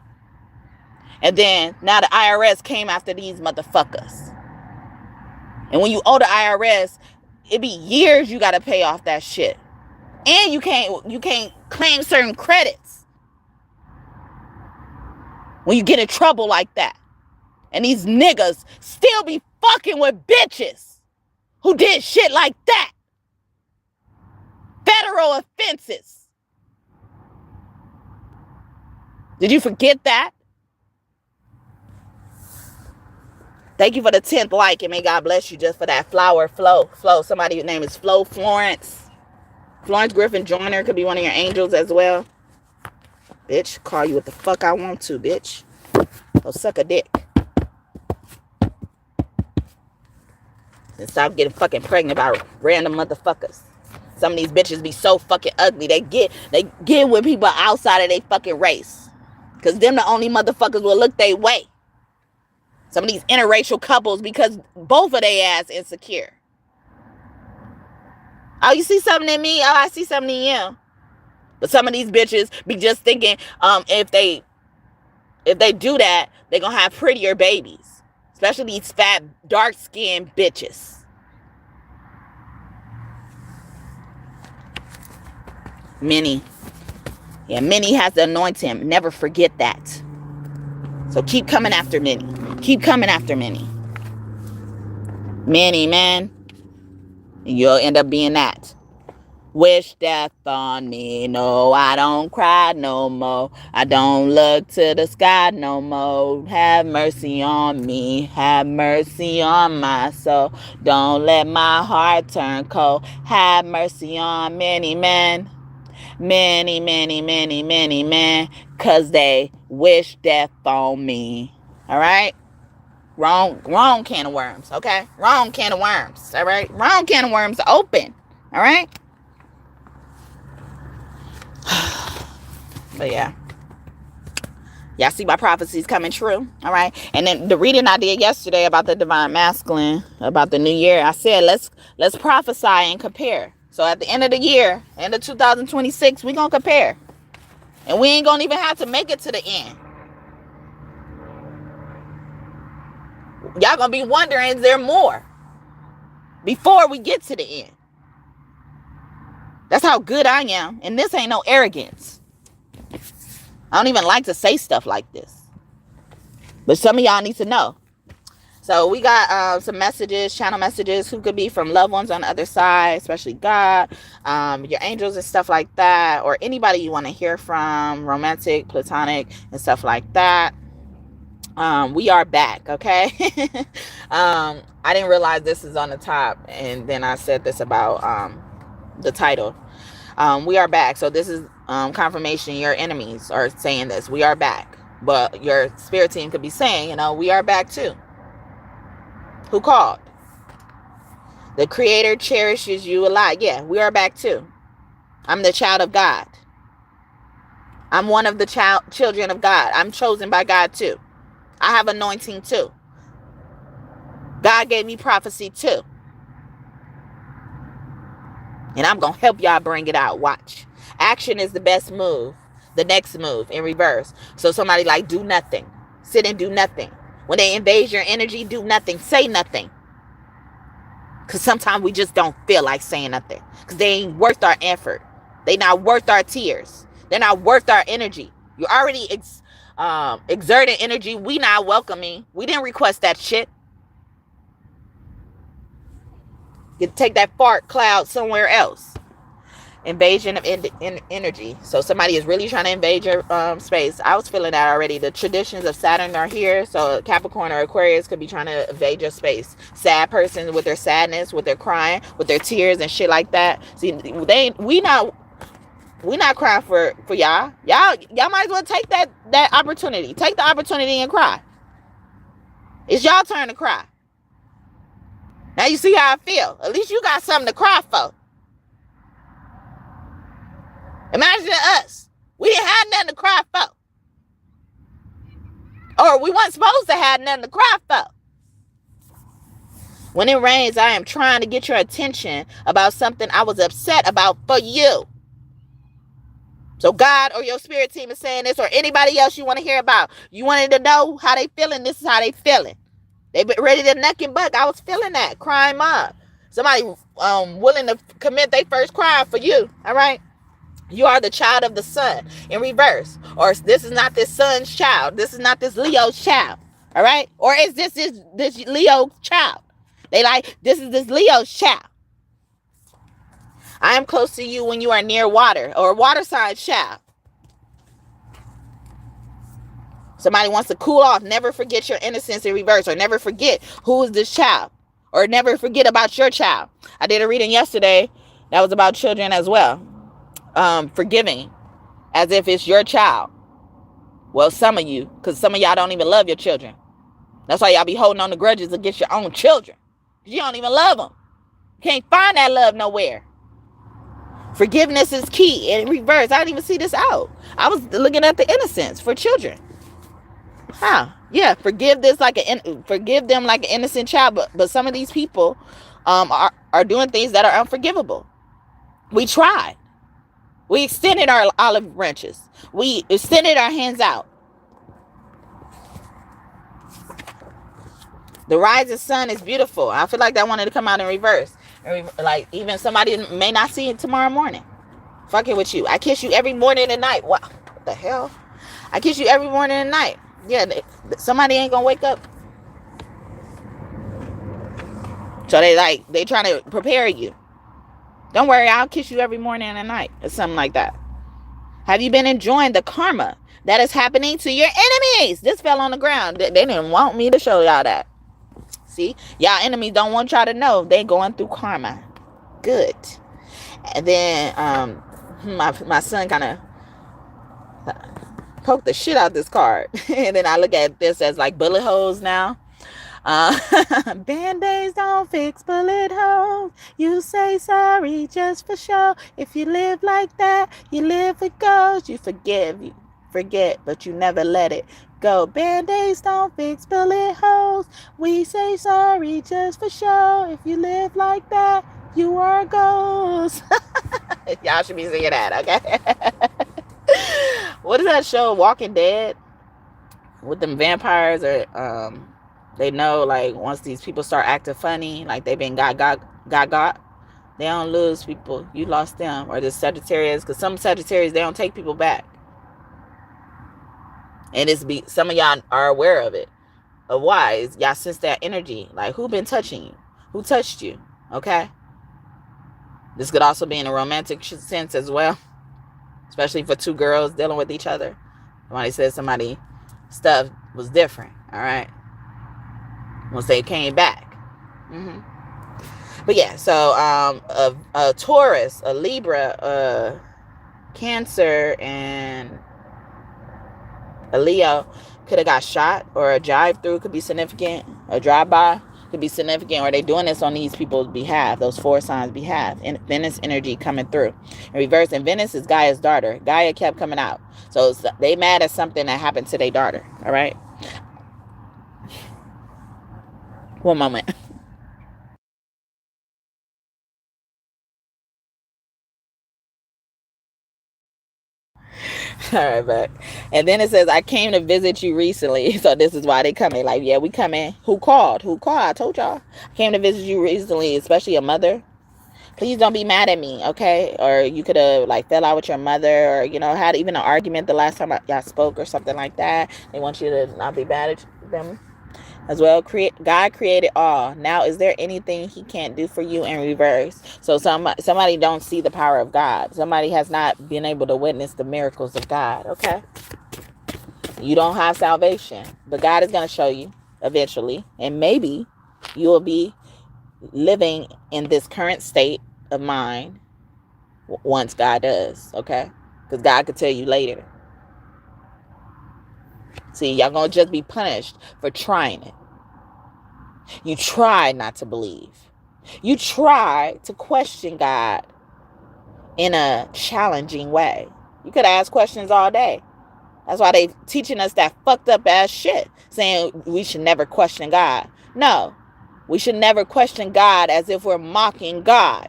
And then now the IRS came after these motherfuckers. And when you owe the IRS, it be years you got to pay off that shit. And you can't claim certain credits when you get in trouble like that. And these niggas still be fucking with bitches who did shit like that. Federal offenses. Did you forget that? Thank you for the 10th like, and may God bless you just for that flower. Flo. Somebody's name is Flo Florence. Florence Griffin Joyner could be one of your angels as well. Bitch, call you what the fuck I want to, bitch. Go suck a dick. And stop getting fucking pregnant by random motherfuckers. Some of these bitches be so fucking ugly. They get with people outside of their fucking race. Because them the only motherfuckers will look their way. Some of these interracial couples, because both of their ass insecure. Oh, you see something in me? Oh, I see something in you. But some of these bitches be just thinking, if they do that, they're gonna have prettier babies. Especially these fat, dark-skinned bitches. Minnie. Yeah, Minnie has the anointing. Never forget that. So keep coming after Minnie. Keep coming after Minnie. Minnie, man. You'll end up being that. Wish death on me. No, I don't cry no more. I don't look to the sky no more. Have mercy on me. Have mercy on my soul. Don't let my heart turn cold. Have mercy on many men. Many, many, many, many men. Cause they wish death on me. Alright? Wrong can of worms, okay? Wrong can of worms, alright? Wrong can of worms open. Alright? But yeah, y'all see my prophecies coming true. All right. And then the reading I did yesterday about the divine masculine, about the new year, I said let's prophesy and compare. So at the end of the year, end of 2026, we're gonna compare, and we ain't gonna even have to make it to the end. Y'all gonna be wondering, is there more before we get to the end? That's how good I am. And this ain't no arrogance. I don't even like to say stuff like this. But some of y'all need to know. So we got some messages, channel messages, who could be from loved ones on the other side, especially God, your angels and stuff like that, or anybody you want to hear from, romantic, platonic, and stuff like that. We are back, okay? I didn't realize this is on the top, and then I said this about the title. We are back. So this is confirmation. Your enemies are saying this. We are back. But your spirit team could be saying, we are back too. Who called? The Creator cherishes you a lot. Yeah, we are back too. I'm the child of God. I'm one of the children of God. I'm chosen by God too. I have anointing too. God gave me prophecy too. And I'm going to help y'all bring it out. Watch. Action is the best move. The next move in reverse. So somebody like do nothing. Sit and do nothing. When they invade your energy, do nothing. Say nothing. Because sometimes we just don't feel like saying nothing. Because they ain't worth our effort. They not worth our tears. They're not worth our energy. You're already exerting energy we not welcoming. We didn't request that shit. You take that fart cloud somewhere else. Invasion of energy. So somebody is really trying to invade your space. I was feeling that already. The traditions of Saturn are here. So Capricorn or Aquarius could be trying to invade your space. Sad persons with their sadness, with their crying, with their tears and shit like that. See, we not crying for y'all. Y'all might as well take that opportunity. Take the opportunity and cry. It's y'all turn to cry. Now you see how I feel. At least you got something to cry for. Imagine us. We didn't have nothing to cry for. Or we weren't supposed to have nothing to cry for. When it rains, I am trying to get your attention about something I was upset about for you. So God or your spirit team is saying this, or anybody else you want to hear about. You wanted to know how they feeling. This is how they feeling. They been ready to neck and buck. I was feeling that. Crying up. Somebody willing to commit their first crime for you. All right. You are the child of the sun in reverse. Or this is not this son's child. This is not this Leo's child. All right. Or is this Leo's child? They like, this is this Leo's child. I am close to you when you are near water, or waterside child. Somebody wants to cool off. Never forget your innocence in reverse, or never forget who is this child, or never forget about your child. I did a reading yesterday that was about children as well. Forgiving as if it's your child. Well, some of you, because some of y'all don't even love your children. That's why y'all be holding on to grudges against your own children. You don't even love them. Can't find that love nowhere. Forgiveness is key. In reverse, I didn't even see this out. I was looking at the innocence for children. Yeah, forgive them like an innocent child. But some of these people are doing things that are unforgivable. We tried. We extended our olive branches. We extended our hands out. The rising sun is beautiful. I feel like that wanted to come out in reverse. Like, even somebody may not see it tomorrow morning. Fucking with you. I kiss you every morning and night. Wow. What the hell? I kiss you every morning and night. Yeah, somebody ain't gonna wake up. So they trying to prepare you. Don't worry, I'll kiss you every morning and night, or something like that. Have you been enjoying the karma that is happening to your enemies? This fell on the ground. They didn't want me to show y'all that. See, y'all enemies don't want y'all to know they going through karma. Good. And then my son kind of poked the shit out this card. And then I look at this as like bullet holes now. Band-aids don't fix bullet holes. You say sorry just for show. If you live like that, you live with ghosts. You forget, but you never let it go. Band-aids don't fix bullet holes. We say sorry just for show. If you live like that, you are a ghost. Y'all should be singing that, okay? What is that show, Walking Dead? With them vampires, or they know, like, once these people start acting funny, like they've been got, they don't lose people. You lost them. Or the Sagittarius, because some Sagittarius, they don't take people back. And some of y'all are aware of it. Of why? Y'all sense that energy. Like, who been touching you? Who touched you? Okay? This could also be in a romantic sense as well. Especially for two girls dealing with each other. Somebody said somebody stuff was different. All right? Once they came back. But yeah, so a Taurus, a Libra, a Cancer, and a Leo could have got shot, or a drive through could be significant, a drive by could be significant, or they doing this on these people's behalf, those 4 signs behalf. And Venus energy coming through in reverse. And Venus is Gaia's daughter. Gaia kept coming out, so they mad at something that happened to their daughter. All right. One moment. All right, back. And then it says, I came to visit you recently. So this is why they coming. Like, yeah, we coming. Who called? I told y'all. I came to visit you recently, especially a mother. Please don't be mad at me, okay? Or you could have, like, fell out with your mother, or, had even an argument the last time y'all spoke or something like that. They want you to not be mad at them as well. God created all. Now, is there anything he can't do for you in reverse? So somebody don't see the power of God. Somebody has not been able to witness the miracles of God, okay? You don't have salvation, but God is going to show you eventually. And maybe you will be living in this current state of mind once God does, okay? Because God could tell you later. See, y'all gonna just be punished for trying it. You try not to believe. You try to question God in a challenging way. You could ask questions all day. That's why they teaching us that fucked up ass shit, saying we should never question God. No, we should never question God as if we're mocking God.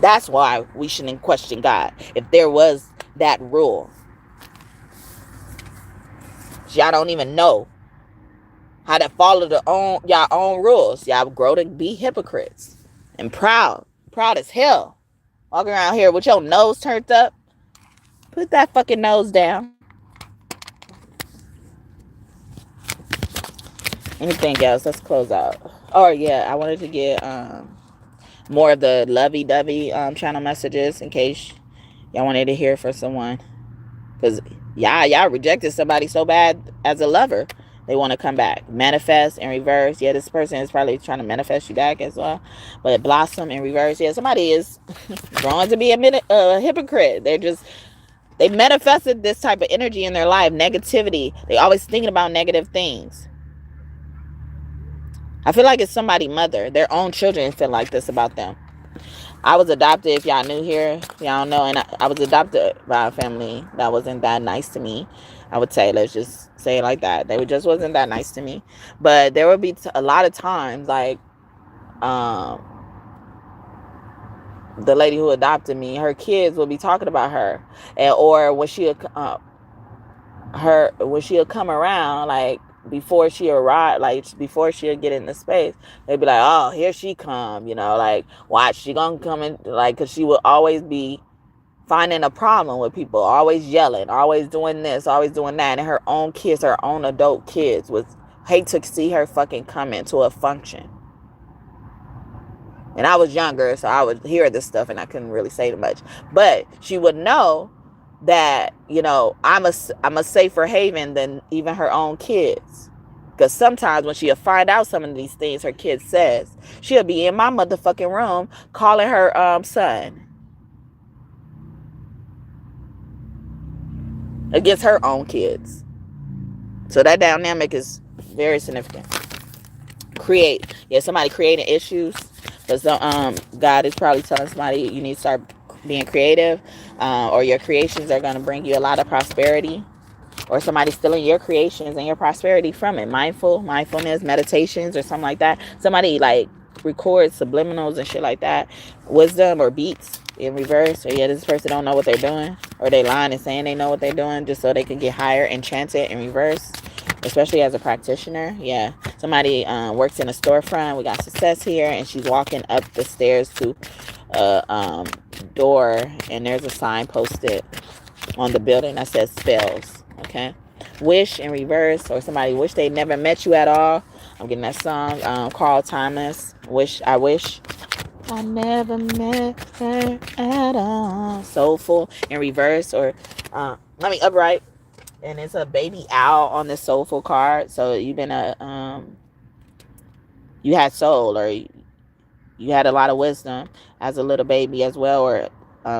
That's why we shouldn't question God, if there was that rule. Y'all don't even know how to follow y'all own rules. Y'all grow to be hypocrites and proud as hell. Walking around here with your nose turned up. Put that fucking nose down. Anything else? Let's close out. Oh yeah, I wanted to get more of the lovey-dovey channel messages in case y'all wanted to hear from someone. Because y'all rejected somebody so bad as a lover. They want to come back. Manifest in reverse. Yeah, this person is probably trying to manifest you back as well. But blossom in reverse. Yeah, somebody is growing to be a hypocrite. They manifested this type of energy in their life. Negativity. They always thinking about negative things. I feel like it's somebody's mother. Their own children feel like this about them. I was adopted, if y'all new here, y'all know, and I was adopted by a family that wasn't that nice to me. I would say, let's just say it like that. They just wasn't that nice to me. But there would be a lot of times, like, the lady who adopted me, her kids would be talking about her, or when she'll come around, like, before she arrived, like before she'll get into space, they'd be like, oh, here she come, like, watch, she gonna come in, like, because she will always be finding a problem with people, always yelling, always doing this, always doing that, and her own kids, her own adult kids, would hate to see her fucking come into a function. And I was younger, so I would hear this stuff and I couldn't really say much, but she would know that, I'm a safer haven than even her own kids. Because sometimes when she'll find out some of these things her kid says, she'll be in my motherfucking room calling her son against her own kids. So that dynamic is very significant. Somebody creating issues. Because God is probably telling somebody you need to start being creative, or your creations are going to bring you a lot of prosperity, or somebody stealing your creations and your prosperity from it. Mindfulness, meditations, or something like that. Somebody like records subliminals and shit like that, wisdom or beats in reverse. Or this person don't know what they're doing, or they lying and saying they know what they're doing just so they can get higher, enchanted in reverse. Especially as a practitioner. Somebody works in a storefront. We got success here, and she's walking up the stairs to a door, and there's a sign posted on the building that says spells. Okay, wish in reverse, or somebody wish they never met you at all. I'm getting that song, Carl Thomas, I wish I never met her at all. Soulful in reverse, or upright. And it's a baby owl on the soulful card. So you've been you had soul, or you had a lot of wisdom as a little baby as well, or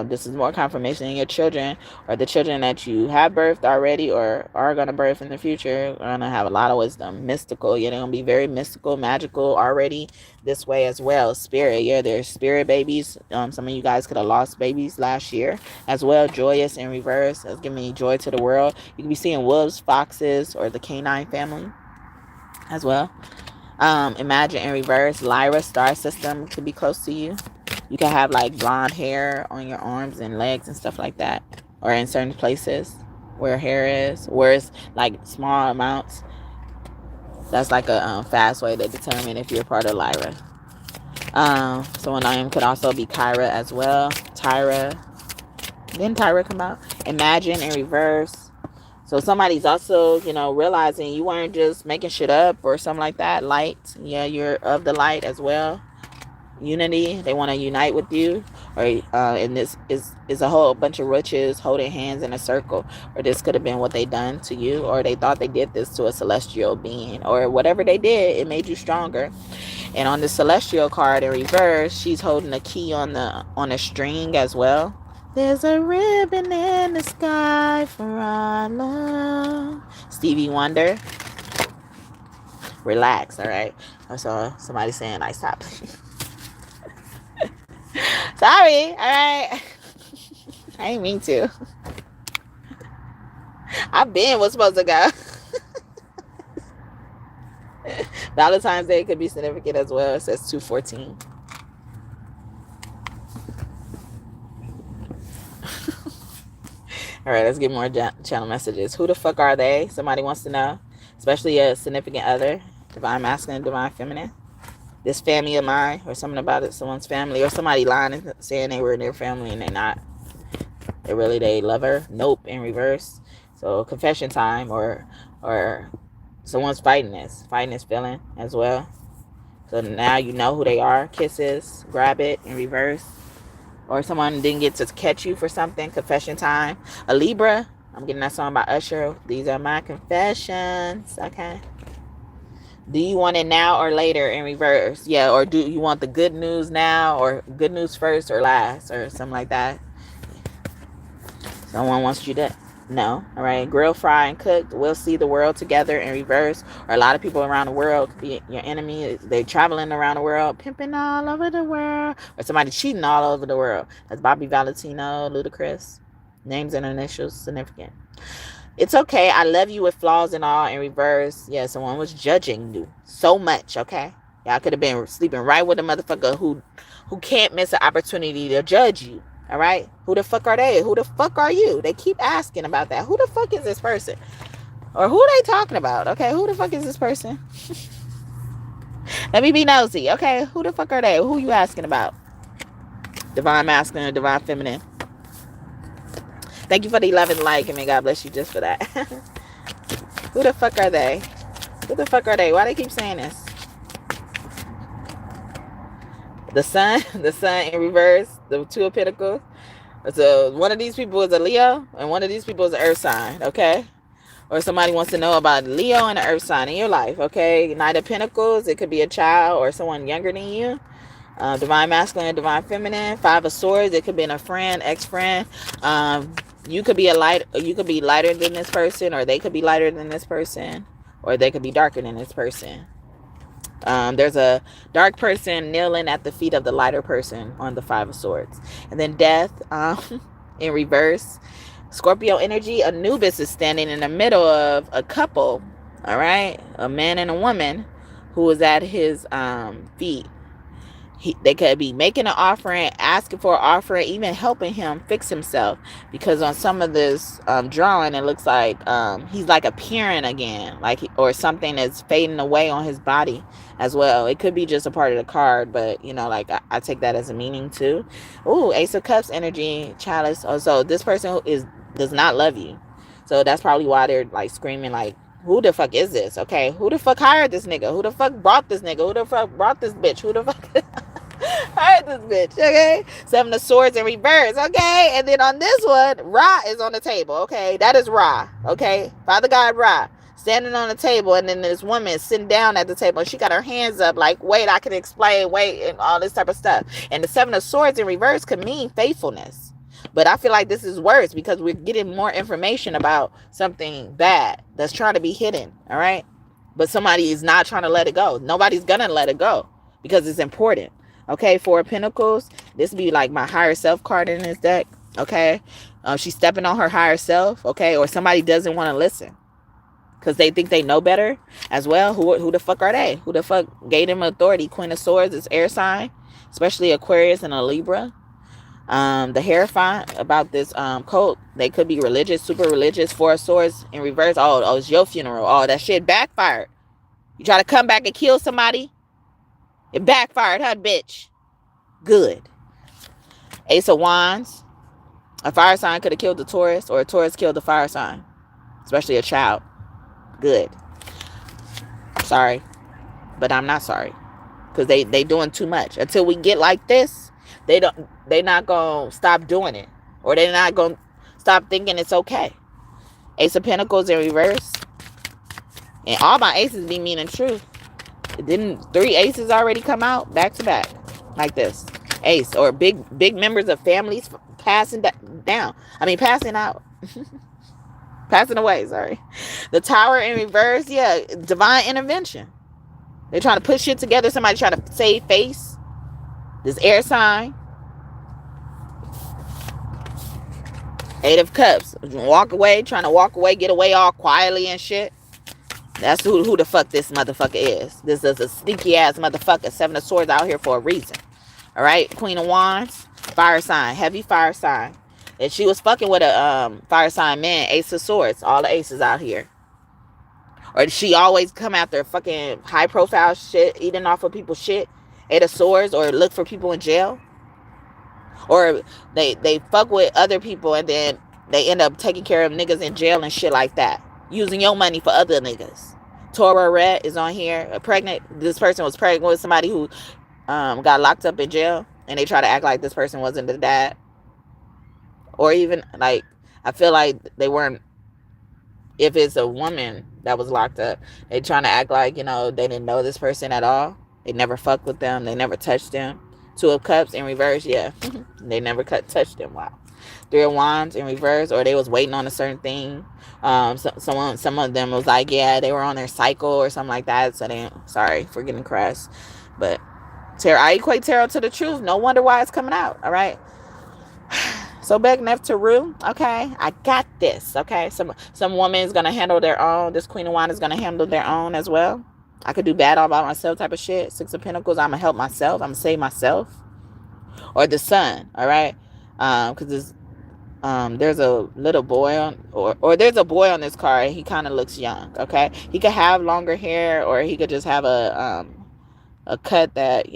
this is more confirmation in your children, or the children that you have birthed already or are going to birth in the future are going to have a lot of wisdom. Mystical, they're going to be very mystical, magical already this way as well. Spirit, they're spirit babies. Some of you guys could have lost babies last year as well. Joyous in reverse, that's giving joy to the world. You can be seeing wolves, foxes, or the canine family as well. Imagine in reverse, Lyra star system could be close to you. You can have like blonde hair on your arms and legs and stuff like that, or in certain places where hair is, where it's like small amounts. That's like a fast way to determine if you're part of Lyra. Someone name could also be Kyra as well. Tyra. Didn't Tyra come out? Imagine in reverse. So somebody's also, realizing you weren't just making shit up or something like that. Light. Yeah, you're of the light as well. Unity. They want to unite with you. Or and this is a whole bunch of witches holding hands in a circle. Or this could have been what they done to you. Or they thought they did this to a celestial being. Or whatever they did, it made you stronger. And on the celestial card in reverse, she's holding a key on a string as well. There's a ribbon in the sky for our love. Stevie Wonder. Relax, all right? I saw somebody saying, I stop. Sorry, all right? I didn't mean to. I've been what's supposed to go. Valentine's Day could be significant as well. It says 214. All right, let's get more channel messages. Who the fuck are they? Somebody wants to know. Especially a significant other. Divine masculine, divine feminine. This family of mine, or something about it, someone's family, or somebody lying and saying they were in their family and they're not. They love her. Nope, in reverse. So confession time, or Someone's fighting this feeling as well. So now you know who they are. Kisses, grab it in reverse. Or someone didn't get to catch you for something. Confession time. A Libra. I'm getting that song by Usher. These are my confessions. Okay. Do you want it now or later in reverse? Yeah, or do you want the good news now or good news first or last or something like that? Someone wants you to know. All right. Grill, fry, and cook. We'll see the world together in reverse. Or a lot of people around the world could be your enemy. They're traveling around the world, pimping all over the world. Or somebody cheating all over the world. That's Bobby Valentino, Ludacris. Names and initials significant. It's okay. I love you with flaws and all in reverse. Yeah, someone was judging you so much, okay? Y'all could have been sleeping right with a motherfucker who can't miss an opportunity to judge you. All right? Who the fuck are they? Who the fuck are you? They keep asking about that. Who the fuck is this person? Or who are they talking about? Okay, who the fuck is this person? Let me be nosy. Okay, who the fuck are they? Who you asking about? Divine masculine or divine feminine? Thank you for the 11 like, and may God bless you just for that. Who the fuck are they? Who the fuck are they? Why they keep saying this? The sun in reverse, the Two of Pentacles. So one of these people is a Leo, and one of these people is an Earth sign, okay? Or somebody wants to know about Leo and an Earth sign in your life, okay? Knight of Pentacles, it could be a child or someone younger than you. Divine masculine, divine feminine. Five of Swords, it could be a friend, ex-friend. You could be lighter than this person, or they could be lighter than this person, or they could be darker than this person. There's a dark person kneeling at the feet of the lighter person on the Five of Swords. And then Death in reverse. Scorpio energy, Anubis is standing in the middle of a couple, all right? A man and a woman who is at his feet. They could be making an offering, asking for an offering, even helping him fix himself. Because on some of this drawing, it looks like he's like appearing again, or something is fading away on his body as well. It could be just a part of the card, but you know, like I take that as a meaning too. Ooh, Ace of Cups energy, Chalice. Oh, so this person does not love you. So that's probably why they're like screaming like, who the fuck is this? Okay, who the fuck hired this nigga? Who the fuck brought this nigga? Who the fuck brought this bitch? Who the fuck hired this bitch? Okay, Seven of Swords in reverse. Okay, and then on this one, Ra is on the table. Okay, that is Ra. Okay, Father God Ra standing on the table, and then this woman is sitting down at the table, and she got her hands up like, wait, I can explain, wait, and all this type of stuff. And the Seven of Swords in reverse could mean faithfulness. But I feel like this is worse because we're getting more information about something bad that's trying to be hidden, all right? But somebody is not trying to let it go. Nobody's going to let it go because it's important, okay? Four of Pentacles, this would be like my higher self card in this deck, okay? She's stepping on her higher self, okay? Or somebody doesn't want to listen because they think they know better as well. Who the fuck are they? Who the fuck gave them authority? Queen of Swords is air sign, especially Aquarius and a Libra. The hair font about this cult, they could be religious, super religious. Four of Swords in reverse. Oh, it's your funeral. Oh, that shit backfired. You try to come back and kill somebody, it backfired, huh, bitch? Good. Ace of Wands. A fire sign could have killed the Taurus, or a Taurus killed the fire sign, especially a child. Good. Sorry, but I'm not sorry because they doing too much. Until we get like this, they're not gonna stop doing it, or they're not gonna stop thinking it's okay. Ace of Pentacles in reverse, and all my aces be meaning truth. Didn't 3 aces already come out back to back like this? Ace, or big members of families passing down. I mean, passing out. Passing away, sorry. The Tower in reverse, yeah, divine intervention. They're trying to put shit together. Somebody trying to save face. This air sign. Eight of Cups. Walk away, trying to walk away, get away all quietly and shit. That's who the fuck this motherfucker is. This is a sneaky ass motherfucker. Seven of Swords out here for a reason. All right, Queen of Wands, fire sign, heavy fire sign. And she was fucking with a fire sign man, Ace of Swords. All the aces out here. Or did she always come after fucking high profile shit, eating off of people's shit? Eight of Swords, or look for people in jail? Or they fuck with other people and then they end up taking care of niggas in jail and shit like that. Using your money for other niggas. Red is on here. Pregnant. This person was pregnant with somebody who got locked up in jail, and they try to act like this person wasn't the dad. Or even, like, I feel like they weren't, if it's a woman that was locked up, they trying to act like, they didn't know this person at all. They never fucked with them. They never touched them. Two of Cups in reverse, yeah. They never touched them. Wow. Three of Wands in reverse, or they was waiting on a certain thing. Some of them was like, yeah, they were on their cycle or something like that. So sorry for getting crass. But tarot, I equate tarot to the truth. No wonder why it's coming out. All right. So back next to Rue, okay, I got this, okay. Some woman is gonna handle their own. This Queen of Wands is gonna handle their own as well. I could do bad all by myself type of shit. Six of Pentacles, I'm gonna help myself. I'm gonna save myself. Or the Sun, all right, because there's a little boy or there's a boy on this card. He kind of looks young, okay. He could have longer hair, or he could just have a cut that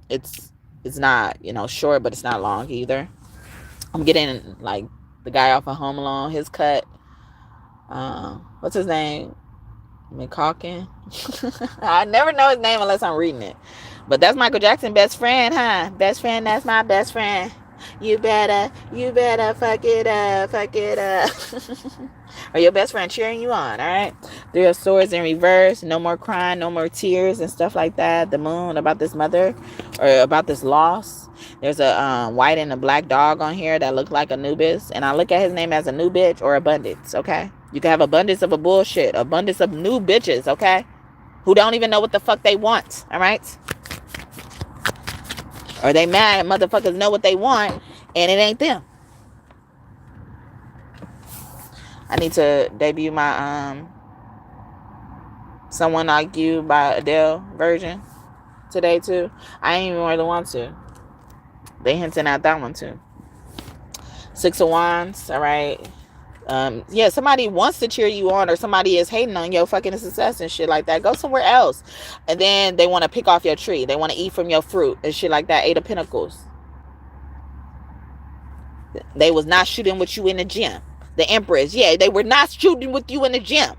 it's not short, but it's not long either. I'm getting like the guy off of Home Alone, his cut. What's his name? McCawkin. I never know his name unless I'm reading it. But that's Michael Jackson's best friend, huh? Best friend, that's my best friend. You better fuck it up. Or your best friend cheering you on, all right? Three of Swords in reverse. No more crying, no more tears and stuff like that. The Moon, about this mother or about this loss. There's a white and a black dog on here that look like Anubis. And I look at his name as a new bitch or abundance, okay? You can have abundance of a bullshit. Abundance of new bitches, okay? Who don't even know what the fuck they want, all right? Or they mad motherfuckers know what they want and it ain't them. I need to debut my Someone Like You by Adele version today too. I ain't even really want to. They hinting at that one too. Six of Wands, all right. Yeah, somebody wants to cheer you on, or somebody is hating on your fucking success and shit like that. Go somewhere else. And then they want to pick off your tree. They want to eat from your fruit and shit like that. Eight of Pentacles. They was not shooting with you in the gym. The Empress, yeah, they were not shooting with you in the gym.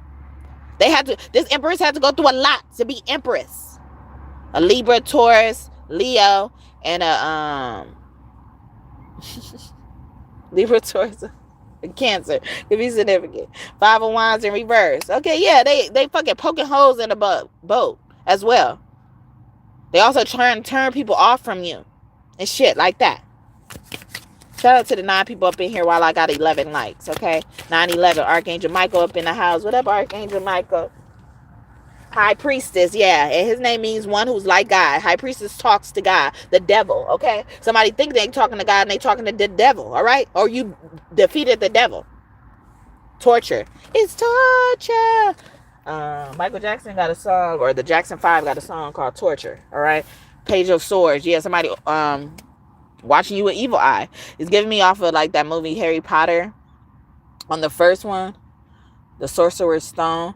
This Empress had to go through a lot to be Empress. A Libra, Taurus, Leo, and a Libra, Taurus, Cancer. Could be significant. Five of Wands in reverse. Okay, yeah, they fucking poking holes in the boat as well. They also try and turn people off from you and shit like that. Shout out to the 9 people up in here while I got 11 likes, okay? 911, Archangel Michael up in the house. What up, Archangel Michael? High Priestess, yeah. And his name means one who's like God. High Priestess talks to God, the devil, okay? Somebody think they talking to God and they talking to the devil, all right? Or you defeated the devil. Torture. It's torture. Michael Jackson got a song, or the Jackson 5 got a song called Torture, all right? Page of Swords. Yeah, somebody watching you with evil eye. It's giving me off of like that movie Harry Potter. On the first one, the Sorcerer's Stone,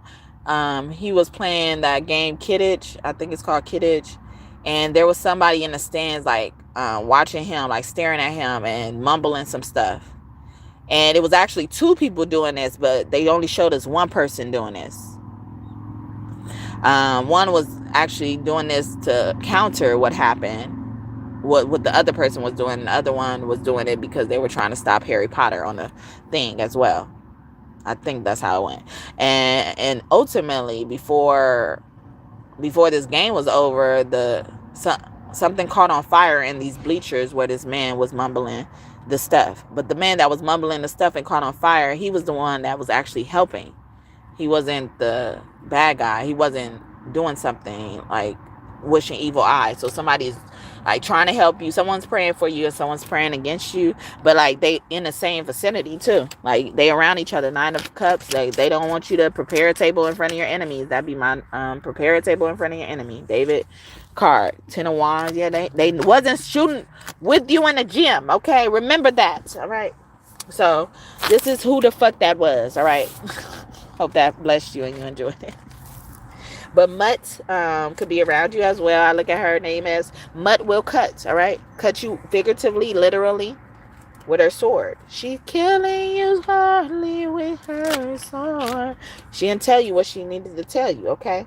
he was playing that game Quidditch. I think it's called Quidditch. And there was somebody in the stands like watching him, like staring at him and mumbling some stuff. And it was actually 2 people doing this, but they only showed us one person doing this. One was actually doing this to counter what happened, what the other person was doing. The other one was doing it because they were trying to stop Harry Potter on the thing as well. I think that's how it went. And ultimately, before this game was over, something caught on fire in these bleachers where this man was mumbling the stuff. But the man that was mumbling the stuff and caught on fire, he was the one that was actually helping. He wasn't the bad guy. He wasn't doing something like wishing evil eye. So somebody's like trying to help you. Someone's praying for you and someone's praying against you. But like they in the same vicinity too. Like they around each other. 9 of Cups. They don't want you to prepare a table in front of your enemies. That'd be my prepare a table in front of your enemy. David card. 10 of Wands. Yeah, they wasn't shooting with you in the gym. Okay, remember that. All right. So this is who the fuck that was. All right. Hope that blessed you and you enjoyed it. But Mutt could be around you as well. I look at her name as Mutt will cut, all right? Cut you figuratively, literally. with her sword. She's killing you hardly with her sword. She didn't tell you what she needed to tell you, okay?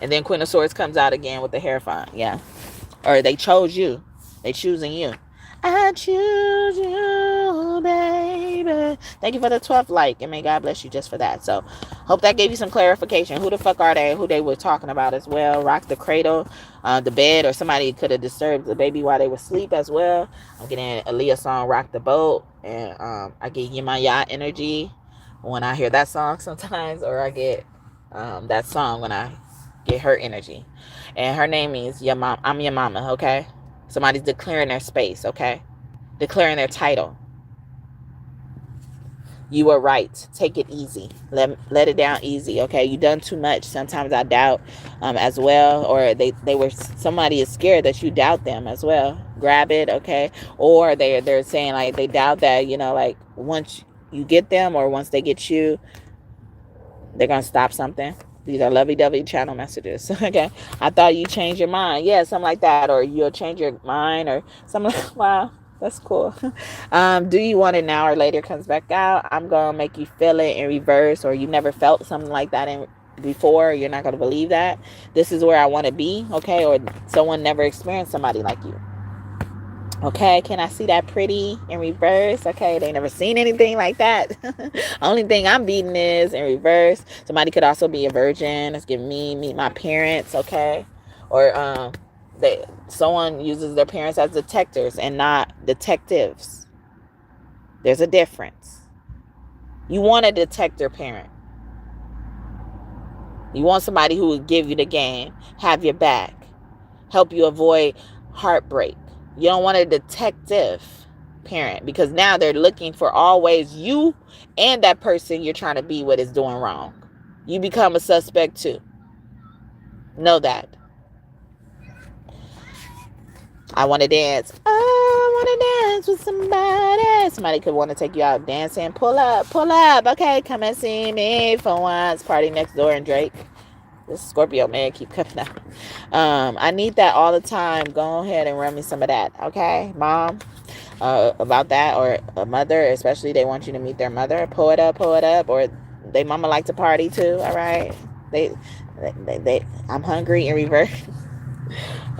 And then Queen of Swords comes out again with the Hierophant. Yeah. Or they chose you. They choosing you. I choose you, baby. Thank you for the 12th like, and may God bless you just for that. So, hope that gave you some clarification. Who the fuck are they? Who they were talking about as well? Rock the cradle, the bed, or somebody could have disturbed the baby while they were asleep as well. I'm getting Aaliyah's song, Rock the Boat, and I get Yemaya energy when I hear that song sometimes, or I get that song when I get her energy. And her name means your mom. I'm your mama, okay? Somebody's declaring their space, okay? Declaring their title. You were right. Take it easy. Let it down easy, okay? You done too much. Sometimes I doubt as well. Or somebody is scared that you doubt them as well. Grab it, okay? Or they're saying like they doubt that, like once you get them or once they get you, they're going to stop something. These are lovey-dovey channel messages. Okay. I thought you changed your mind. Yeah, something like that. Or you'll change your mind or something like, wow, that's cool. Do you want it now or later comes back out? I'm going to make you feel it in reverse, or you never felt something like that before. You're not going to believe that. This is where I want to be. Okay. Or someone never experienced somebody like you. Okay, can I see that pretty in reverse? Okay, they never seen anything like that. Only thing I'm beating is in reverse. Somebody could also be a virgin. It's giving me meet my parents. Okay, or someone uses their parents as detectors and not detectives. There's a difference. You want a detector parent. You want somebody who will give you the game, have your back, help you avoid heartbreak. You don't want a detective parent, because now they're looking for all ways you and that person you're trying to be with is doing wrong. You become a suspect too. Know that. I want to dance. I want to dance with somebody. Somebody could want to take you out dancing. Pull up. Okay, come and see me for once. Party next door and Drake. This Scorpio man keep coming out. I need that all the time. Go ahead and run me some of that, okay, mom? About that, or a mother, especially they want you to meet their mother. Pull it up, or they mama like to party too. All right, they I'm hungry in reverse.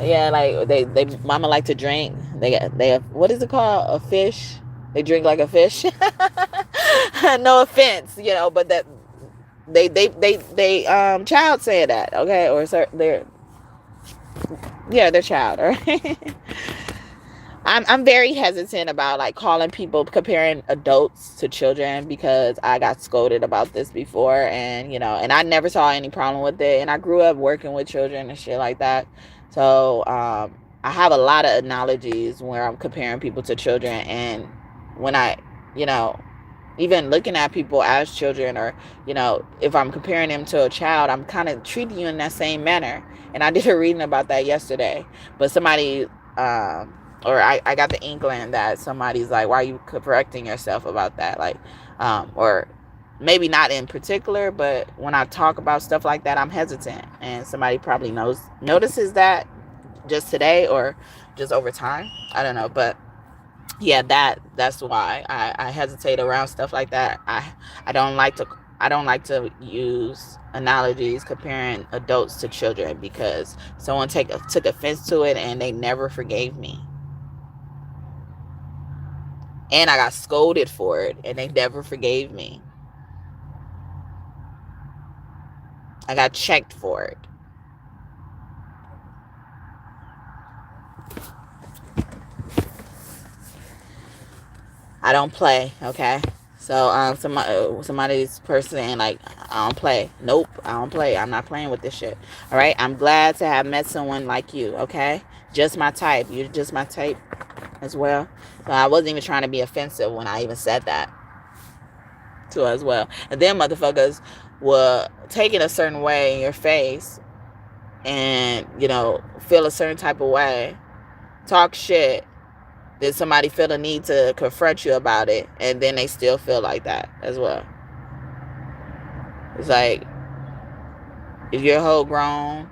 Yeah, like they mama like to drink. They what is it called? A fish. They drink like a fish. No offense, but that. They child said that, okay, or their child, right? I'm very hesitant about like calling people, comparing adults to children, because I got scolded about this before, and and I never saw any problem with it, and I grew up working with children and shit like that, so I have a lot of analogies where I'm comparing people to children, and when I even looking at people as children, or if I'm comparing them to a child, I'm kind of treating you in that same manner. And I did a reading about that yesterday, but somebody or I got the inkling that somebody's like, why are you correcting yourself about that? Like or maybe not in particular, but when I talk about stuff like that, I'm hesitant, and somebody probably notices that just today or just over time, I don't know, but yeah, that's why I hesitate around stuff like that. I don't like to use analogies comparing adults to children, because someone took offense to it and they never forgave me, and I got scolded for it and they never forgave me. I got checked for it. I don't play, okay? So somebody's person like, I don't play. Nope, I don't play. I'm not playing with this shit. All right? I'm glad to have met someone like you, okay? Just my type. You're just my type as well. So I wasn't even trying to be offensive when I even said that to her as well. And then motherfuckers were taking a certain way in your face and, feel a certain type of way, talk shit. Then somebody feel the need to confront you about it, and then they still feel like that as well. It's like, if you're whole grown,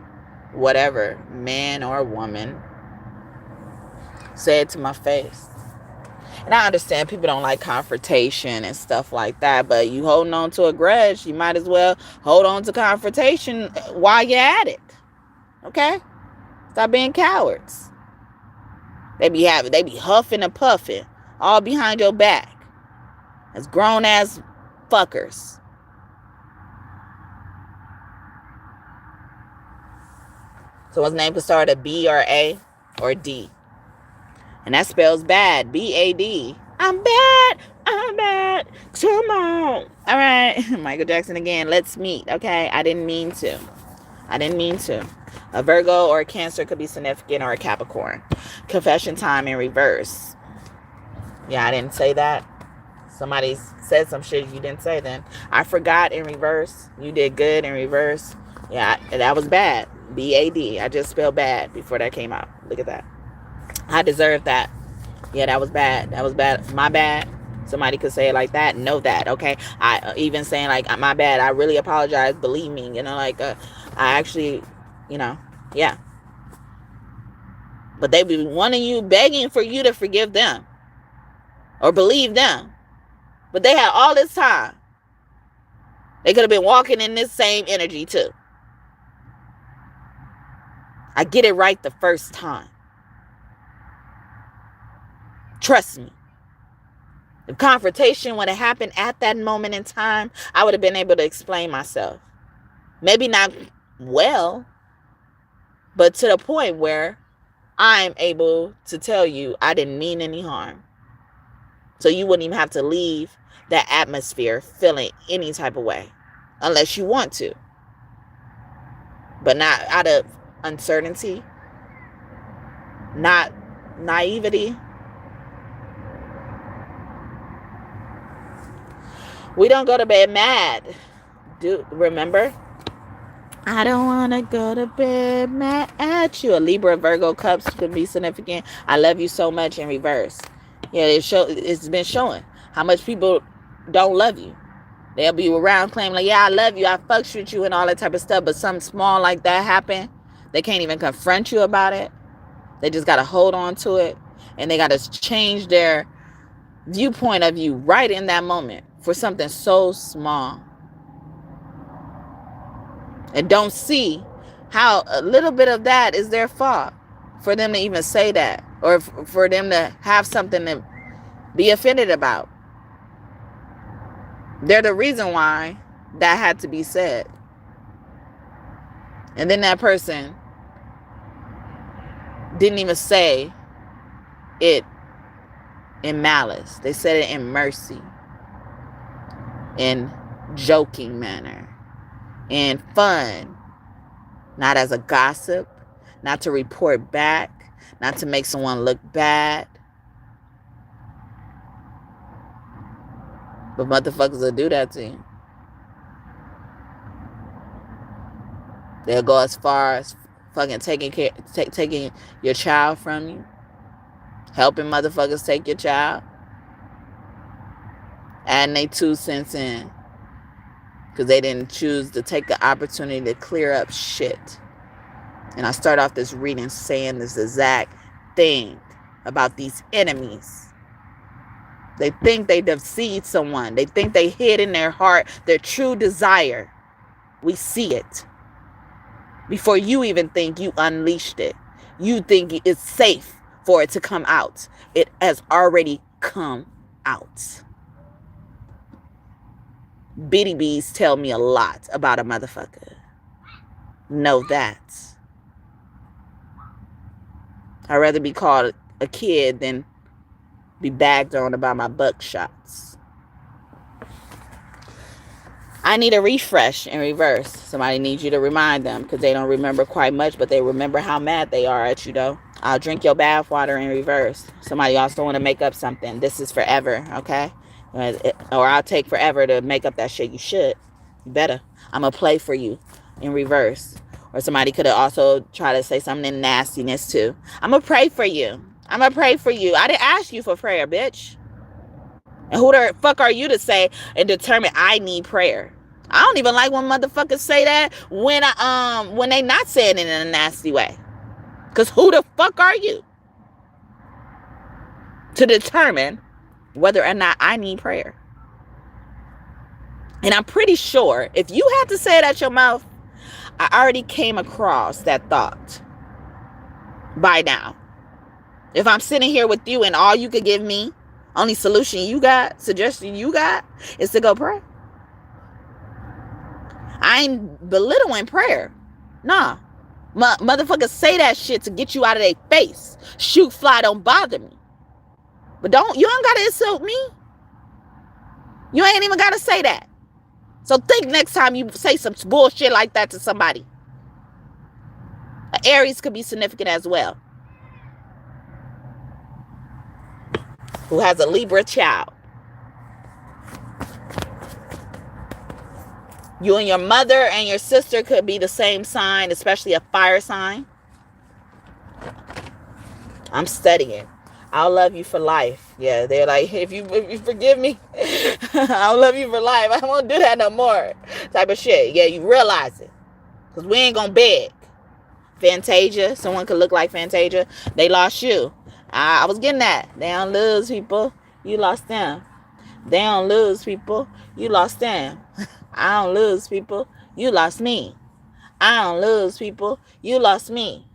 whatever, man or woman, say it to my face. And I understand people don't like confrontation and stuff like that, but you holding on to a grudge, you might as well hold on to confrontation while you're at it. Okay? Stop being cowards. They be huffing and puffing all behind your back as grown ass fuckers. So his name could start a B or A or D. And that spells bad. B-A-D. I'm bad. Come on. All right. Michael Jackson again. Let's meet. Okay. I didn't mean to. A Virgo or a Cancer could be significant, or a Capricorn. Confession time in reverse. Yeah, I didn't say that. Somebody said some shit you didn't say then. I forgot in reverse. You did good in reverse. Yeah, that was bad. B-A-D. I just spelled bad before that came out. Look at that. I deserve that. Yeah, that was bad. My bad. Somebody could say it like that. Know that, okay? I even saying like, my bad. I really apologize. Believe me. I actually, yeah. But they be wanting you, begging for you to forgive them or believe them. But they had all this time. They could have been walking in this same energy too. I get it right the first time. Trust me. If confrontation would have happened at that moment in time, I would have been able to explain myself. Maybe not well, but to the point where I'm able to tell you I didn't mean any harm. So you wouldn't even have to leave that atmosphere feeling any type of way, unless you want to. But not out of uncertainty, not naivety. We don't go to bed mad. Remember? I don't want to go to bed mad at you. A Libra, Virgo, Cups could be significant. I love you so much in reverse. Yeah, it's been showing how much people don't love you. They'll be around claiming like, yeah, I love you, I fucks with you and all that type of stuff. But something small like that happen, they can't even confront you about it. They just got to hold on to it. And they got to change their viewpoint of you right in that moment for something so small. And don't see how a little bit of that is their fault for them to even say that, or for them to have something to be offended about. They're the reason why that had to be said. And then that person didn't even say it in malice. They said it in mercy, in joking manner, in fun, not as a gossip, not to report back, not to make someone look bad. But motherfuckers will do that to you. They'll go as far as fucking taking your child from you, helping motherfuckers take your child, adding they 2 cents in because they didn't choose to take the opportunity to clear up shit. And I start off this reading saying this exact thing about these enemies. They think they deceived someone. They think they hid in their heart their true desire. We see it. Before you even think you unleashed it, you think it's safe for it to come out. It has already come out. Bitty bees tell me a lot about a motherfucker. Know that. I'd rather be called a kid than be bagged on about my buckshots. I need a refresh in reverse. Somebody needs you to remind them because they don't remember quite much, but they remember how mad they are at you, though. I'll drink your bath water in reverse. Somebody also want to make up something. This is forever, okay? Or I'll take forever to make up that shit. You should. You better. I'm going to play for you in reverse. Or somebody could have also tried to say something in nastiness, too. I'm going to pray for you. I'm going to pray for you. I didn't ask you for prayer, bitch. And who the fuck are you to say and determine I need prayer? I don't even like when motherfuckers say that when they not saying it in a nasty way. Because who the fuck are you to determine whether or not I need prayer. And I'm pretty sure if you had to say it out your mouth, I already came across that thought by now. If I'm sitting here with you and all you could give me, only solution you got, suggestion you got, is to go pray. I ain't belittling prayer. Nah. Motherfuckers say that shit to get you out of their face. Shoot, fly, don't bother me. But you don't gotta insult me. You ain't even gotta say that. So think next time you say some bullshit like that to somebody. Aries could be significant as well, who has a Libra child. You and your mother and your sister could be the same sign, especially a fire sign. I'm studying. I'll love you for life. Yeah, they're like, if you forgive me, I'll love you for life. I won't do that no more. Type of shit. Yeah, you realize it. Because we ain't going to beg. Fantasia. Someone could look like Fantasia. They lost you. I was getting that. They don't lose, people. You lost them. They don't lose, people. You lost them. I don't lose, people. You lost me. I don't lose, people. You lost me.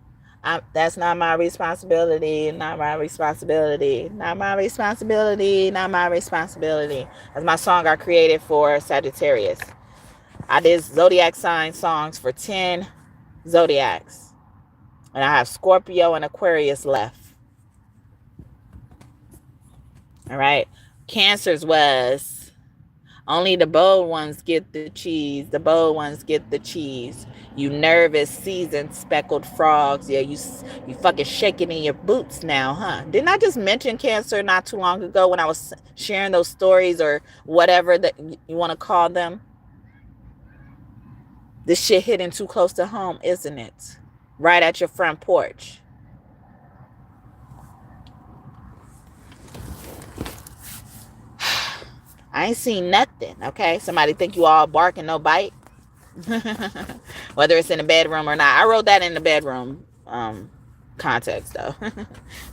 That's not my responsibility. Not my responsibility. Not my responsibility. Not my responsibility. That's my song I created for Sagittarius. I did zodiac sign songs for 10 zodiacs. And I have Scorpio and Aquarius left. All right. Cancers was only the bold ones get the cheese. The bold ones get the cheese. You nervous, seasoned, speckled frogs. Yeah, you fucking shaking in your boots now, huh? Didn't I just mention Cancer not too long ago when I was sharing those stories or whatever that you want to call them? This shit hitting too close to home, isn't it? Right at your front porch. I ain't seen nothing, okay? Somebody think you all bark and no bite? Whether it's in the bedroom or not. I wrote that in the bedroom context, though.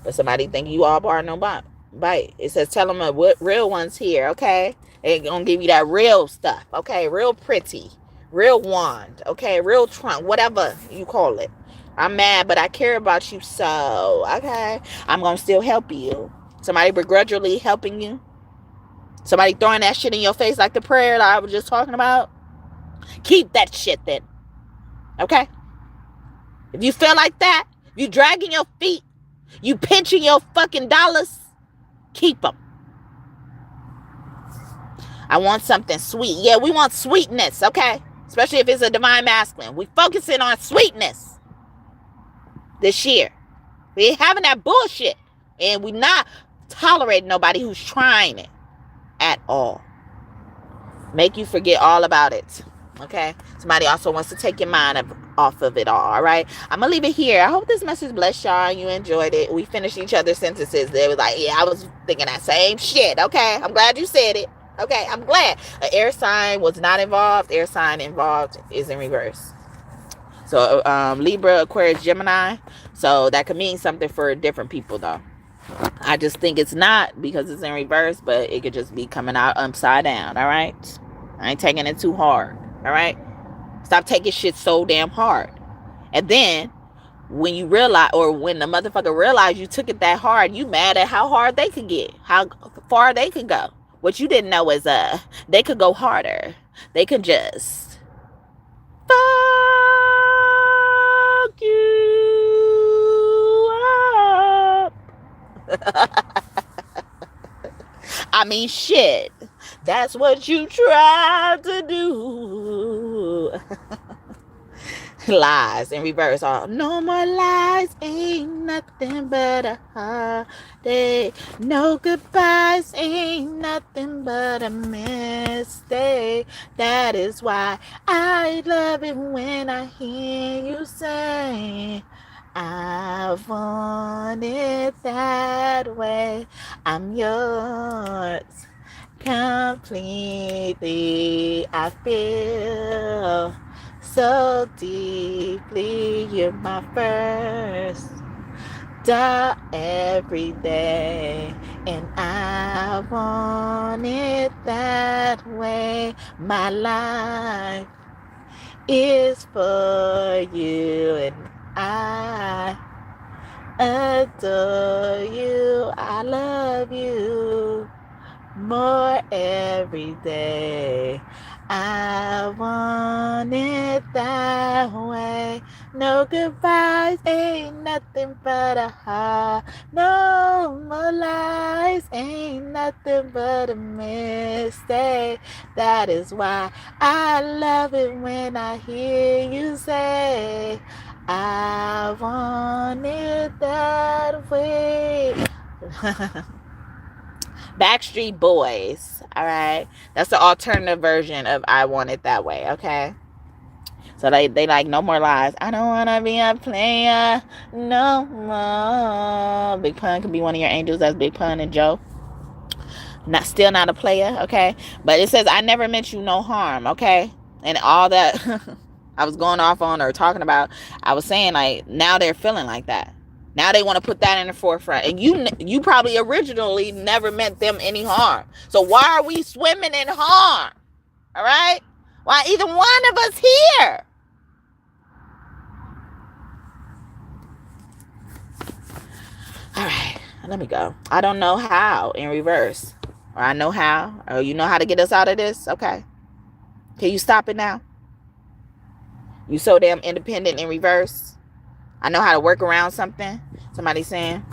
But somebody think you all bark no bite. It says, tell them what real ones here, okay? They're going to give you that real stuff, okay? Real pretty. Real wand, okay? Real trunk, whatever you call it. I'm mad, but I care about you, so, okay? I'm going to still help you. Somebody begrudgingly helping you. Somebody throwing that shit in your face like the prayer that I was just talking about. Keep that shit then. Okay? If you feel like that, you dragging your feet, you pinching your fucking dollars, keep them. I want something sweet. Yeah, we want sweetness, okay? Especially if it's a divine masculine. We focusing on sweetness this year. We ain't having that bullshit. And we not tolerating nobody who's trying it at all. Make you forget all about it. Okay? Somebody also wants to take your mind off of it all right? I'm gonna leave it here. I hope this message blessed y'all and you enjoyed it. We finished each other's sentences. They was like, yeah, I was thinking that same shit. Okay? I'm glad you said it. Okay? I'm glad. An air sign was not involved. Air sign involved is in reverse. So Libra, Aquarius, Gemini. So that could mean something for different people though. I just think it's not because it's in reverse, but it could just be coming out upside down, all right? I ain't taking it too hard, all right? Stop taking shit so damn hard. And then, when you realize, or when the motherfucker realize you took it that hard, you mad at how hard they could get, how far they could go. What you didn't know is they could go harder. They could just fuck you up. I mean, shit. That's what you tried to do. Lies in reverse. Oh, no more lies. Ain't nothing but a heartache. No goodbyes. Ain't nothing but a mistake. That is why I love it when I hear you say, I want it that way. I'm yours completely. I feel so deeply. You're my first every day. And I want it that way. My life is for you, and I adore you. I love you more every day. I want it that way. No goodbyes, ain't nothing but a heart. No more lies, ain't nothing but a mistake. That is why I love it when I hear you say, I want it that way. Backstreet Boys. All right. That's the alternative version of I Want It That Way. Okay. So they like no more lies. I don't want to be a player no more. Big Pun could be one of your angels. That's Big Pun and Joe. Still not a player. Okay. But it says I never meant you no harm. Okay. And all that I was going off on or talking about, I was saying like now they're feeling like that. Now they want to put that in the forefront. And you probably originally never meant them any harm. So why are we swimming in harm? All right? Why either one of us here? All right. Let me go. I don't know how in reverse. Or I know how. Or you know how to get us out of this? Okay. Can you stop it now? You so damn independent in reverse. I know how to work around something. Somebody's saying,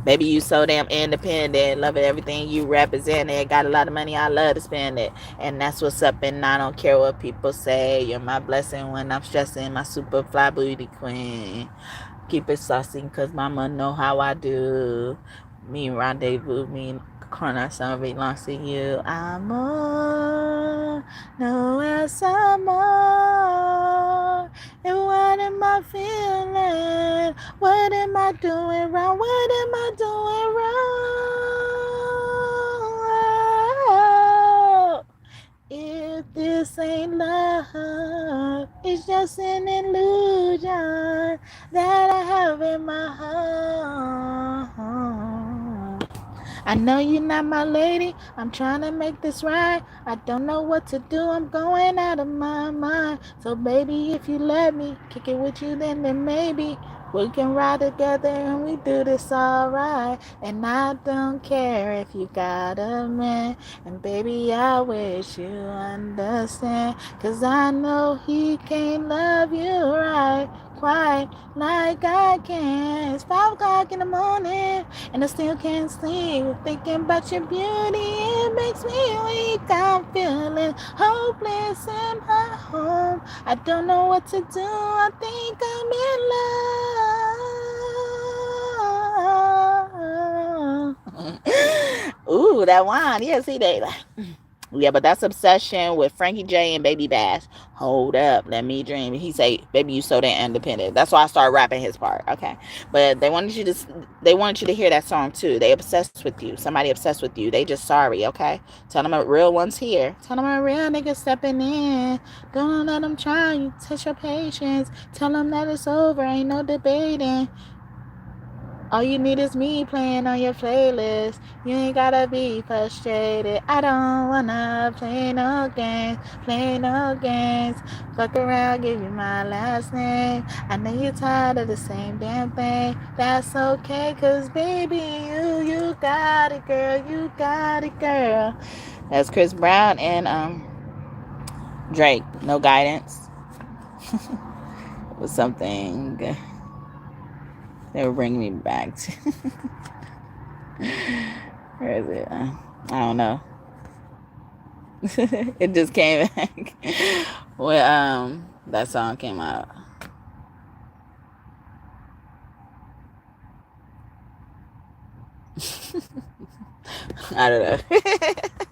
baby, you so damn independent, loving everything you represent. It got a lot of money, I love to spend it. And that's what's up, and I don't care what people say. You're my blessing when I'm stressing, my super fly booty queen. Keep it saucy, cause mama know how I do. Me rendezvous, me corner, some belongs to you. I'm on, nowhere some more. And what am I feeling? What am I doing wrong? What am I doing wrong? If this ain't love, it's just an illusion that I have in my heart. I know you're not my lady. I'm trying to make this right. I don't know what to do. I'm going out of my mind. So baby, if you let me kick it with you, then maybe we can ride together and we do this all right. And I don't care if you got a man. And baby, I wish you understand. Cause I know he can't love you right. Quite like I can. It's 5 o'clock in the morning and I still can't sleep. Thinking about your beauty, it makes me weak. I'm feeling hopeless in my home. I don't know what to do. I think I'm in love. Ooh, that wine. Yeah, see, they like. Yeah, but that's Obsession with Frankie J and Baby Bash. Hold up, let me dream. He say, "Baby, you so damn independent." That's why I started rapping his part. Okay, but they wanted you to hear that song too. They obsessed with you. Somebody obsessed with you. They just sorry. Okay, tell them a real one's here. Tell them a real nigga stepping in. Don't let them try you. Test your patience. Tell them that it's over. Ain't no debating. All you need is me playing on your playlist. You ain't gotta be frustrated. I don't wanna play no games, Fuck around, give you my last name. I know you're tired of the same damn thing. That's okay, cause baby, you got it, girl. You got it, girl. That's Chris Brown and Drake. No guidance. It was something they were bringing me back to. Where is it? I don't know. It just came back when that song came out. I don't know.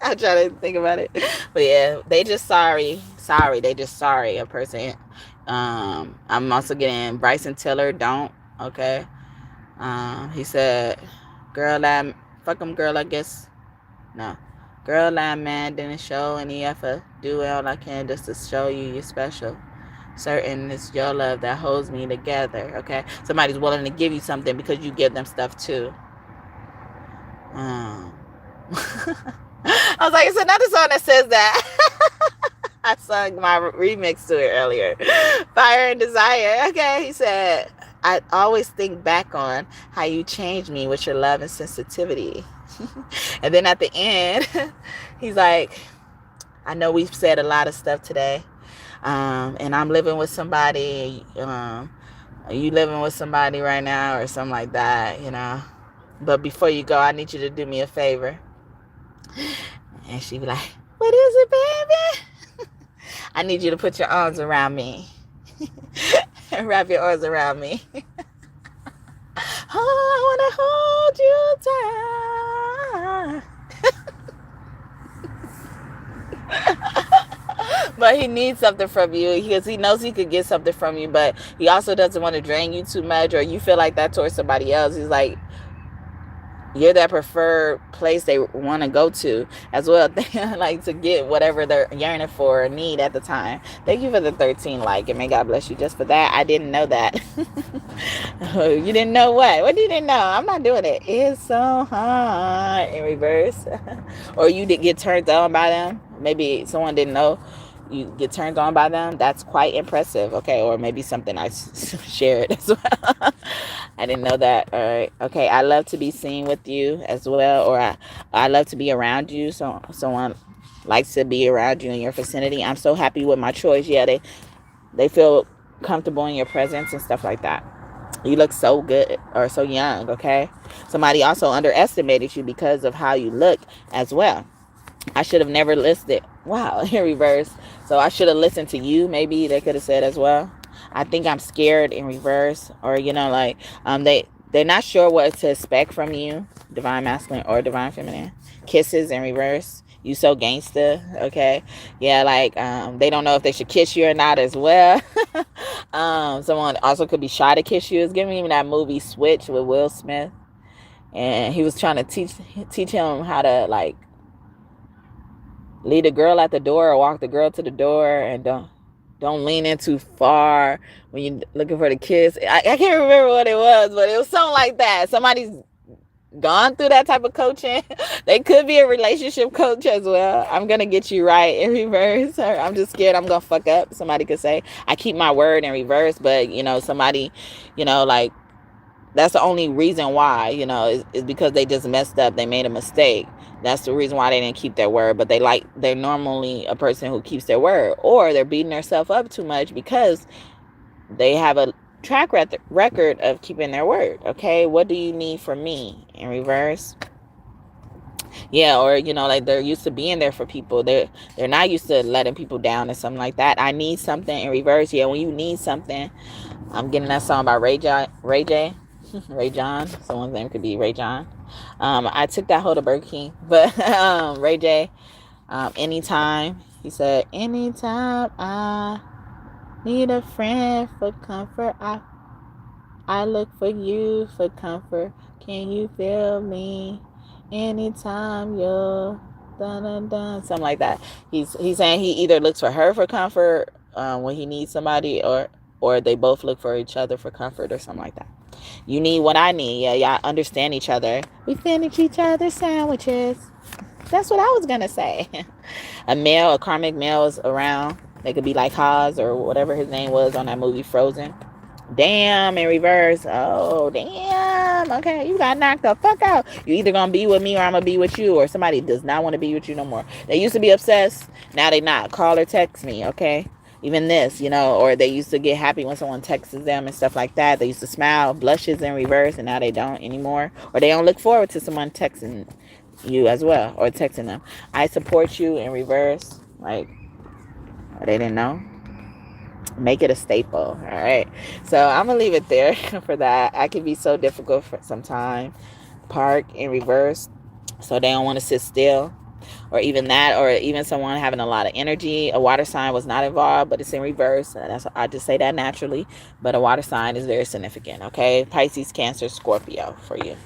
I'm trying to think about it. But yeah, they just sorry. They just sorry. A person. I'm also getting Bryson Tiller, don't. Okay. He said, girl, fuck him, girl, I guess. No. Girl, that man didn't show any effort. Do all I can just to show you you're special. Certain it's your love that holds me together. Okay. Somebody's willing to give you something because you give them stuff too. I was like, it's another song that says that. I sung my remix to it earlier. Fire and Desire. Okay, he said, I always think back on how you changed me with your love and sensitivity. And then at the end, he's like, I know we've said a lot of stuff today. And I'm living with somebody. Are you living with somebody right now or something like that, you know? But before you go, I need you to do me a favor. And she'd be like, what is it, baby? I need you to put your arms around me. And wrap your arms around me. Oh, I want to hold you tight. But he needs something from you because he knows he could get something from you, but he also doesn't want to drain you too much, or you feel like that towards somebody else. He's like, you're that preferred place they want to go to as well. Like to get whatever they're yearning for or need at the time. Thank you for the 13 like, and may God bless you just for that. I didn't know that. You didn't know what? What did you know? I'm not doing it. It's so hard in reverse. Or you did get turned on by them. Maybe someone didn't know you get turned on by them. That's quite impressive. Okay, or maybe something I shared as well. I didn't know that. All right. Okay, I love to be seen with you as well, or I love to be around you. So someone likes to be around you in your vicinity. I'm so happy with my choice. Yeah, they feel comfortable in your presence and stuff like that. You look so good or so young. Okay, somebody also underestimated you because of how you look as well. I should have never listed. Wow, in reverse. So I should have listened to you. Maybe they could have said as well. I think I'm scared in reverse, or you know, like they're not sure what to expect from you, divine masculine or divine feminine. Kisses in reverse. You so gangsta, okay? Yeah, like they don't know if they should kiss you or not as well. Someone also could be shy to kiss you. It's giving me that movie Switch with Will Smith, and he was trying to teach him how to like leave the girl at the door or walk the girl to the door, and don't lean in too far when you're looking for the kiss. I can't remember what it was, but it was something like that. Somebody's gone through that type of coaching. They could be a relationship coach as well. I'm gonna get you right in reverse. I'm just scared I'm gonna fuck up. Somebody could say I keep my word in reverse, but you know, somebody, you know, like that's the only reason why, you know, is because they just messed up. They made a mistake. That's the reason why they didn't keep their word. But they're normally a person who keeps their word, or they're beating themselves up too much because they have a track record of keeping their word. Okay, what do you need from me in reverse? Yeah, or you know, like they're used to being there for people. They're not used to letting people down or something like that. I need something in reverse. Yeah, when you need something, I'm getting that song by Ray J. Ray John. Someone's name could be Ray John. I took that hold of Burger King, but Ray J. Anytime he said, anytime I need a friend for comfort, I look for you for comfort. Can you feel me? Anytime you're dun, something like that. He's saying he either looks for her for comfort when he needs somebody, or they both look for each other for comfort or something like that. You need what I need. Yeah, y'all understand each other. We finish each other's sandwiches. That's what I was gonna say. A karmic male is around. They could be like Haas or whatever his name was on that movie Frozen. Damn, in reverse. Oh, damn. Okay, you got knocked the fuck out. You either gonna be with me or I'm gonna be with you, or somebody does not want to be with you no more. They used to be obsessed. Now they not. Call or text me, okay? Even this, you know, or they used to get happy when someone texts them and stuff like that. They used to smile, blushes in reverse, and now they don't anymore. Or they don't look forward to someone texting you as well, or texting them. I support you in reverse. Like, they didn't know. Make it a staple. All right, so I'm gonna leave it there for that. I can be so difficult for some time. Park in reverse, so they don't want to sit still, or even that, or even someone having a lot of energy. A water sign was not involved, but it's in reverse. That's, I just say that naturally, but a water sign is very significant. Okay, Pisces, Cancer, Scorpio for you.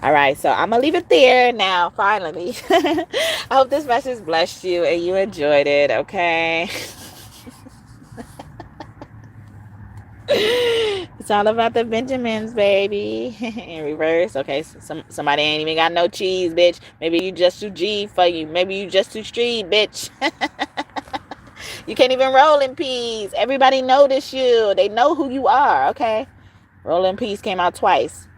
All right, so I'm gonna leave it there now. Finally, I hope this message blessed you and you enjoyed it. Okay. It's all about the Benjamins, baby. In reverse. Okay, so somebody ain't even got no cheese, bitch. Maybe you just too G for you. Maybe you just too street, bitch. You can't even roll in peas. Everybody notice you. They know who you are, okay? Roll in peas came out twice.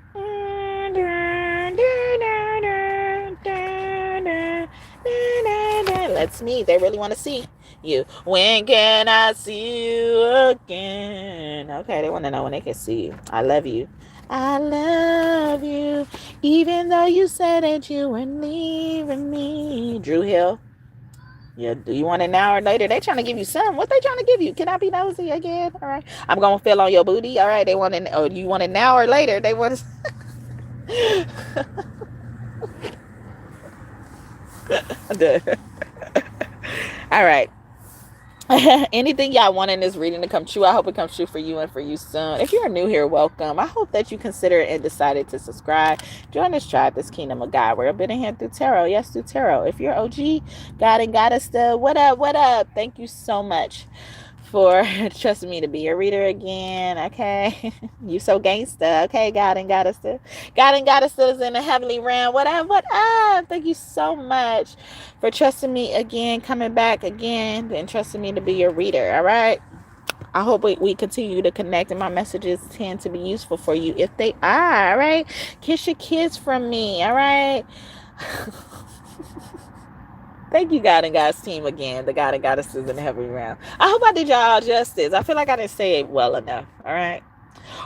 Let's meet. They really want to see you. When can I see you again? Okay, they want to know when they can see you. I love you. I love you. Even though you said that you were leaving me. Drew Hill. Yeah, do you want it now or later? They trying to give you some. What they trying to give you? Can I be nosy again? All right. I'm going to feel on your booty. All right. They want it. Oh, you want it now or later? They want it. All right. Anything y'all want in this reading to come true, I hope it comes true for you and for you soon. If you're new here, welcome. I hope that you consider and decided to subscribe. Join this tribe, this kingdom of God. We're been in here through tarot. Yes, through tarot. If you're OG, God and Goddess still, what up, what up? Thank you so much for trusting me to be your reader again. Okay. You so gangsta. Okay, God and Goddess still. God and Goddess still is in the heavenly realm. What up, what up? Thank you so much for trusting me again, coming back again, and trusting me to be your reader. All right. I hope we continue to connect and my messages tend to be useful for you if they are. All right. Kiss your kids from me. All right. Thank you, God and God's team again. The God and Goddesses in the heavenly realm. I hope I did y'all justice. I feel like I didn't say it well enough. All right.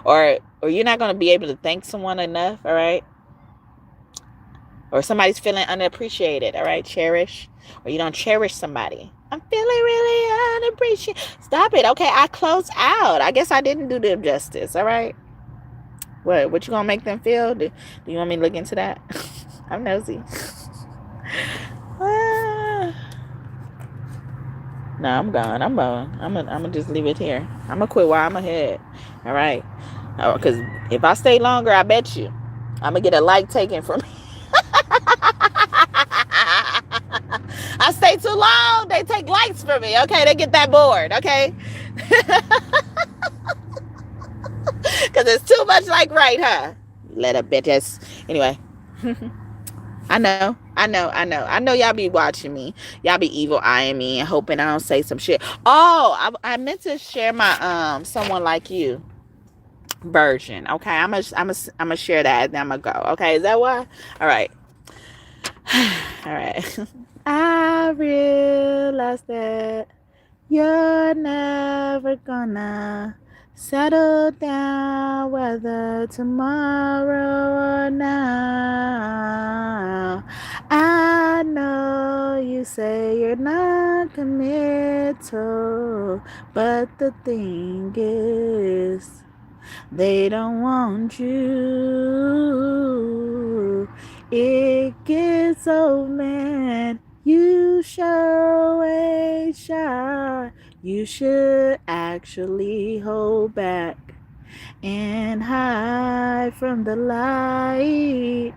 Or you're not going to be able to thank someone enough. All right. Or somebody's feeling unappreciated. All right. Cherish. Or you don't cherish somebody. I'm feeling really unappreciated. Stop it. Okay. I closed out. I guess I didn't do them justice. All right. What you going to make them feel? Do you want me to look into that? I'm nosy. No, I'm gone. I'm gonna just leave it here. I'm gonna quit while I'm ahead. All right. Because if I stay longer, I bet you I'm gonna get a like taken from me. I stay too long, they take likes from me. Okay, they get that bored. Okay. Because it's too much like right, huh? Let a bitches. Anyway. I know y'all be watching me. Y'all be evil eyeing me and hoping I don't say some shit. Oh, I meant to share my someone like you version. Okay, I'm gonna share that and then I'm gonna go. Okay, is that why? All right. All right. I realize that you're never gonna settle down, whether tomorrow or now. I know you say you're not committal, but the thing is, they don't want you. It gets old, man. You show a shy. You should actually hold back and hide from the light.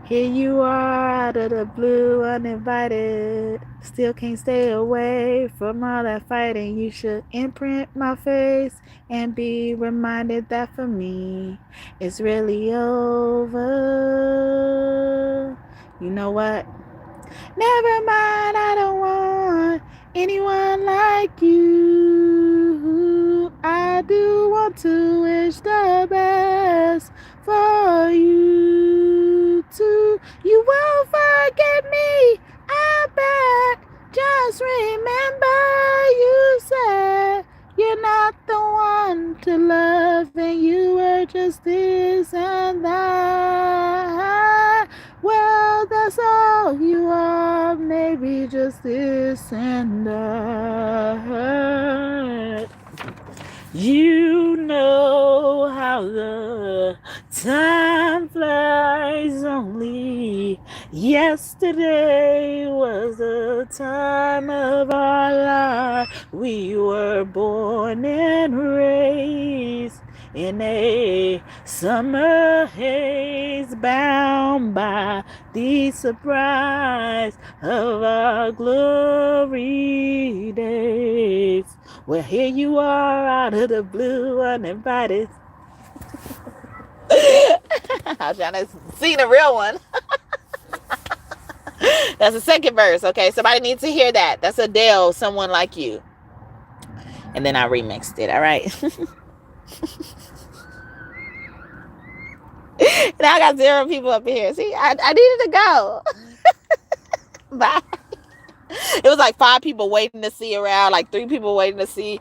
Here you are out of the blue, uninvited. Still can't stay away from all that fighting. You should imprint my face and be reminded that for me, it's really over. You know what? Never mind, I don't want anyone like you. I do want to wish the best for you too. You won't forget me, I bet. Just remember you said you're not the one to love and you were just this and that. Well, that's all you are, maybe just this and that. You know how the time flies. Only yesterday was the time of our life. We were born and raised in a summer haze, bound by the surprise of our glory days. Well, here you are out of the blue, uninvited. I was trying to see the real one. That's the second verse. Okay, somebody needs to hear that. That's Adele, Someone Like You. And then I remixed it. All right. Now I got 0 people up here. See, I needed to go. Bye. It was like 5 people waiting to see around, like 3 people waiting to see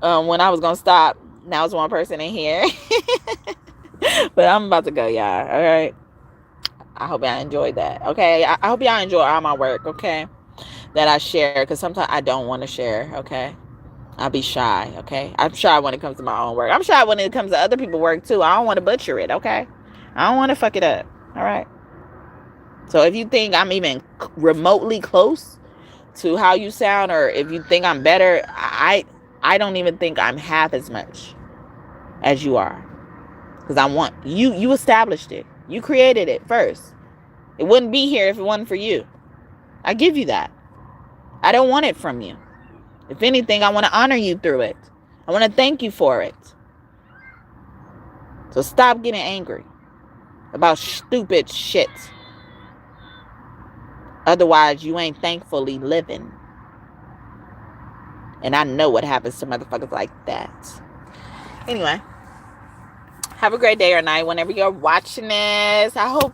when I was gonna stop. Now it's 1 person in here. But I'm about to go, y'all. All right. I hope y'all enjoyed that. Okay. I hope y'all enjoy all my work. Okay. That I share, because sometimes I don't want to share. Okay. I'll be shy. Okay. I'm shy when it comes to my own work. I'm shy when it comes to other people's work too. I don't want to butcher it. Okay. I don't want to fuck it up. All right. So if you think I'm even remotely close to how you sound, or if you think I'm better, I don't even think I'm half as much as you are. Because I want you established it. You created it first. It wouldn't be here if it wasn't for you. I give you that. I don't want it from you. If anything, I want to honor you through it. I want to thank you for it. So stop getting angry about stupid shit. Otherwise, you ain't thankfully living. And I know what happens to motherfuckers like that. Anyway, have a great day or night whenever you're watching this. I hope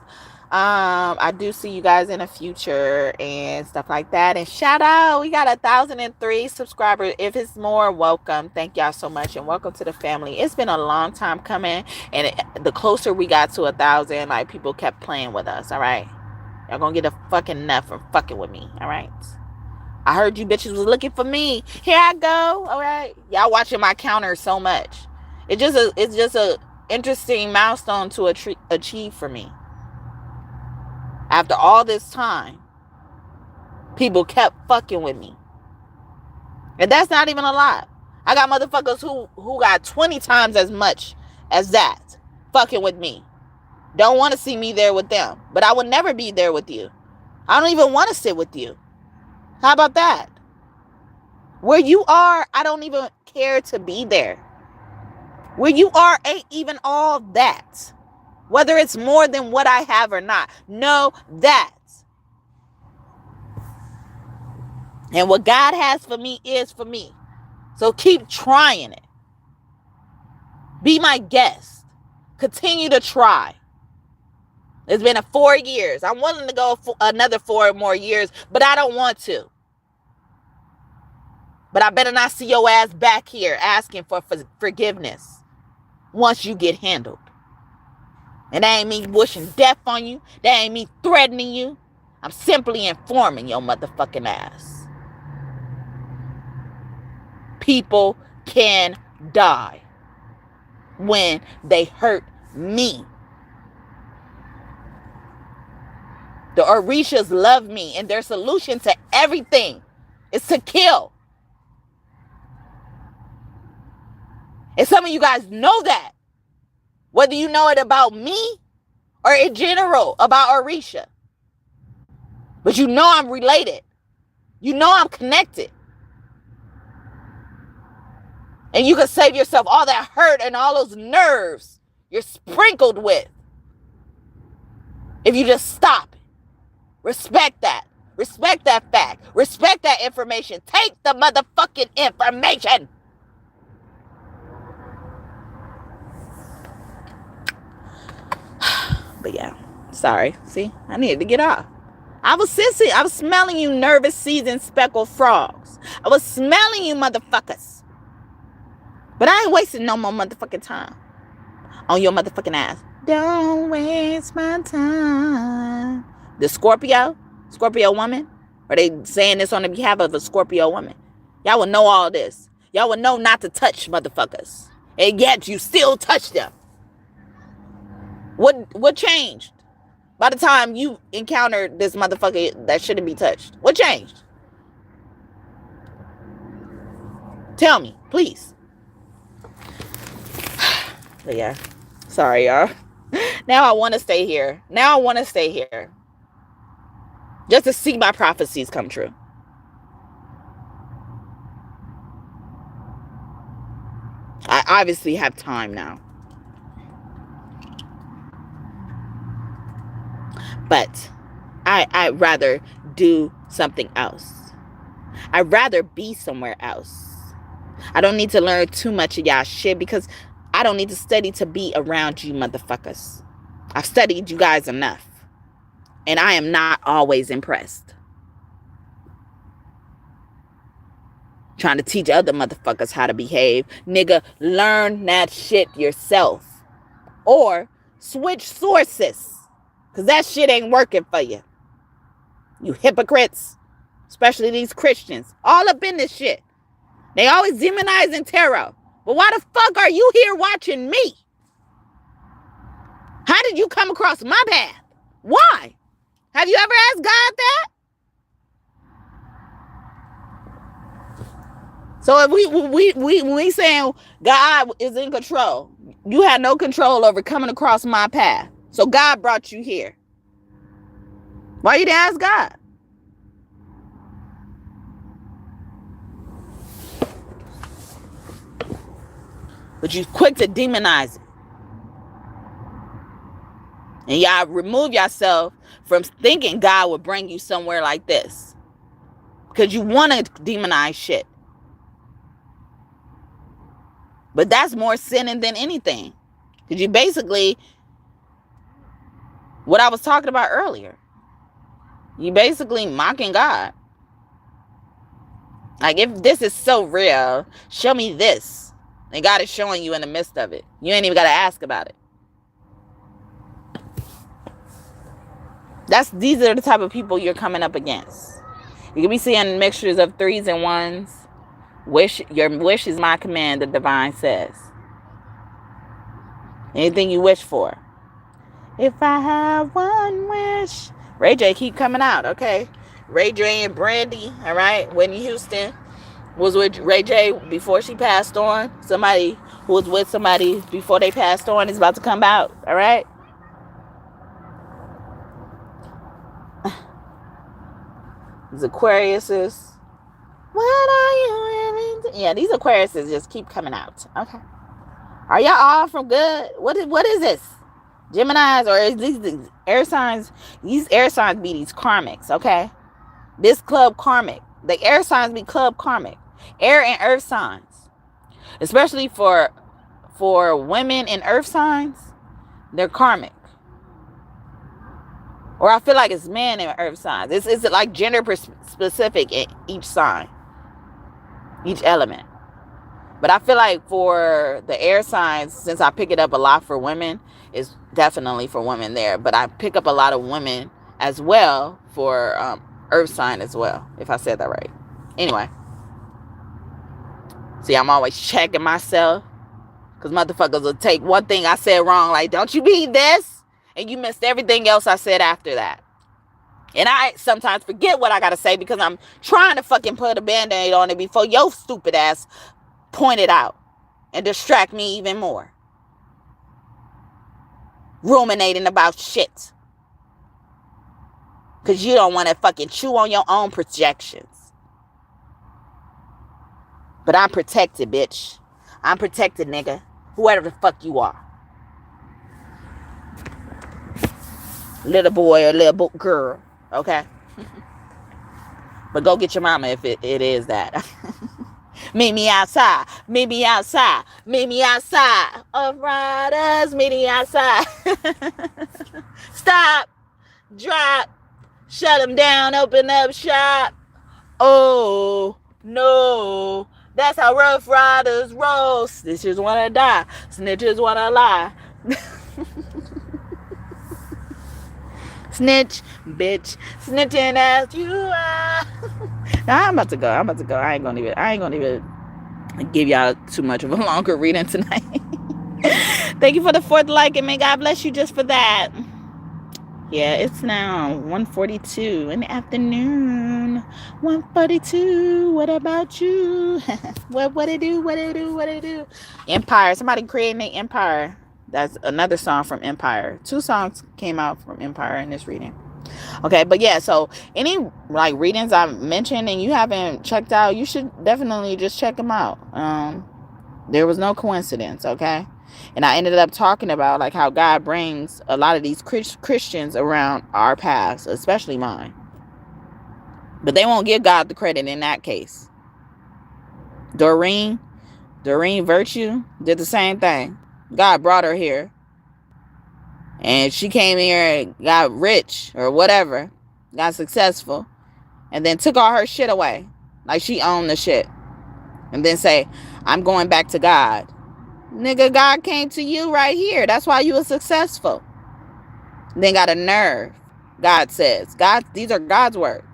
I do see you guys in the future and stuff like that. And shout out, we got 1,003 subscribers. If it's more, welcome. Thank y'all so much, and welcome to the family. It's been a long time coming, and the closer we got to 1,000, like, people kept playing with us. All right, y'all gonna get a fucking nut from fucking with me. All right, I heard you bitches was looking for me. Here I go. All right, y'all watching my counter so much. It's just a interesting milestone to achieve for me. After all this time, people kept fucking with me. And that's not even a lot. I got motherfuckers who got 20 times as much as that fucking with me. Don't want to see me there with them. But I would never be there with you. I don't even want to sit with you. How about that? Where you are, I don't even care to be there. Where you are ain't even all that. Whether it's more than what I have or not. Know that. And what God has for me is for me. So keep trying it. Be my guest. Continue to try. It's been 4 years. I'm willing to go for another 4 more years, but I don't want to. But I better not see your ass back here asking for forgiveness once you get handled. And that ain't me wishing death on you. That ain't me threatening you. I'm simply informing your motherfucking ass. People can die when they hurt me. The Orishas love me, and their solution to everything is to kill. And some of you guys know that. Whether you know it about me or in general about Orisha. But you know I'm related. You know I'm connected. And you can save yourself all that hurt and all those nerves you're sprinkled with if you just stop. Respect that. Respect that fact. Respect that information. Take the motherfucking information. But yeah, sorry. See, I needed to get off. I was sissy. I was smelling you nervous, seasoned, speckled frogs. I was smelling you motherfuckers. But I ain't wasting no more motherfucking time on your motherfucking ass. Don't waste my time. The Scorpio woman, are they saying this on the behalf of a Scorpio woman? Y'all will know all this. Y'all will know not to touch motherfuckers. And yet you still touch them. What changed? By the time you encountered this motherfucker that shouldn't be touched. What changed? Tell me, please. But yeah. Sorry, y'all. Now I want to stay here. Just to see my prophecies come true. I obviously have time now. But I'd rather do something else. I'd rather be somewhere else. I don't need to learn too much of y'all shit because I don't need to study to be around you motherfuckers. I've studied you guys enough. And I am not always impressed. Trying to teach other motherfuckers how to behave. Nigga, learn that shit yourself. Or switch sources. Because that shit ain't working for you. You hypocrites. Especially these Christians. All up in this shit. They always demonizing tarot. But why the fuck are you here watching me? How did you come across my path? Why? Have you ever asked God that? So if we saying God is in control, you had no control over coming across my path. So God brought you here. Why you didn't ask God? But you quick to demonize it. And y'all remove yourself from thinking God would bring you somewhere like this. Because you want to demonize shit. But that's more sinning than anything. Because you basically, what I was talking about earlier, you basically mocking God. Like, if this is so real, show me this. And God is showing you in the midst of it. You ain't even got to ask about it. These are the type of people you're coming up against. You can be seeing mixtures of 3s and 1s. Your wish is my command, the divine says. Anything you wish for. If I have one wish. Ray J keep coming out, okay? Ray J and Brandy, all right? Whitney Houston was with Ray J before she passed on. Somebody who was with somebody before they passed on is about to come out, all right? These Aquariuses. What are you willing to... Yeah, these Aquariuses just keep coming out. Okay. Are y'all all from good? What is this? Geminis or is these air signs? These air signs be these karmics, okay? This club karmic. The air signs be club karmic. Air and earth signs. Especially for women in earth signs, they're karmic. Or I feel like it's men in earth signs. It's like gender specific in each sign. Each element. But I feel like for the air signs, since I pick it up a lot for women, it's definitely for women there. But I pick up a lot of women as well for earth sign as well, if I said that right. Anyway. See, I'm always checking myself. Because motherfuckers will take one thing I said wrong. Like, don't you mean this? And you missed everything else I said after that. And I sometimes forget what I got to say because I'm trying to fucking put a band-aid on it before your stupid ass point it out and distract me even more. Ruminating about shit. Because you don't want to fucking chew on your own projections. But I'm protected, bitch. I'm protected, nigga. Whoever the fuck you are. Little boy or little girl. Okay? But go get your mama if it is that. Meet me outside. Meet me outside. Meet me outside. Of riders. Meet me outside. Stop. Drop. Shut them down. Open up shop. Oh, no. That's how rough riders roll. Snitches wanna die. Snitches wanna lie. Snitch, bitch, snitching as you are. Now I'm about to go. I ain't gonna even give y'all too much of a longer reading tonight. Thank you for the 4th like, and may God bless you just for that. Yeah, it's now 1:42 in the afternoon. 1:42. What about you? What it do? Empire. Somebody creating an empire. That's another song from Empire. 2 songs came out from Empire in this reading. Okay, but yeah, so any like readings I mentioned and you haven't checked out, you should definitely just check them out. There was no coincidence, okay? And I ended up talking about like how God brings a lot of these Christians around our paths, especially mine. But they won't give God the credit in that case. Doreen Virtue did the same thing. God brought her here. And she came here and got rich or whatever, got successful, and then took all her shit away. Like she owned the shit. And then say, I'm going back to God. Nigga, God came to you right here. That's why you were successful. Then got a nerve. God says. These are God's words.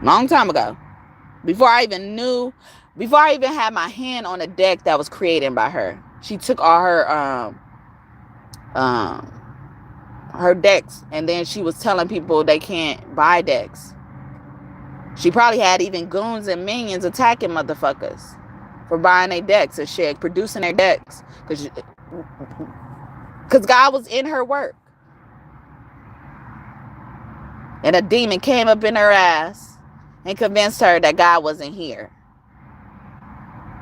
Long time ago. Before I even had my hand on a deck that was created by her. She took all her decks, and then she was telling people they can't buy decks. She probably had even goons and minions attacking motherfuckers for buying their decks and shit, producing their decks, because God was in her work. And a demon came up in her ass and convinced her that God wasn't here.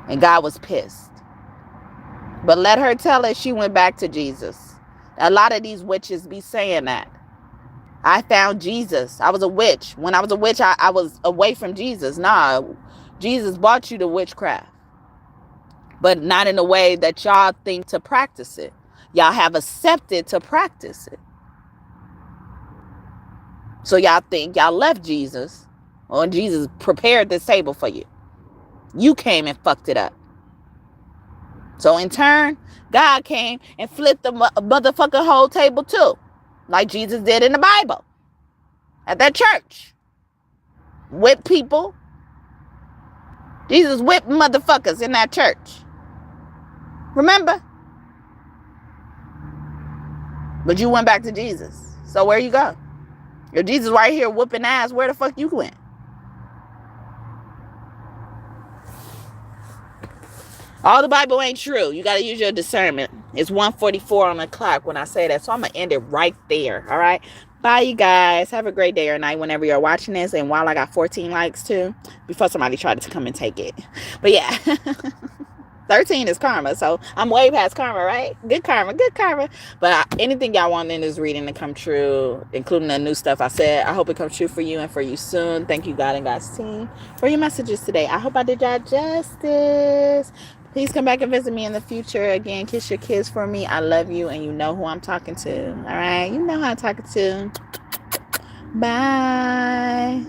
And God was pissed. But let her tell it, she went back to Jesus. A lot of these witches be saying that. I found Jesus. I was a witch. When I was a witch, I was away from Jesus. Nah, Jesus brought you to witchcraft. But not in a way that y'all think to practice it. Y'all have accepted to practice it. So y'all think y'all left Jesus, or Jesus prepared this table for you. You came and fucked it up. So in turn, God came and flipped the motherfucking whole table too. Like Jesus did in the Bible. At that church. Whipped people. Jesus whipped motherfuckers in that church. Remember? But you went back to Jesus. So where you go? If Jesus right here whooping ass, where the fuck you went? All the Bible ain't true. You got to use your discernment. It's 1:44 on the clock when I say that. So I'm going to end it right there. All right. Bye, you guys. Have a great day or night whenever you're watching this. And while I got 14 likes too, before somebody tried to come and take it. But yeah. 13 is karma. So I'm way past karma, right? Good karma. But anything y'all want in this reading to come true, including the new stuff I said, I hope it comes true for you and for you soon. Thank you, God and God's team, for your messages today. I hope I did y'all justice. Please come back and visit me in the future. Again, kiss your kids for me. I love you, and you know who I'm talking to. All right? You know who I'm talking to. Bye.